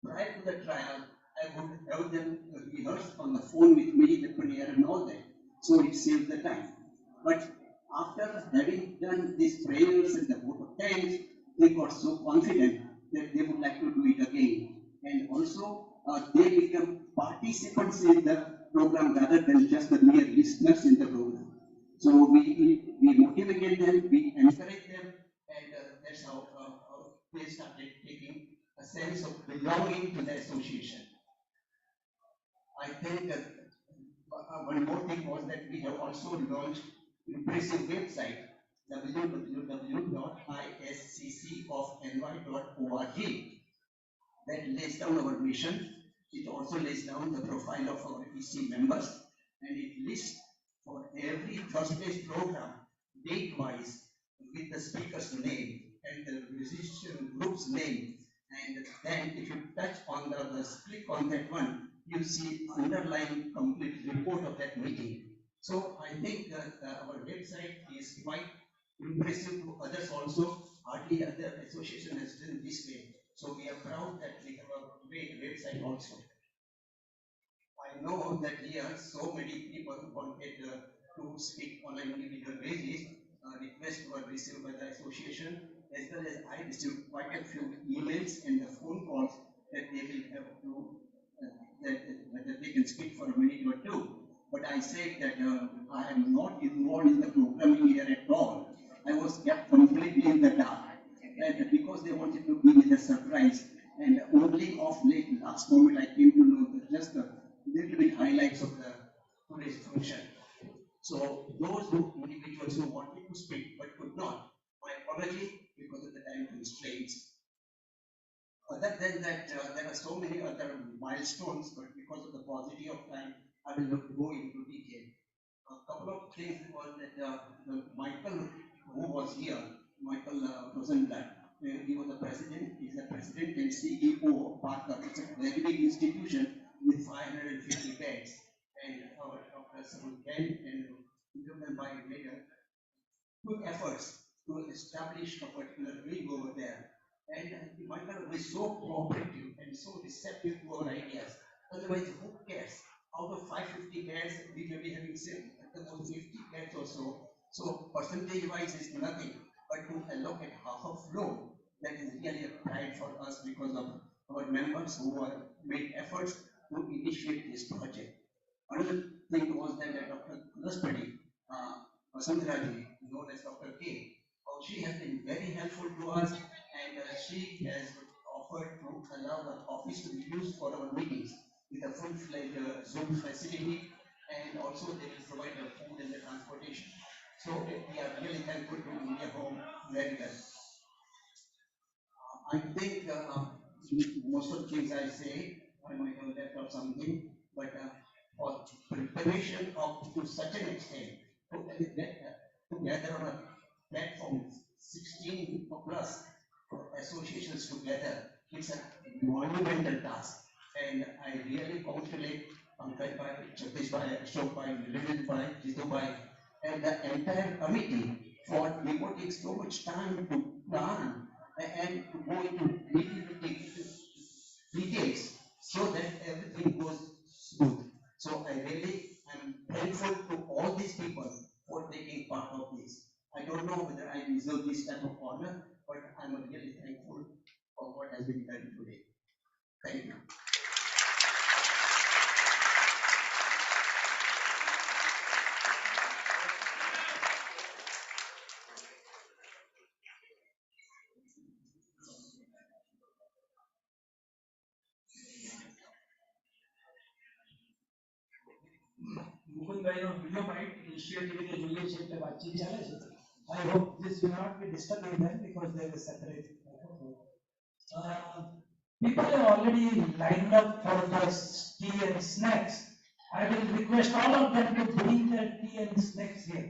prior to the trial, I would have them rehearse on the phone with me the prayer and all that. So it saved the time. But after having done these prayers and the vote of thanks, they got so confident that they would like to do it again. And also, they become participants in the program rather than just the mere listeners in the program. So we motivate them, we encourage them, and that's how they started taking a sense of belonging to the association. I think that one more thing was that we have also launched impressive website www.isccofny.org that lays down our mission. It also lays down the profile of our EC members, and it lists for every Thursday's program date-wise with the speaker's name and the musician group's name. And then if you touch on click on that one, you see underlying complete report of that meeting. So I think that our website is quite impressive to others also. Hardly other association has done this way. So we are proud that we have a great website also. I know that here so many people wanted to speak on an individual basis. Requests were received by the association, as well as I received quite a few emails and the phone calls that they will have to whether they can speak for a minute or two. But I said that I am not involved in the programming here at all. I was kept completely in the dark, and because they wanted to give me the surprise, and only of late last moment I came to know that just a little bit highlights of the today's function. So those individuals who wanted to speak but could not, my apology because of the time constraints. Other than that, there are so many other milestones, but because of the paucity of time, I will not go into detail. A couple of things was that Michael, who was here, Michael Rosenblatt, he was the president, he's the president and CEO of Parker. It's a very big institution with 550 beds. And our Dr. Samuel Kent and Mukund by Mehta took efforts to establish a particular wing over there. And Michael was so cooperative and so receptive to our ideas. Otherwise, who cares? Out of 550 beds, we may be having say at the most 50 beds or so. So percentage-wise is nothing, but to allocate half of load, that is really a pride for us because of our members who have made efforts to initiate this project. Another thing was that Dr. Kudaspati, Vasantaraji, known as Dr. K, she has been very helpful to us, and she has offered to allow the office to be used for our meetings with a full-fledged Zoom facility, and also they will provide the food and the transportation. So we are really thankful to India Home very well. I think most of the things I say, I might have left out something, but for preparation of to such an extent, to gather on a platform 16 plus associations together, it's a monumental task. And I really congratulate Pankaj Bhai, Jagdish Bhai, Ashok Bhai, Lilith Bhai, Jitu Bhai, and the entire committee for devoting so much time to plan and to go into details so that everything goes smooth. So I really am thankful to all these people for taking part of this. I don't know whether I deserve this type of honor, but I'm really thankful for what has been done today. Thank you. મુકુંદભાઈનો video byte initiative રીતે જોઈએ છે એટલે વાતચીત ચાલે છે. I hope this will not be disturbing them because they are separate. People have already lined up for the tea and snacks. I will request all of them to bring their tea and snacks here.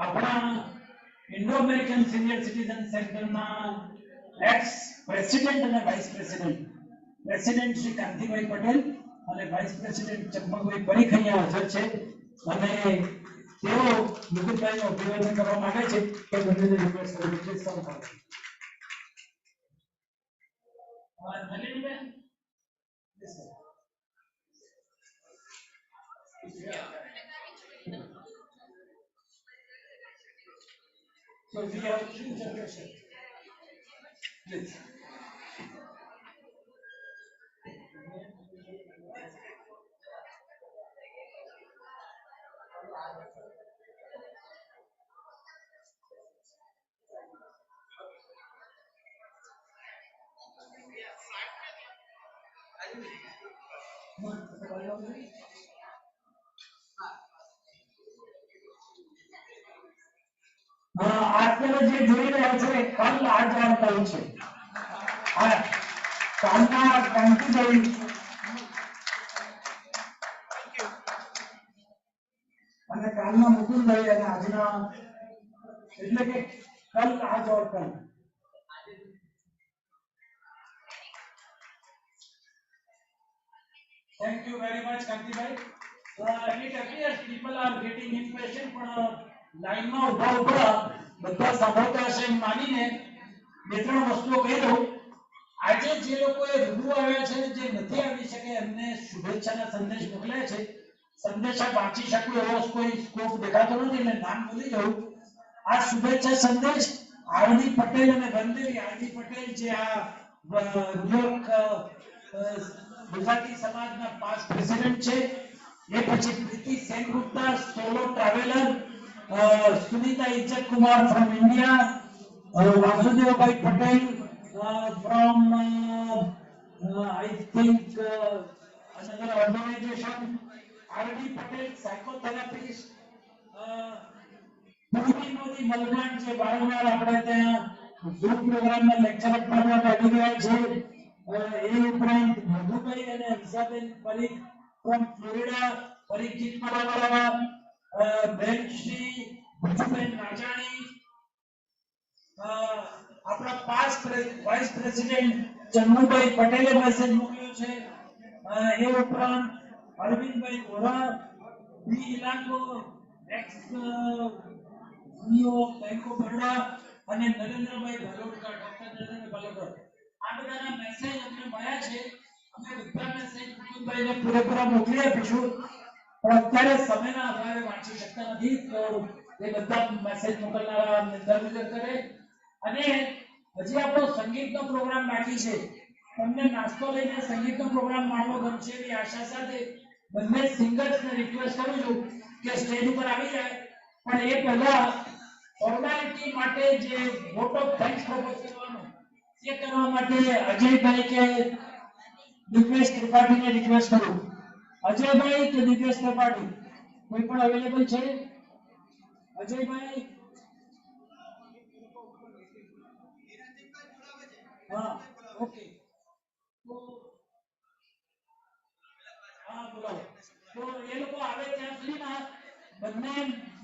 આપણા Indo American senior citizen સેન્ટરના ex president અને vice president president Shri Kantibhai Patel અને vice president Champakbhai Parikh અહીંયા હાજર છે અને તેઓ મુકુંદભાઈનું અભિવાદન કરવા માંગે છે કે બંનેને રિક્વેસ્ટ કરું છું સૌ સાથે નલિનબેન So we have two generations. Please. અત્યારે જે જોઈ રહ્યા છો એ કલ આજ આવતા છે કાલના કાંતિભાઈ અને કાલના મુકુંદભાઈ અને આજના એટલે કે કલ આજ और कल Thank you very much Kantibai. It appears people are getting impatient પણ લાઈનમાં ઉભા ઉભા બધા સાંભળતા હશે એમ માનીને બે ત્રણ વસ્તુઓ કહી દઉં. આજે જે લોકોએ રૂબરૂ આવ્યા છે જે નથી આવી શકે એમને શુભેચ્છાના સંદેશ મોકલ્યા છે. સંદેશા વાંચી શકું એવો કોઈ સ્કોપ દેખાતો નથી એટલે નામ ભૂલી જવું. આ શુભેચ્છા સંદેશ આરડી પટેલ અને વંદેવી આરડી પટેલ જે આ ન્યુયોર્ક ગુજરાતી સમાજના પાસ્ટ પ્રેસિડેન્ટ છે એ પછી Priti Sengupta solo traveller Sunita Ichak Kumar from India, Vasudev Bhai Patel from I think another organization, R.D. Patel psychotherapist, Purvi Modi Malvan જે વારંવાર આપણે ત્યાં Zoom પ્રોગ્રામમાં લેક્ચર આપવા માટે આવી ગયા છે. એ ઉપરાંત મધુભાઈ અને હંસાબેન પરીખ from Florida, પરીખજીત મરાવાલા બેન શ્રી ભુજુબેન રાજાણી આપણા પાસ્ટ વાઇસ પ્રેસિડેન્ટ ચન્નુભાઈ પટેલે મેસેજ મોકલ્યો છે. એ ઉપરાંત અરવિંદભાઈ વોરા બી ઇલાકો Next, CEO of Bank of Baroda અને નરેન્દ્રભાઈ ભલોડકર, ડોક્ટર નરેન્દ્રભાઈ ભલોડકર. આ બધાના મેસેજ અમને મળ્યા છે. અમે બધા મેસેજ મુકુંદભાઈને પૂરેપૂરા મોકલી આપીશું. પણ અત્યારે સમયના અભાવે વાંચી શકતા નથી, તો એ બધા મેસેજ મોકલનારા નિર્ધારિત કરે. અને હજી આપણો સંગીતનો પ્રોગ્રામ બાકી છે. તમને નાસ્તો લઈને સંગીતનો પ્રોગ્રામ માણવો ગમશે એવી આશા સાથે બંને સિંગર્સને રિક્વેસ્ટ કરું છું કે સ્ટેજ ઉપર આવી જાય. પણ એ પહેલા ફોર્માલિટી માટે જે વોટ ઓફ થેન્ક્સ પ્રપોઝ કરવાનો એ કરવા માટે અજયભાઈ કે દિવ્યેશ ત્રિપાઠીને રિક્વેસ્ટ કરું. અજયભાઈ કે દિવ્યેશ ત્રિપાઠી કોઈ પણ અવેલેબલ છે? અજયભાઈ? હા, ઓકે. તો હા, બોલાવો. તો એ લોકો આવે ત્યાં સુધીમાં બંને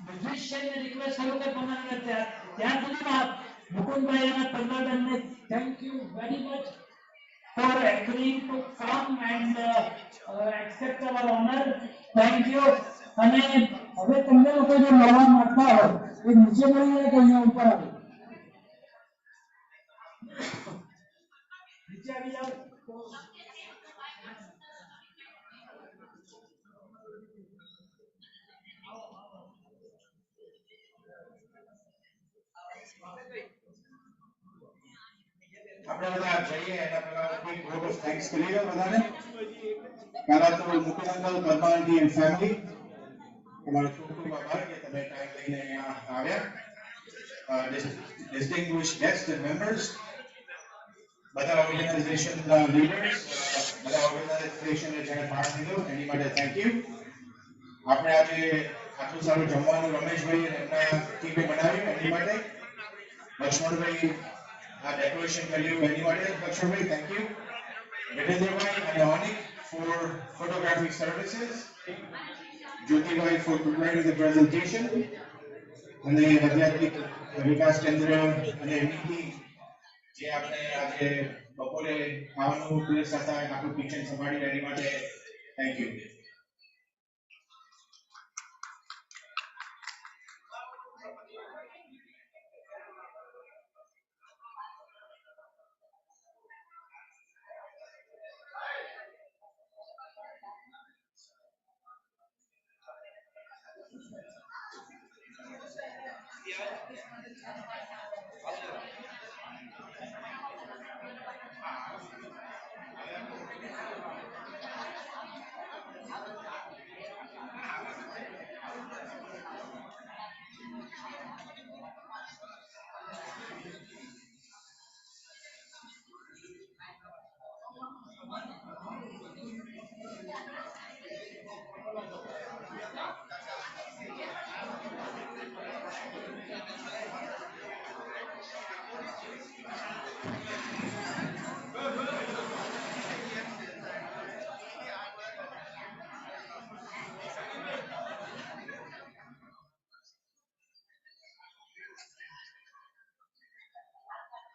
મ્યુઝિશિયનને રિક્વેસ્ટ કરું કે તમારે ત્યાં સુધીમાં મુકુંદભાઈ અને પદ્માબેનને thank you very much for agreeing to come and accept our honor. Thank you. અને હવે તમને લોકો જે મળવા માંગતા હોય એ નીચે મળી જાય કે અહીંયા ઉપર આવે? નીચે આવી જાઓ. આપણે બધા જઈએ એના પહેલા ક્વિક વોટ ઓફ થેન્ક્સ કરી લો બધાને. પહેલા તો Mukund uncle, Padma aunty and family, તમારો ખૂબ ખૂબ આભાર કે તમે ટાઈમ લઈને અહીંયા આવ્યા. ડિસ્ટિંગ્વિશ્ડ ગેસ્ટ એન્ડ મેમ્બર્સ, બધા ઓર્ગેનાઇઝેશનના લીડર્સ, બધા ઓર્ગેનાઇઝેશનને જેણે ભાગ લીધો એની માટે થેન્ક યુ. આપણે આજે આટલું સારું જમવાનું રમેશભાઈ અને એમના ટીમે બનાવ્યું એની માટે. લક્ષ્મણભાઈ આ ડેકોરેશન કર્યું એની માટે લક્ષ્મણભાઈ થેન્ક યુ. વિરેન્દ્રભાઈ અને ઓનિક for photographic services, Jyotibai for preparing the presentation, અને આધ્યાત્મિક વિકાસ કેન્દ્ર અને એમની જે આપણે આજે બપોરે ખાવાનું પીરસતા હતા આપણું કિચન સંભાળી એની માટે થેન્ક યુ.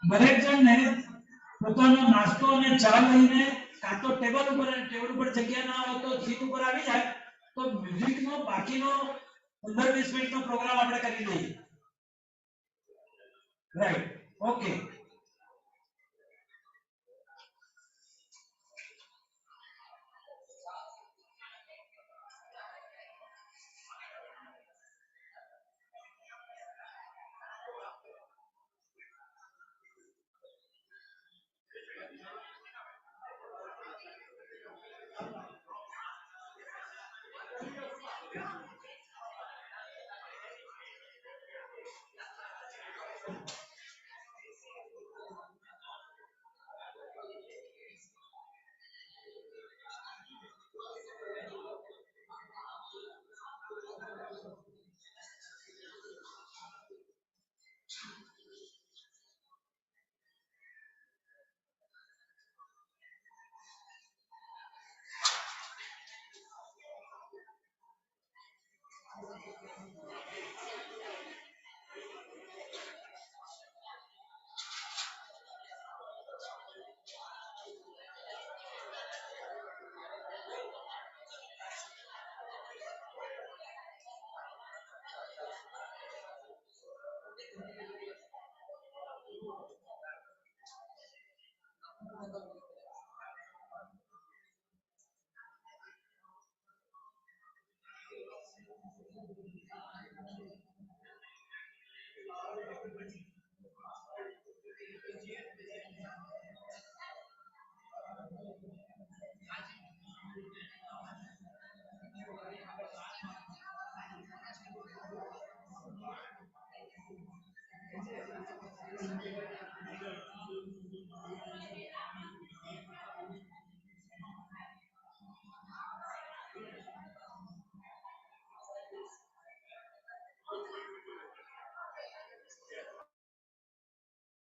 દરેક જણને પોતાનો નાસ્તો અને ચા લઈને કાં તો ટેબલ ઉપર જગ્યા ના હોય તો સીટ ઉપર આવી જાય તો મ્યુઝિકનો બાકીનો 15-20 મિનિટનો પ્રોગ્રામ આપણે કરી લઈએ. Right, okay.